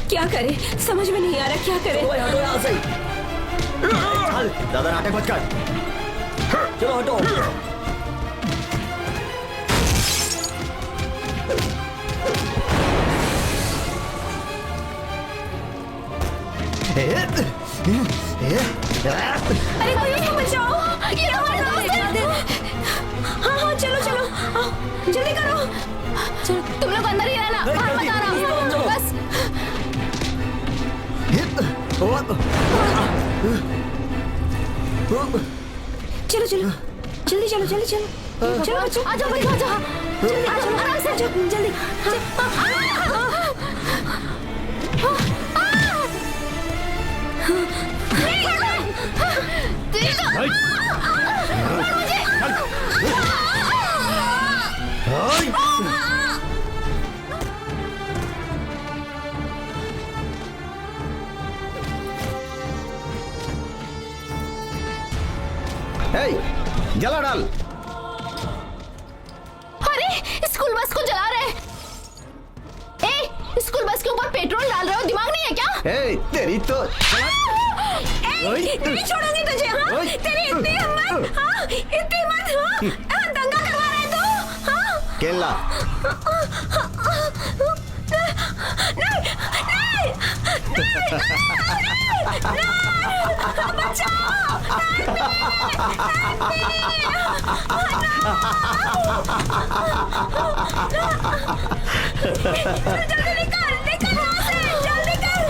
Speaker 16: क्या करे समझ में नहीं आ रहा, क्या करे?
Speaker 11: हटो यहाँ से। चल, ज्यादा नाटक मत कर। चलो हटो।
Speaker 16: अरे कोई उसको बचाओ, ये हमारे दोस्त है। हाँ चलो आओ, जल्दी करो।
Speaker 18: चलो तुम लोग अंदर ही रहना, बाहर मत आना बस।
Speaker 16: चलो जल्दी चलो बच्चों,
Speaker 18: आ जाओ भाई, आ जाओ जल्दी, आ जाओ आराम से, आ जाओ जल्दी।
Speaker 7: जला डाल।
Speaker 18: अरे स्कूल बस को जला रहे हैं। स्कूल बस के ऊपर पेट्रोल डाल रहे हो, दिमाग नहीं है क्या?
Speaker 7: तेरी तो
Speaker 16: नहीं छोड़ूंगी तुझे। हाँ तेरी इतनी हिम्मत, हाँ इतनी हिम्मत, हाँ दंगा करवा रहे तू। हाँ
Speaker 7: केला।
Speaker 16: जल्दी निकल यहाँ से, जल्दी कर।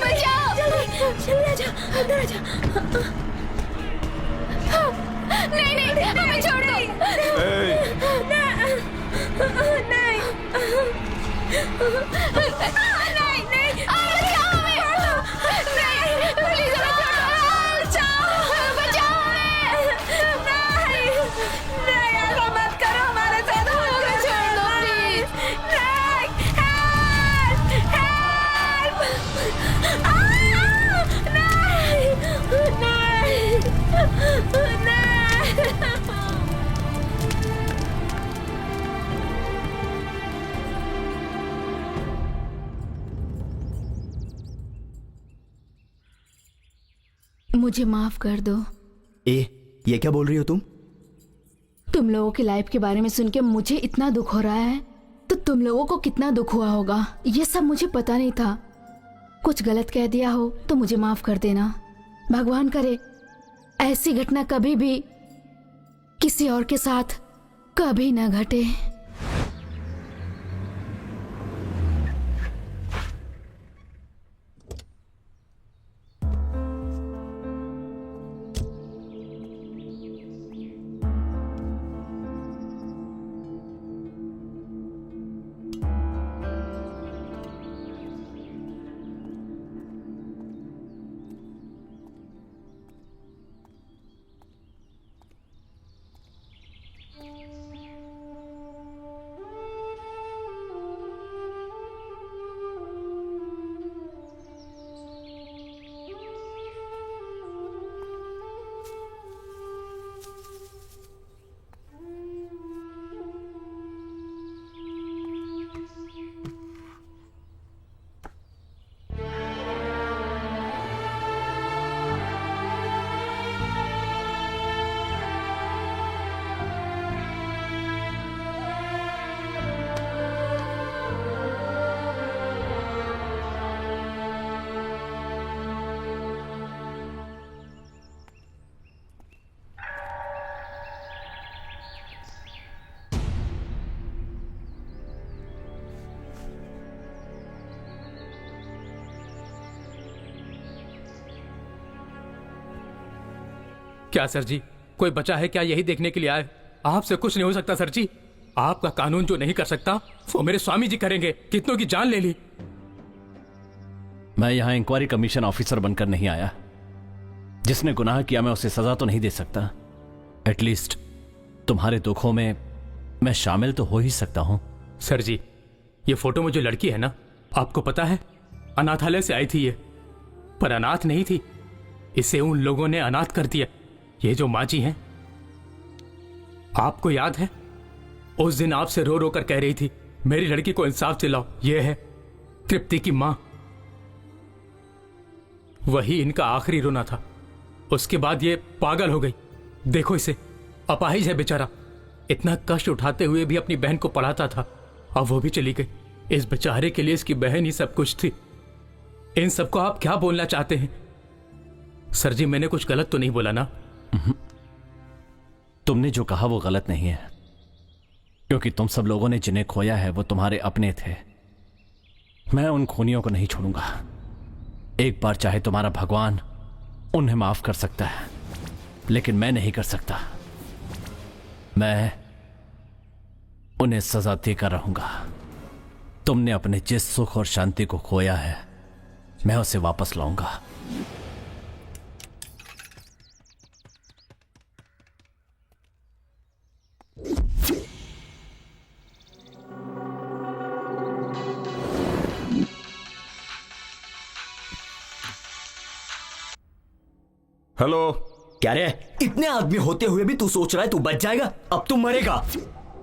Speaker 18: बचाओ,
Speaker 16: जल्दी आजा, अंदर आजा।
Speaker 18: नहीं हमें छोड़ दो। मुझे माफ कर दो।
Speaker 11: ये क्या बोल रही हो तुम?
Speaker 18: तुम लोगों की लाइफ के बारे में सुन के मुझे इतना दुख हो रहा है, तो तुम लोगों को कितना दुख हुआ होगा। ये सब मुझे पता नहीं था, कुछ गलत कह दिया हो तो मुझे माफ कर देना। भगवान करे ऐसी घटना कभी भी किसी और के साथ कभी ना घटे।
Speaker 2: क्या सर जी, कोई बचा है क्या? यही देखने के लिए आए। आपसे कुछ नहीं हो सकता सर जी। आपका कानून जो नहीं कर सकता वो मेरे स्वामी जी करेंगे। कितनों की जान ले ली।
Speaker 1: मैं यहां इंक्वायरी कमीशन ऑफिसर बनकर नहीं आया। जिसने गुनाह किया मैं उसे सजा तो नहीं दे सकता। एटलीस्ट तुम्हारे दुखों में मैं शामिल तो हो ही सकता हूं।
Speaker 2: सर जी, ये फोटो में जो लड़की है ना, आपको पता है अनाथालय से आई थी ये, पर अनाथ नहीं थी। इसे उन लोगों ने अनाथ कर दिया। ये जो माँ जी हैं, आपको याद है उस दिन आपसे रो रो कर कह रही थी मेरी लड़की को इंसाफ दिलाओ। ये है तृप्ति की माँ। वही इनका आखिरी रोना था। उसके बाद ये पागल हो गई। देखो इसे, अपाहिज है बेचारा। इतना कष्ट उठाते हुए भी अपनी बहन को पढ़ाता था, अब वो भी चली गई। इस बेचारे के लिए इसकी बहन ही सब कुछ थी। इन सबको आप क्या बोलना चाहते हैं? सर जी, मैंने कुछ गलत तो नहीं बोला ना?
Speaker 1: तुमने जो कहा वो गलत नहीं है, क्योंकि तुम सब लोगों ने जिन्हें खोया है वो तुम्हारे अपने थे। मैं उन खूनियों को नहीं छोड़ूंगा। एक बार चाहे तुम्हारा भगवान उन्हें माफ कर सकता है, लेकिन मैं नहीं कर सकता। मैं उन्हें सजा देकर रहूंगा। तुमने अपने जिस सुख और शांति को खोया है मैं उसे वापस लाऊंगा।
Speaker 19: हेलो।
Speaker 11: क्या रे, इतने आदमी होते हुए भी तू सोच रहा है तू बच जाएगा? अब तू मरेगा।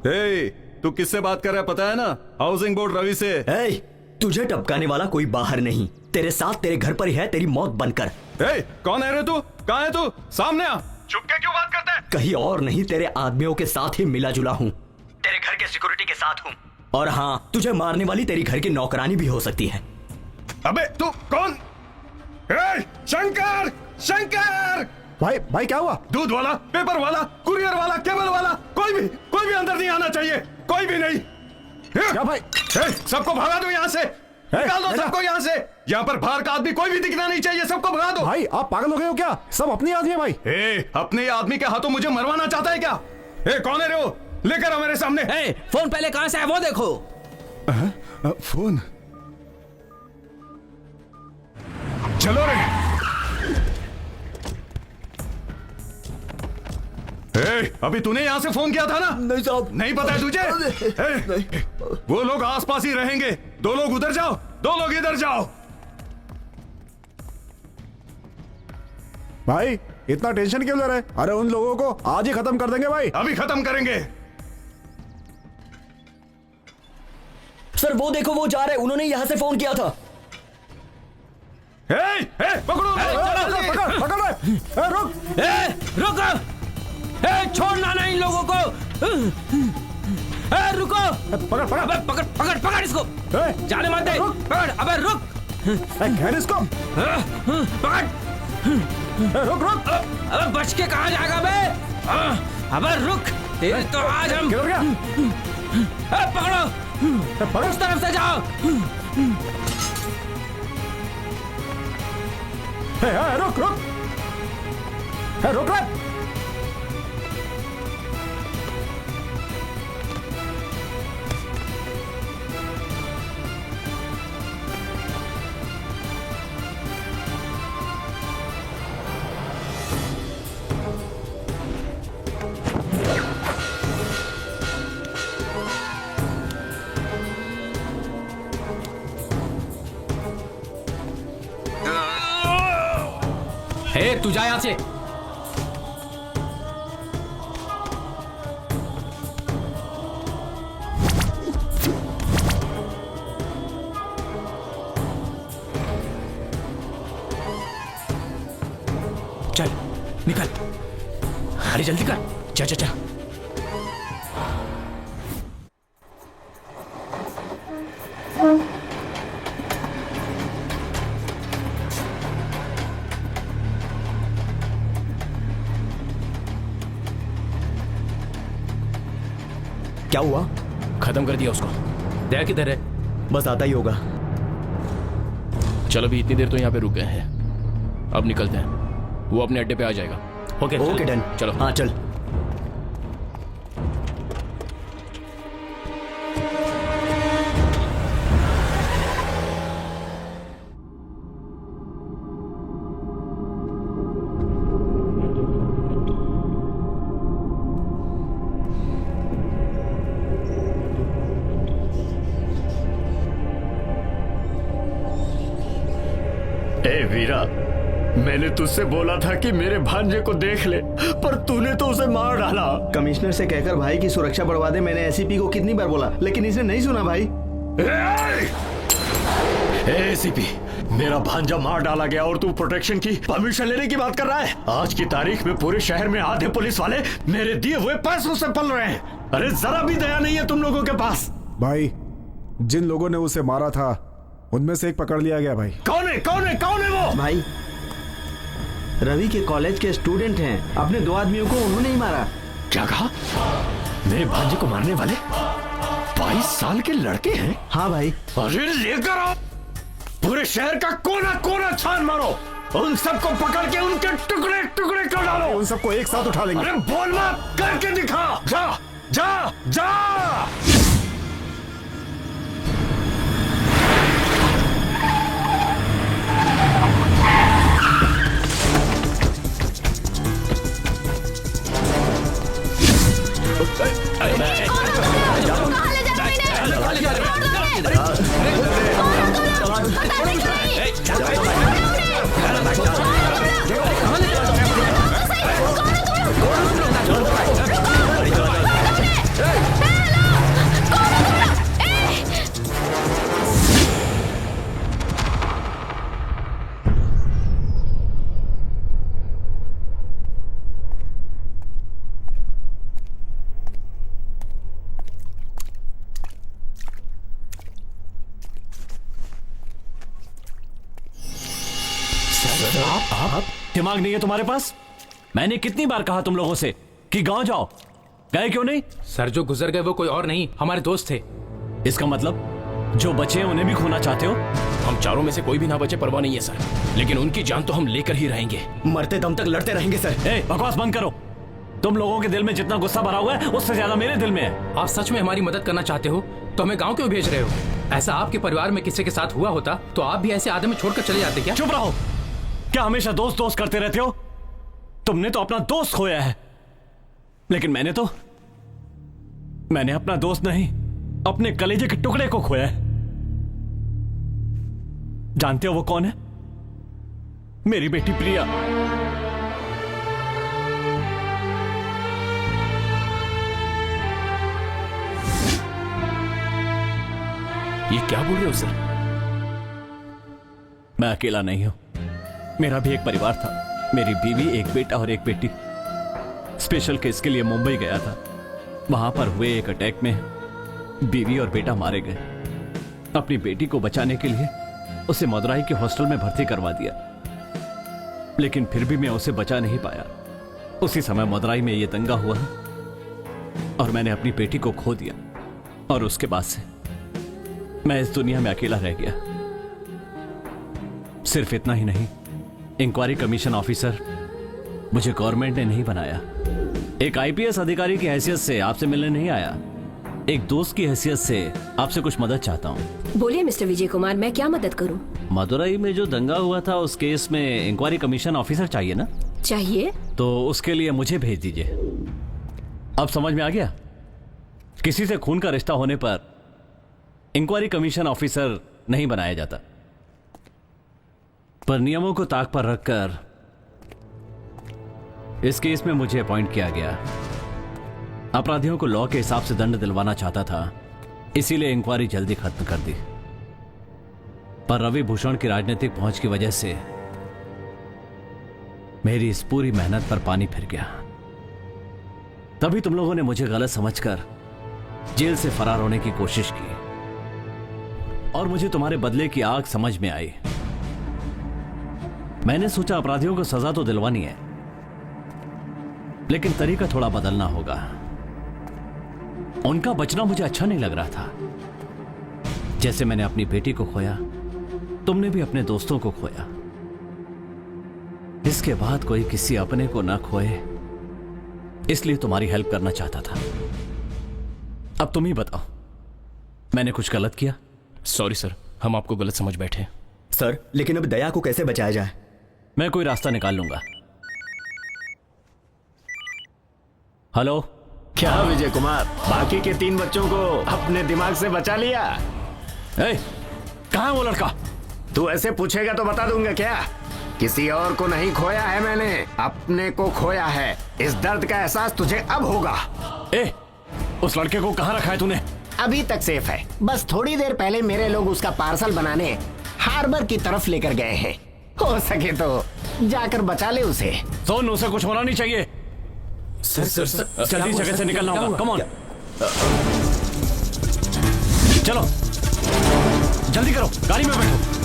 Speaker 19: हे, तू किससे बात कर रहा है पता है ना? हाउसिंग बोर्ड रवि से।
Speaker 11: हे, तुझे टपकाने वाला कोई बाहर नहीं, तेरे साथ तेरे घर पर ही है, तेरी मौत बनकर।
Speaker 19: हे, कौन है रे तू? कहाँ है तू? सामने आ। चुप के क्यों बात करता है?
Speaker 11: कहीं और नहीं, तेरे आदमियों के साथ ही मिला जुला हूँ। तेरे घर के सिक्योरिटी के साथ हूँ। और हाँ, तुझे मारने वाली तेरी घर की नौकरानी भी हो सकती है।
Speaker 19: अबे तू कौन? शंकर! शंकर!
Speaker 8: भाई क्या हुआ?
Speaker 19: दूध वाला, पेपर वाला, कुरियर वाला, केबल वाला, कोई भी अंदर नहीं आना चाहिए। कोई भी नहीं।
Speaker 8: क्या भाई?
Speaker 19: सबको भगा दो यहाँ से। निकाल दो सबको यहाँ से। यहाँ पर बाहर का आदमी कोई भी दिखना नहीं चाहिए। सबको भगा दो।
Speaker 8: भाई आप पागल हो गए हो क्या? सब अपने आदमी है भाई।
Speaker 19: अपने आदमी के हाथों मुझे मरवाना चाहता है क्या? कौन है रे वो? लेकर आओ मेरे सामने।
Speaker 3: फोन पहले कहां से है वो देखो।
Speaker 19: फोन। चलो रे। अभी तूने यहाँ से फोन किया था ना?
Speaker 11: नहीं साहब।
Speaker 19: नहीं पता है तुझे? वो लोग आसपास ही रहेंगे। 2 लोग उधर जाओ, 2 लोग इधर जाओ।
Speaker 8: भाई इतना टेंशन क्यों ले रहे? अरे उन लोगों को आज ही खत्म कर देंगे भाई।
Speaker 19: अभी खत्म करेंगे।
Speaker 11: सर वो देखो, वो जा रहे, उन्होंने यहाँ से फोन किया था।
Speaker 19: पकड़ो!
Speaker 3: रुक! छोड़ना नहीं इन लोगों को। पकड़ इसको। जाने मत दे। पकड़, अबे रुक।
Speaker 8: घेर इसको।
Speaker 3: पकड़।
Speaker 8: रुक रुक।
Speaker 1: अबे बच के कहाँ जाएगा बे? अबे रुक, तेरे तो आज हम
Speaker 8: क्या हो गया?
Speaker 1: पकड़ो, उस तरफ से जाओ।
Speaker 8: रुक रुक, रुक रुक।
Speaker 2: हे तू जा यहाँ से। चल निकल, अरे जल्दी कर, जा जा जा।
Speaker 11: क्या हुआ?
Speaker 10: खत्म कर दिया उसको।
Speaker 2: दया किधर है?
Speaker 11: बस आता ही होगा।
Speaker 10: चलो, अभी इतनी देर तो यहाँ पे रुक गए हैं, अब निकलते हैं। वो अपने अड्डे पे आ जाएगा।
Speaker 2: Okay
Speaker 11: okay done.
Speaker 10: चलो।
Speaker 11: हाँ चल।
Speaker 5: ए वीरा, मैंने तुझसे बोला था कि मेरे भांजे को देख ले, पर तूने तो उसे मार डाला।
Speaker 14: कमिश्नर से कहकर भाई की सुरक्षा बढ़वा दे। मैंने एसीपी को कितनी बार बोला, लेकिन इसने नहीं सुना भाई।
Speaker 5: एसीपी, मेरा भांजा मार डाला गया और तू प्रोटेक्शन की परमिशन लेने की बात कर रहा है? आज की तारीख में पूरे शहर में आधे पुलिस वाले मेरे दिए हुए पैसों से पल रहे हैं। अरे जरा भी दया नहीं है तुम लोगों के पास।
Speaker 8: भाई, जिन लोगों ने उसे मारा था उनमें से एक पकड़ लिया गया भाई।
Speaker 5: कौन है? कौन है? कौन है वो?
Speaker 14: भाई, रवि के कॉलेज के स्टूडेंट हैं। अपने 2 आदमियों को उन्होंने ही मारा।
Speaker 5: क्या कहा? मेरे भांजे को मारने वाले 22 साल के लड़के हैं?
Speaker 14: हाँ भाई।
Speaker 5: अरे लेकर आओ, पूरे शहर का कोना कोना छान मारो, उन सबको पकड़ के उनके टुकड़े टुकड़े कर डालो।
Speaker 8: उन सबको एक साथ उठा लेंगे।
Speaker 5: अरे बोल मत, करके दिखा। जा जा जा।
Speaker 1: आप दिमाग नहीं है तुम्हारे पास? मैंने कितनी बार कहा तुम लोगों से कि गांव जाओ, गए क्यों नहीं?
Speaker 2: सर, जो गुजर गए वो कोई और नहीं, हमारे दोस्त थे।
Speaker 1: इसका मतलब जो बचे हैं उन्हें भी खोना चाहते हो?
Speaker 10: हम चारों में से कोई भी ना बचे, परवाह नहीं है सर, लेकिन उनकी जान तो हम लेकर ही रहेंगे।
Speaker 11: मरते दम तक लड़ते रहेंगे सर।
Speaker 1: ए, बकवास बंद करो। तुम लोगों के दिल में जितना गुस्सा भरा हुआ है उससे ज्यादा मेरे दिल में है।
Speaker 2: आप सच में हमारी मदद करना चाहते हो तो हमें गांव क्यों भेज रहे हो? ऐसा आपके परिवार में किसी के साथ हुआ होता तो आप भी ऐसे आदमी छोड़कर चले जाते क्या?
Speaker 1: चुप रहो। क्या हमेशा दोस्त दोस्त करते रहते हो? तुमने तो अपना दोस्त खोया है, लेकिन मैंने अपना दोस्त नहीं, अपने कलेजे के टुकड़े को खोया है। जानते हो वो कौन है? मेरी बेटी प्रिया।
Speaker 10: ये क्या बोल रहे हो सर?
Speaker 1: मैं अकेला नहीं हूं, मेरा भी एक परिवार था। मेरी बीवी, एक बेटा और एक बेटी। स्पेशल केस के लिए मुंबई गया था। वहां पर हुए एक अटैक में बीवी और बेटा मारे गए। अपनी बेटी को बचाने के लिए उसे मदुराई के हॉस्टल में भर्ती करवा दिया। लेकिन फिर भी मैं उसे बचा नहीं पाया। उसी समय मदुरई में यह दंगा हुआ और मैंने अपनी बेटी को खो दिया, और उसके बाद से मैं इस दुनिया में अकेला रह गया। सिर्फ इतना ही नहीं, इंक्वायरी कमीशन ऑफिसर मुझे गवर्नमेंट ने नहीं बनाया। एक आईपीएस अधिकारी की हैसियत से आपसे मिलने नहीं आया, एक दोस्त की हैसियत से आपसे कुछ मदद चाहता हूँ।
Speaker 16: बोलिए मिस्टर विजय कुमार, मैं क्या मदद करूँ?
Speaker 1: मदुरई में जो दंगा हुआ था उस केस में इंक्वायरी कमीशन ऑफिसर चाहिए ना?
Speaker 16: चाहिए।
Speaker 1: तो उसके लिए मुझे भेज दीजिए। अब समझ में आ गया, किसी से खून का रिश्ता होने पर इंक्वायरी कमीशन ऑफिसर नहीं बनाया जाता, पर नियमों को ताक पर रखकर इस केस में मुझे अपॉइंट किया गया। अपराधियों को लॉ के हिसाब से दंड दिलवाना चाहता था, इसीलिए इंक्वायरी जल्दी खत्म कर दी। पर रवि भूषण की राजनीतिक पहुंच की वजह से मेरी इस पूरी मेहनत पर पानी फिर गया। तभी तुम लोगों ने मुझे गलत समझकर जेल से फरार होने की कोशिश की, और मुझे तुम्हारे बदले की आग समझ में आई। मैंने सोचा अपराधियों को सजा तो दिलवानी है, लेकिन तरीका थोड़ा बदलना होगा। उनका बचना मुझे अच्छा नहीं लग रहा था। जैसे मैंने अपनी बेटी को खोया, तुमने भी अपने दोस्तों को खोया। इसके बाद कोई किसी अपने को ना खोए, इसलिए तुम्हारी हेल्प करना चाहता था। अब तुम ही बताओ, मैंने कुछ गलत किया?
Speaker 10: सॉरी सर, हम आपको गलत समझ बैठे।
Speaker 11: सर, लेकिन अब दया को कैसे बचाया जाए?
Speaker 1: मैं कोई रास्ता निकाल लूंगा। हेलो।
Speaker 17: क्या विजय कुमार, बाकी के 3 बच्चों को अपने दिमाग से बचा लिया?
Speaker 1: कहाँ है वो लड़का?
Speaker 17: तू ऐसे पूछेगा तो बता दूंगा क्या? किसी और को नहीं खोया है मैंने, अपने को खोया है। इस दर्द का एहसास तुझे अब होगा।
Speaker 1: उस लड़के को कहाँ रखा है तूने?
Speaker 17: अभी तक सेफ है, बस थोड़ी देर पहले मेरे लोग उसका पार्सल बनाने हार्बर की तरफ लेकर गए हैं। हो सके तो जाकर बचा ले उसे।
Speaker 1: सोन, उसे कुछ होना नहीं चाहिए।
Speaker 11: सर,
Speaker 1: जल्दी इस जगह से निकलना होगा। कम ऑन, चलो जल्दी करो, गाड़ी में बैठो।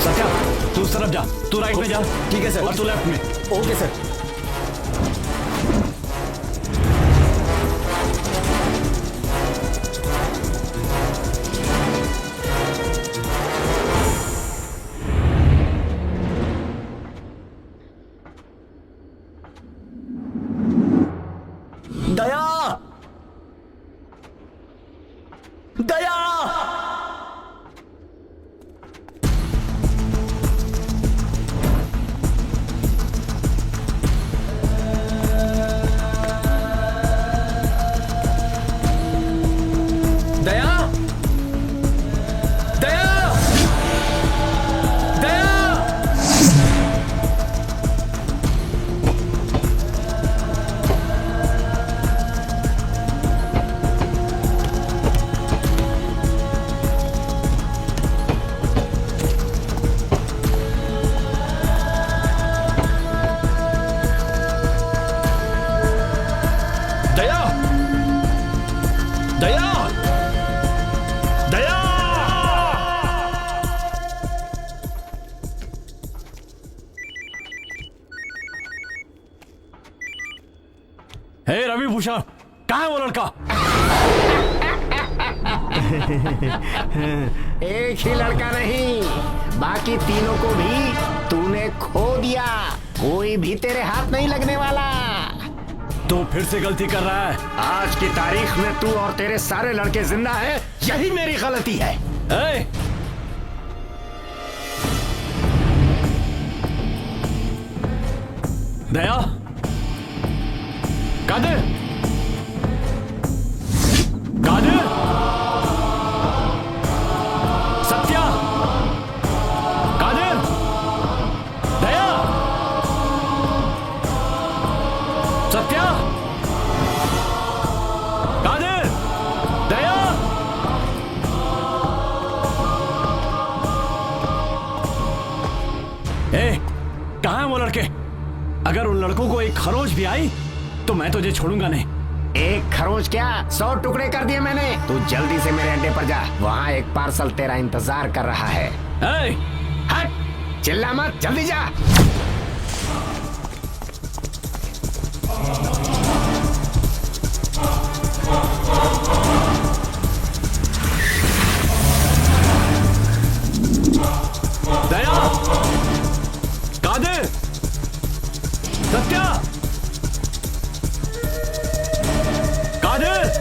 Speaker 1: सत्या, तू उस तरफ जा, तू राइट में जा।
Speaker 11: ठीक है सर।
Speaker 1: और तू लेफ्ट में।
Speaker 11: Okay sir. Daya, Daya, Daya, Daya, Daya.
Speaker 1: Daya, Daya, Daya. Hey Ravi Bhushan, कहाँ है वो लड़का?
Speaker 17: एक ही लड़का नहीं, बाकी तीनों को भी तूने खो दिया। कोई भी तेरे हाथ नहीं लगने वाला।
Speaker 1: तू फिर से गलती कर रहा है।
Speaker 17: आज की तारीख में तू और तेरे सारे लड़के जिंदा हैं, यही मेरी गलती है।
Speaker 1: दया, कादिर, कादिर, सत्या, कादिर, दया, सत्या, कादिर, दया। अगर उन लड़कों को एक खरोच भी आई तो मैं तुझे छोड़ूंगा नहीं।
Speaker 17: एक खरोच क्या 100 टुकड़े कर दिए मैंने। तू जल्दी से मेरे अड्डे पर जा, वहाँ एक पार्सल तेरा इंतजार कर रहा है। हट, चिल्ला मत, जल्दी जा।
Speaker 1: दया, कादिर, सत्या, कादिर,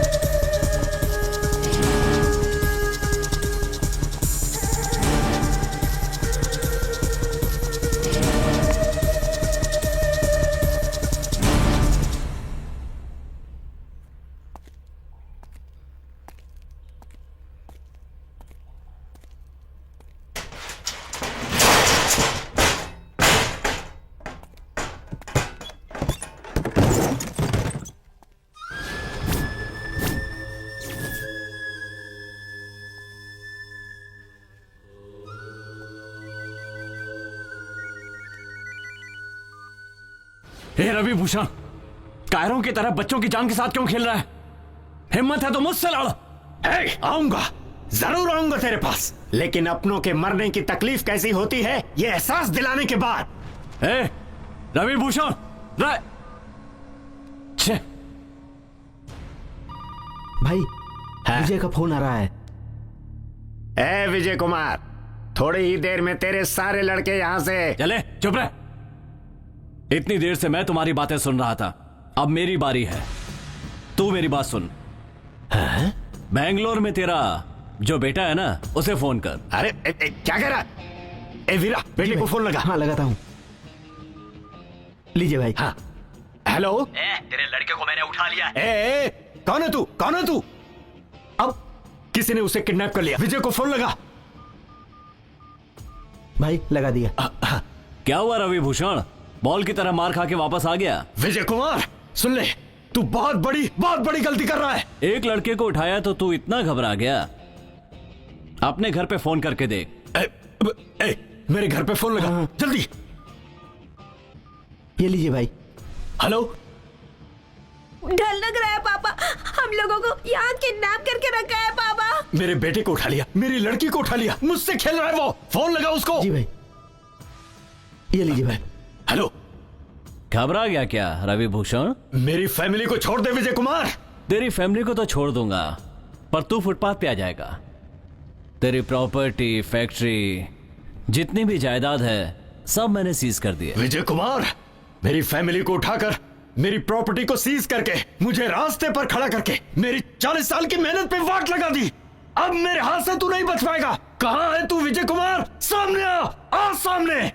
Speaker 1: हे रवि भूषण, कायरों की तरह बच्चों की जान के साथ क्यों खेल रहा है? हिम्मत है तो मुझसे लड़।
Speaker 17: आऊंगा, जरूर आऊंगा तेरे पास, लेकिन अपनों के मरने की तकलीफ कैसी होती है ये एहसास दिलाने के बाद।
Speaker 1: रवि भूषण,
Speaker 14: भाई विजय का फोन आ रहा है।
Speaker 17: ए विजय कुमार, थोड़ी ही देर में तेरे सारे लड़के यहाँ से
Speaker 1: चले। चुप रह। इतनी देर से मैं तुम्हारी बातें सुन रहा था, अब मेरी बारी है। तू मेरी बात सुन। बेंगलोर में तेरा जो बेटा है ना, उसे फोन कर।
Speaker 17: अरे क्या कह रहा? ए वीरा, बेटे को फोन लगा।
Speaker 14: हाँ लगाता हूँ। लीजिए भाई।
Speaker 17: हाँ हेलो।
Speaker 11: तेरे लड़के को मैंने उठा लिया।
Speaker 17: कौन है तू? कौन है तू? अब किसी ने उसे किडनैप कर लिया। विजय को फोन लगा।
Speaker 14: भाई लगा दिया।
Speaker 1: क्या हुआ रवि भूषण? बॉल की तरह मार खा के वापस आ गया?
Speaker 17: विजय कुमार सुन ले, तू बहुत बड़ी गलती कर रहा है।
Speaker 1: एक लड़के को उठाया तो तू इतना घबरा गया? अपने घर पे फोन करके देख।
Speaker 17: मेरे घर पे फोन लगा, जल्दी।
Speaker 14: ये लीजिए भाई।
Speaker 17: हेलो।
Speaker 15: डर लग रहा है पापा, हम लोगों को यहाँ किडनैप करके रखा है पापा।
Speaker 17: मेरे बेटे को उठा लिया, मेरी लड़की को उठा लिया, मुझसे खेल रहा है वो। फोन लगा उसको।
Speaker 14: जी भाई। ये लीजिए भाई।
Speaker 17: हेलो।
Speaker 1: घबरा गया क्या रवि भूषण?
Speaker 17: मेरी फैमिली को छोड़ दे विजय कुमार।
Speaker 1: तेरी फैमिली को तो छोड़ दूंगा, पर तू फुटपाथ पे आ जाएगा। तेरी प्रॉपर्टी, फैक्ट्री, जितनी भी जायदाद है, सब मैंने सीज कर दिए।
Speaker 17: विजय कुमार, मेरी फैमिली को उठाकर, मेरी प्रॉपर्टी को सीज करके, मुझे रास्ते पर खड़ा करके, मेरी 40 साल की मेहनत पे वाट लगा दी। अब मेरे हाथ से तू नहीं बच पाएगा। कहां है तू विजय कुमार? सामने आ सामने।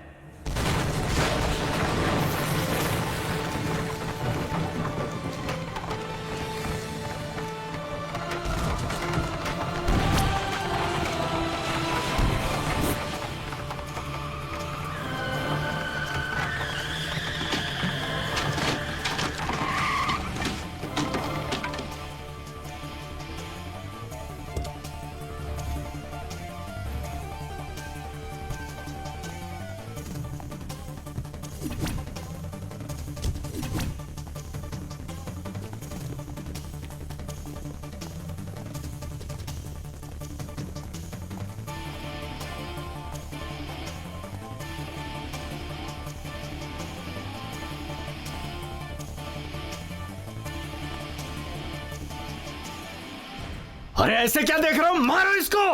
Speaker 17: अरे ऐसे क्या देख रहा हूं? मारो इसको।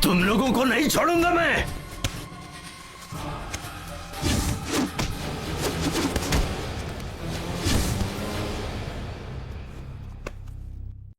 Speaker 4: तुम लोगों को नहीं छोड़ूंगा मैं।